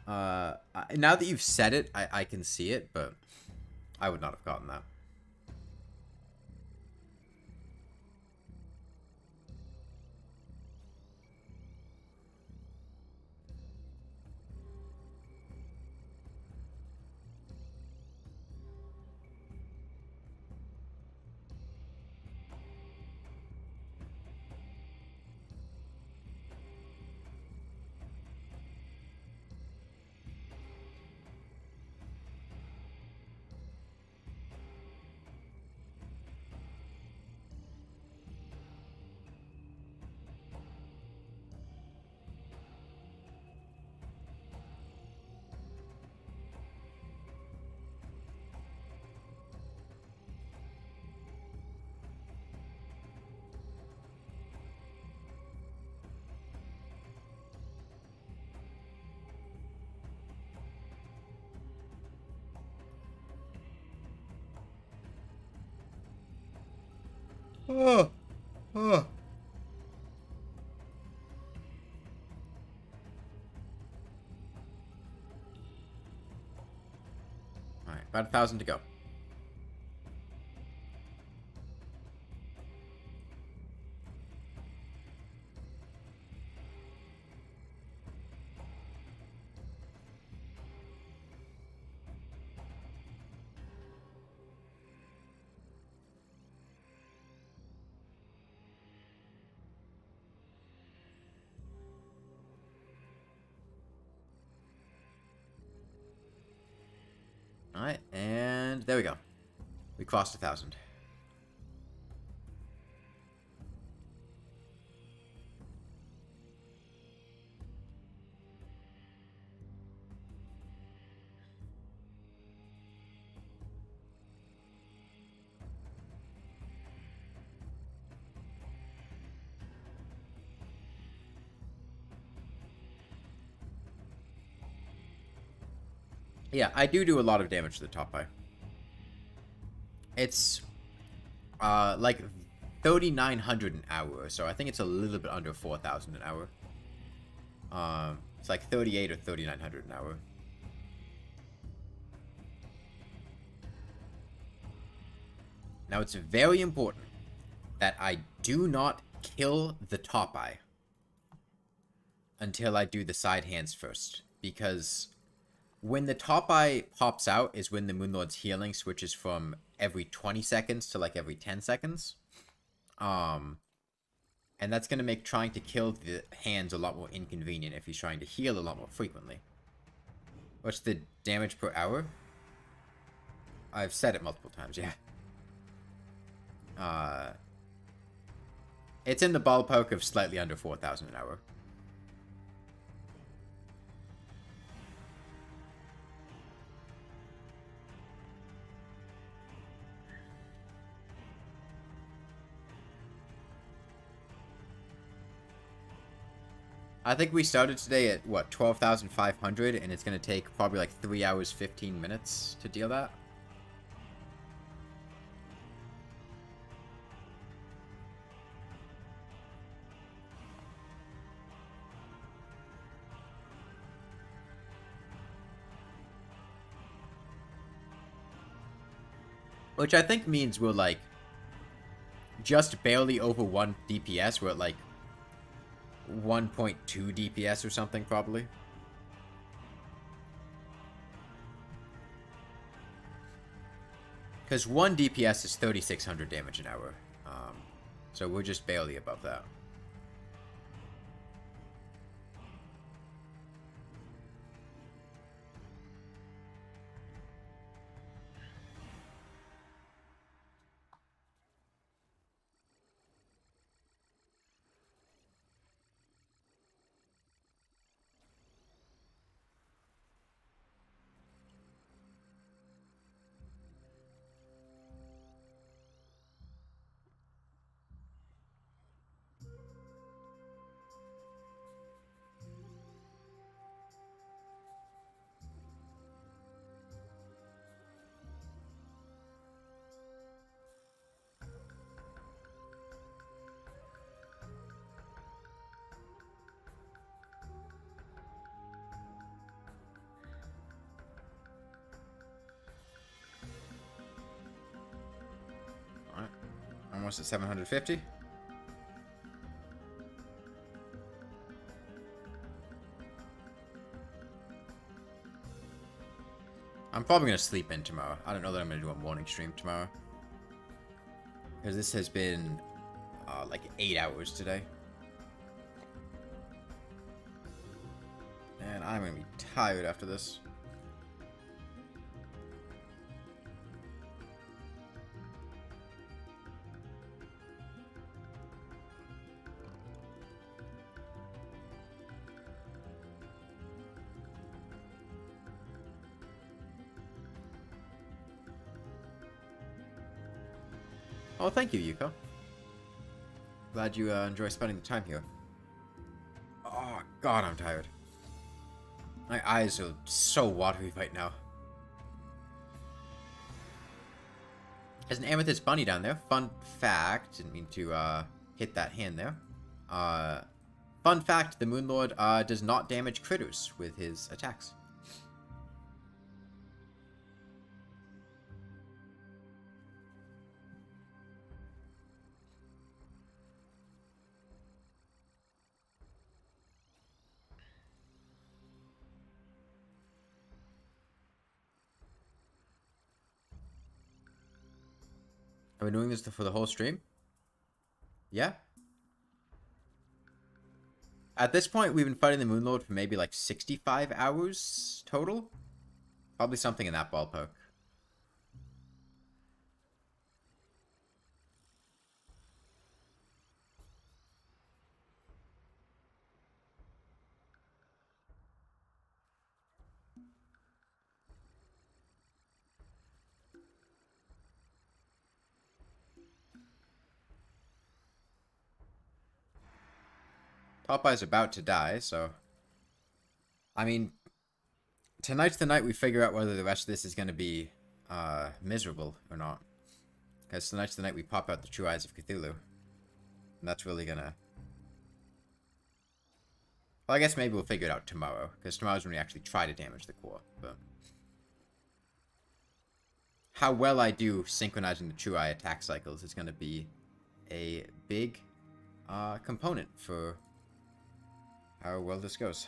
Now that you've said it, I can see it, but I would not have gotten that. Oh. About 1,000 to go. Alright, and there we go. We crossed 1,000. Yeah, I do a lot of damage to the top eye. It's like 3,900 an hour, so I think it's a little bit under 4,000 an hour. It's like 38 or 3,900 an hour. Now it's very important that I do not kill the top eye until I do the side hands first, because when the top eye pops out is when the Moonlord's healing switches from every 20 seconds to like every 10 seconds. And that's going to make trying to kill the hands a lot more inconvenient if he's trying to heal a lot more frequently. What's the damage per hour? I've said it multiple times, yeah. It's in the ballpark of slightly under 4,000 an hour. I think we started today at, what, 12,500, and it's going to take probably like 3 hours, 15 minutes to deal that. Which I think means we're like just barely over 1 DPS. We're at like 1.2 DPS or something, probably. Because 1 DPS is 3,600 damage an hour. So we're just barely above that. Alright. Almost at 750. I'm probably going to sleep in tomorrow. I don't know that I'm going to do a morning stream tomorrow. Because this has been like 8 hours today. And I'm going to be tired after this. Oh, thank you, Yuko. Glad you enjoy spending the time here. Oh, God, I'm tired. My eyes are so watery right now. There's an amethyst bunny down there. Fun fact. Didn't mean to hit that hand there. Fun fact, the Moonlord does not damage critters with his attacks. Are we doing this for the whole stream? Yeah. At this point, we've been fighting the Moonlord for maybe like 65 hours total. Probably something in that ballpark. Popeye's about to die, so... I mean, tonight's the night we figure out whether the rest of this is going to be miserable or not. Because tonight's the night we pop out the true eyes of Cthulhu. And that's really gonna... Well, I guess maybe we'll figure it out tomorrow. Because tomorrow's when we actually try to damage the core. But how well I do synchronizing the true eye attack cycles is going to be a big component for how well this goes.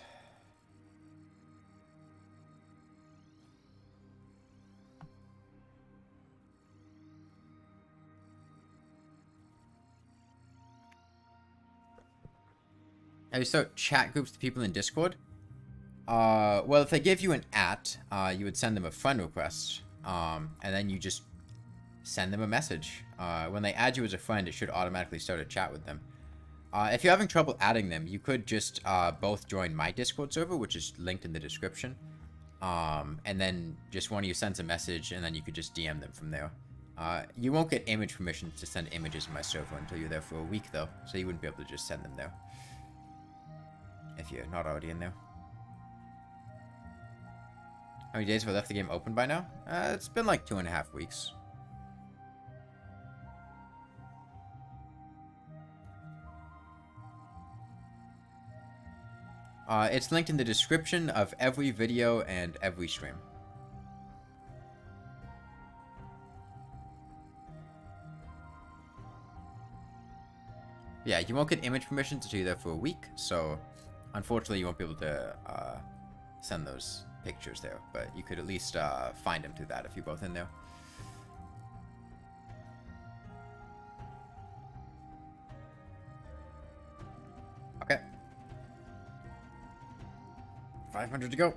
Have you start chat groups to people in Discord? Well, if they give you an you would send them a friend request, and then you just send them a message. When they add you as a friend, it should automatically start a chat with them. If you're having trouble adding them, you could just both join my Discord server, which is linked in the description, and then just one of you sends a message, and then you could just DM them from there. You won't get image permissions to send images in my server until you're there for a week, though, so you wouldn't be able to just send them there. If you're not already in there. How many days have I left the game open by now? It's been like 2.5 weeks. It's linked in the description of every video and every stream. Yeah, you won't get image permissions until you're there for a week, so unfortunately you won't be able to send those pictures there, but you could at least find them through that if you're both in there. Okay. 500 to go.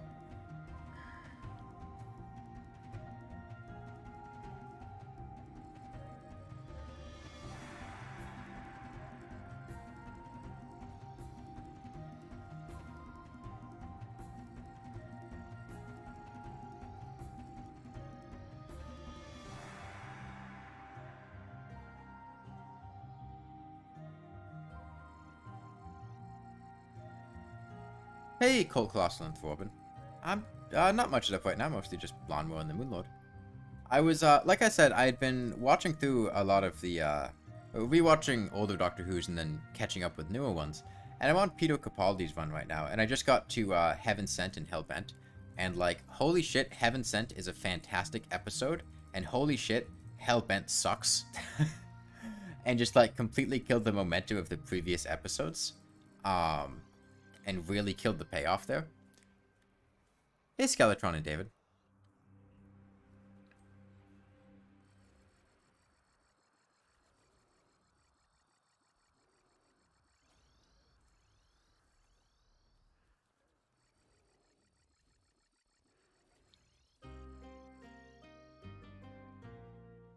Hey, Cold Colossal and Thworbin. I'm not much up right now, mostly just Lawnmower and the Moonlord. I was, like I said, I had been watching through a lot of the, rewatching older Doctor Who's and then catching up with newer ones. And I'm on Peter Capaldi's run right now, and I just got to Heaven Sent and Hellbent. And, like, holy shit, Heaven Sent is a fantastic episode, and holy shit, Hellbent sucks. And just, like, completely killed the momentum of the previous episodes. And really killed the payoff there. Hey, Skeletron and David.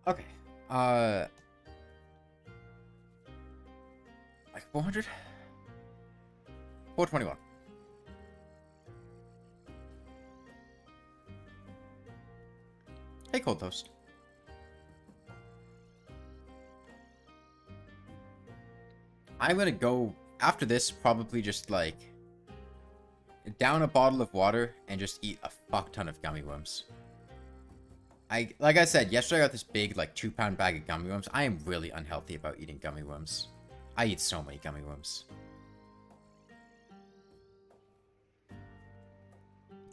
Okay. Like 400? 421. Hey, Cold Toast. I'm gonna go, after this, probably just, like, down a bottle of water and just eat a fuck ton of gummy worms. Like I said, yesterday I got this big, like, 2-pound bag of gummy worms. I am really unhealthy about eating gummy worms. I eat so many gummy worms.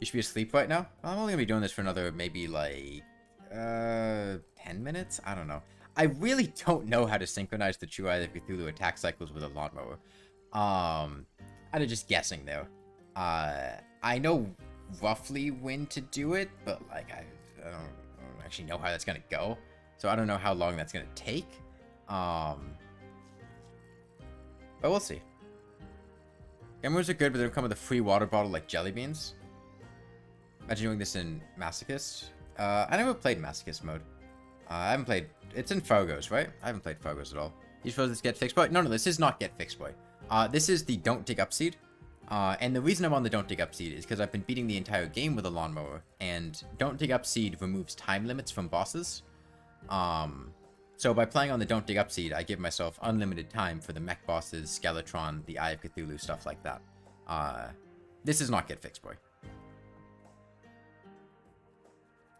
You should be asleep right now? I'm only gonna be doing this for another, maybe, like, 10 minutes? I don't know. I really don't know how to synchronize the True Eye of Cthulhu attack cycles with a lawnmower. I'm just guessing there. I know roughly when to do it, but, like, I don't actually know how that's gonna go. So I don't know how long that's going to take. But we'll see. Emeralds are good, but they don't come with a free water bottle like jelly beans. Imagine doing this in Masochist. I never played Masochist mode. I haven't played... It's in Fogos, right? I haven't played Fogos at all. You suppose this Get Fixed Boy? No, this is not Get Fixed Boy. This is the Don't Dig Up seed. And the reason I'm on the Don't Dig Up seed is because I've been beating the entire game with a Lawnmower. And Don't Dig Up seed removes time limits from bosses. So by playing on the Don't Dig Up seed, I give myself unlimited time for the mech bosses, Skeletron, the Eye of Cthulhu, stuff like that. This is not Get Fixed Boy.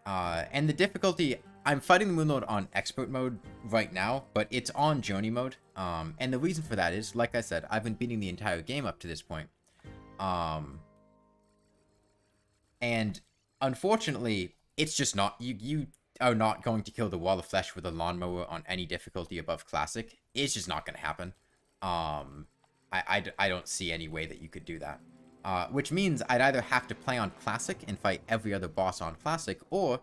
And the difficulty, I'm fighting the Moonlord on Expert mode right now, but it's on Journey mode. And the reason for that is, like I said, I've been beating the entire game up to this point. And unfortunately, it's just not, you are not going to kill the Wall of Flesh with a Lawnmower on any difficulty above Classic. It's just not going to happen. I don't see any way that you could do that. Which means I'd either have to play on Classic and fight every other boss on Classic, or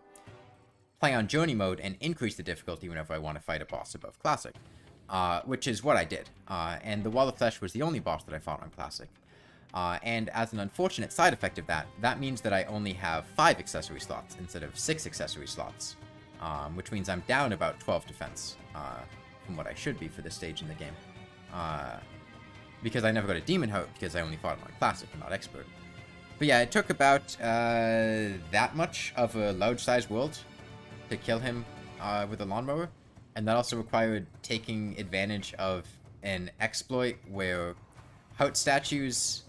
play on Journey mode and increase the difficulty whenever I want to fight a boss above Classic. Which is what I did. And the Wall of Flesh was the only boss that I fought on Classic. And as an unfortunate side effect of that, that means that I only have 5 accessory slots instead of 6 accessory slots. Which means I'm down about 12 defense from what I should be for this stage in the game. Because I never got a Demon Heart because I only fought him on Classic and not Expert. But yeah, it took about that much of a large-sized world to kill him with a Lawnmower. And that also required taking advantage of an exploit where Heart statues...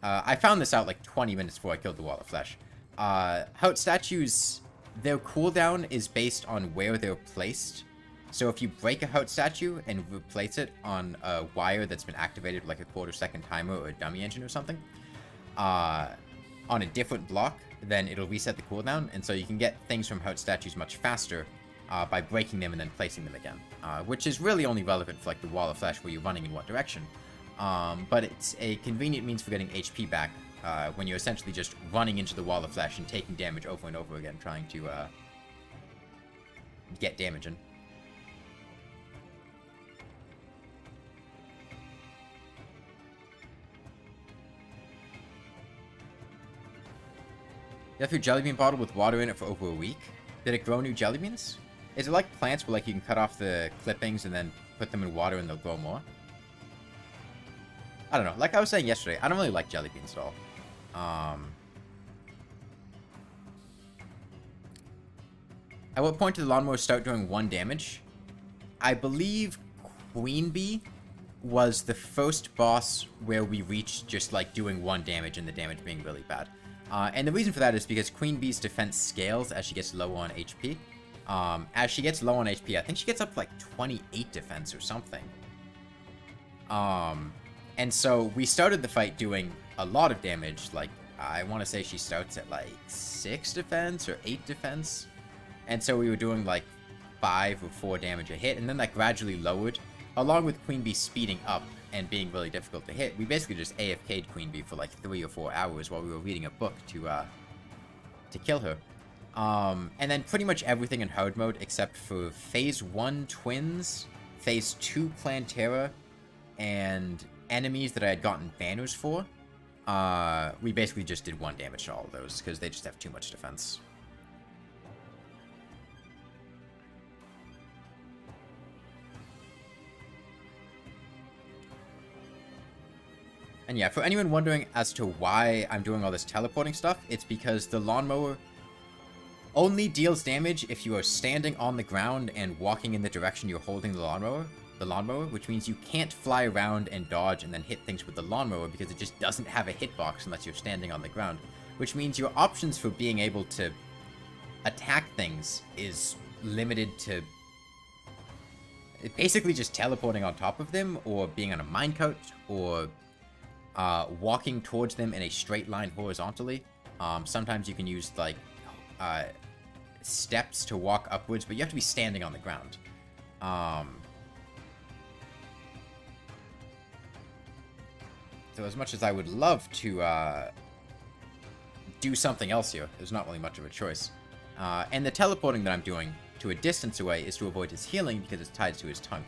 I found this out like 20 minutes before I killed the Wall of Flesh. Heart statues, their cooldown is based on where they're placed. So if you break a Heart statue and replace it on a wire that's been activated with like a quarter-second timer or a dummy engine or something, on a different block, then it'll reset the cooldown, and so you can get things from Heart statues much faster by breaking them and then placing them again. Which is really only relevant for like the Wall of Flesh where you're running in one direction. But it's a convenient means for getting HP back when you're essentially just running into the Wall of Flesh and taking damage over and over again, trying to get damage in. You left your jelly bean bottle with water in it for over a week. Did it grow new jelly beans? Is it like plants where like you can cut off the clippings and then put them in water and they'll grow more? I don't know. Like I was saying yesterday, I don't really like jelly beans at all. At what point did the Lawnmower start doing 1 damage? I believe Queen Bee was the first boss where we reached just like doing 1 damage and the damage being really bad. And the reason for that is because Queen Bee's defense scales as she gets lower on HP. As she gets low on HP, I think she gets up to like 28 defense or something. And so we started the fight doing a lot of damage. Like, I want to say she starts at like 6 defense or 8 defense. And so we were doing like 5 or 4 damage a hit. And then that gradually lowered, along with Queen Bee speeding up and being really difficult to hit. We basically just AFK'd Queen Bee for like 3 or 4 hours while we were reading a book to kill her. And then pretty much everything in hard mode except for Phase 1 Twins, Phase 2 Plantera, and enemies that I had gotten banners for. We basically just did 1 damage to all of those because they just have too much defense. And yeah, for anyone wondering as to why I'm doing all this teleporting stuff, it's because the Lawnmower only deals damage if you are standing on the ground and walking in the direction you're holding the lawnmower, which means you can't fly around and dodge and then hit things with the Lawnmower because it just doesn't have a hitbox unless you're standing on the ground, which means your options for being able to attack things is limited to basically just teleporting on top of them, or being on a minecart, or walking towards them in a straight line horizontally. Sometimes you can use like steps to walk upwards, but you have to be standing on the ground. So as much as I would love to do something else here, there's not really much of a choice. And the teleporting that I'm doing to a distance away is to avoid his healing because it's tied to his tongue.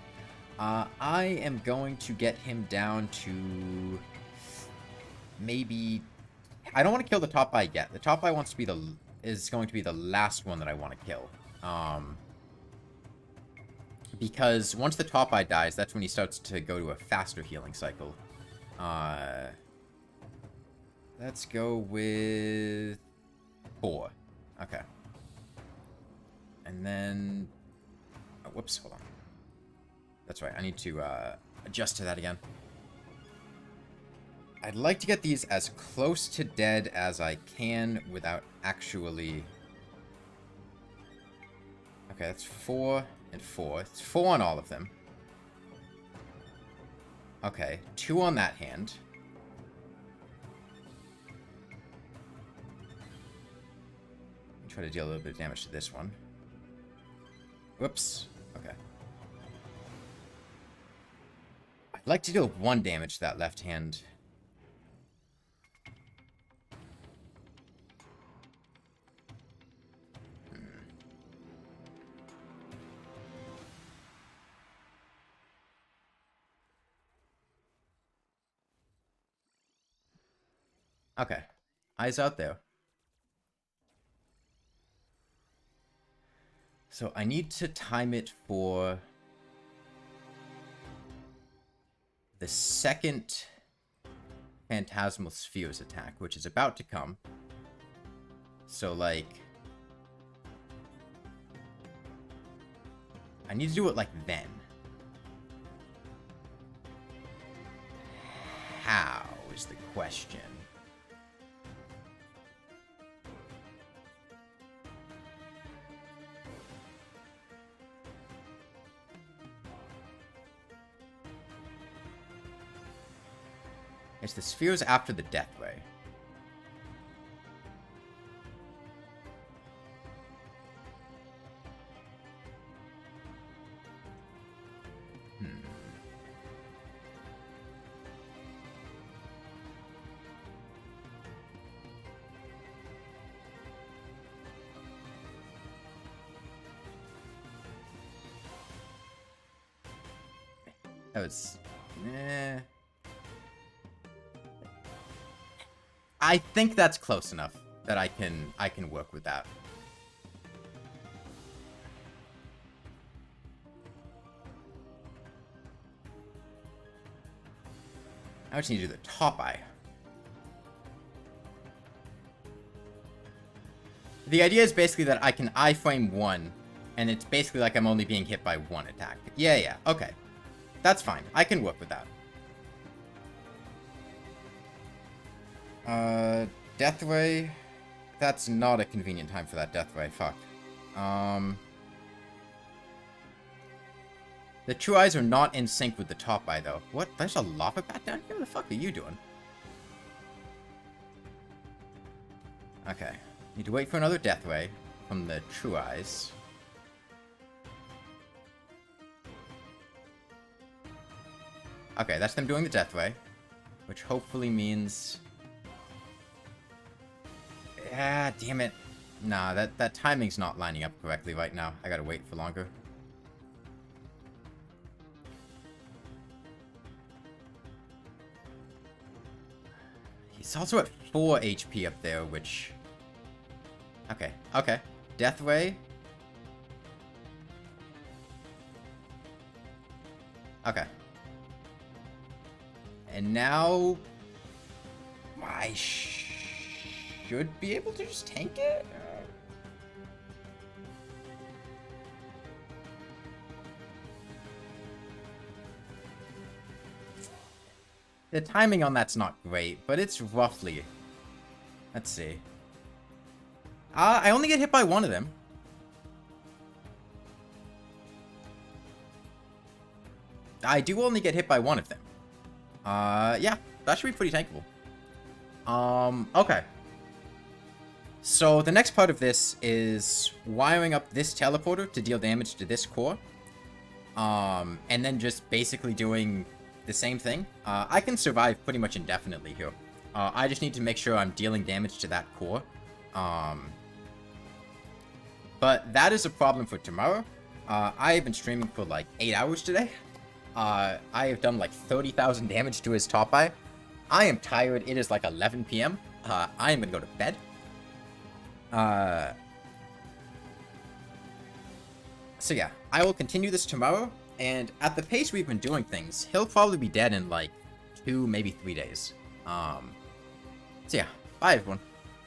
I am going to get him down to maybe... I don't want to kill the top eye yet. The top eye is going to be the last one that I want to kill. Because once the top eye dies, that's when he starts to go to a faster healing cycle. Let's go with 4. Okay. And then... Oh, whoops, hold on. That's right, I need to adjust to that again. I'd like to get these as close to dead as I can without actually... Okay, that's 4 and 4. It's 4 on all of them. Okay, 2 on that hand. Try to deal a little bit of damage to this one. Whoops. Okay. I'd like to deal 1 damage to that left hand. Okay. Eyes out there. So I need to time it for the second Phantasmal Spheres attack, which is about to come. So, like... I need to do it, like, then. How is the question? It's the spheres after the death ray. That was... I think that's close enough that I can work with that. I just need to do the top eye. The idea is basically that I can iframe 1, and it's basically like I'm only being hit by 1 attack. Yeah, okay. That's fine. I can work with that. Death ray. That's not a convenient time for that death ray. Fuck. The true eyes are not in sync with the top eye, though. What? There's a lava bat down here? What the fuck are you doing? Okay. Need to wait for another death ray from the true eyes. Okay, that's them doing the death ray, which hopefully means... Ah, damn it. Nah, that timing's not lining up correctly right now. I gotta wait for longer. He's also at 4 HP up there, which... Okay. Death ray. Okay. And now... I should be able to just tank it? The timing on that's not great, but it's roughly... Let's see. I only get hit by 1 of them. I do only get hit by 1 of them. Yeah, that should be pretty tankable. Okay. So the next part of this is wiring up this teleporter to deal damage to this core. And then just basically doing the same thing. I can survive pretty much indefinitely here. I just need to make sure I'm dealing damage to that core. But But that is a problem for tomorrow. I have been streaming for like 8 hours today. I have done like 30,000 damage to his top eye. I am tired. It is like 11 p.m. I am gonna go to bed. So yeah, I will continue this tomorrow, and at the pace we've been doing things, he'll probably be dead in like 2, maybe 3 days. So yeah, bye everyone.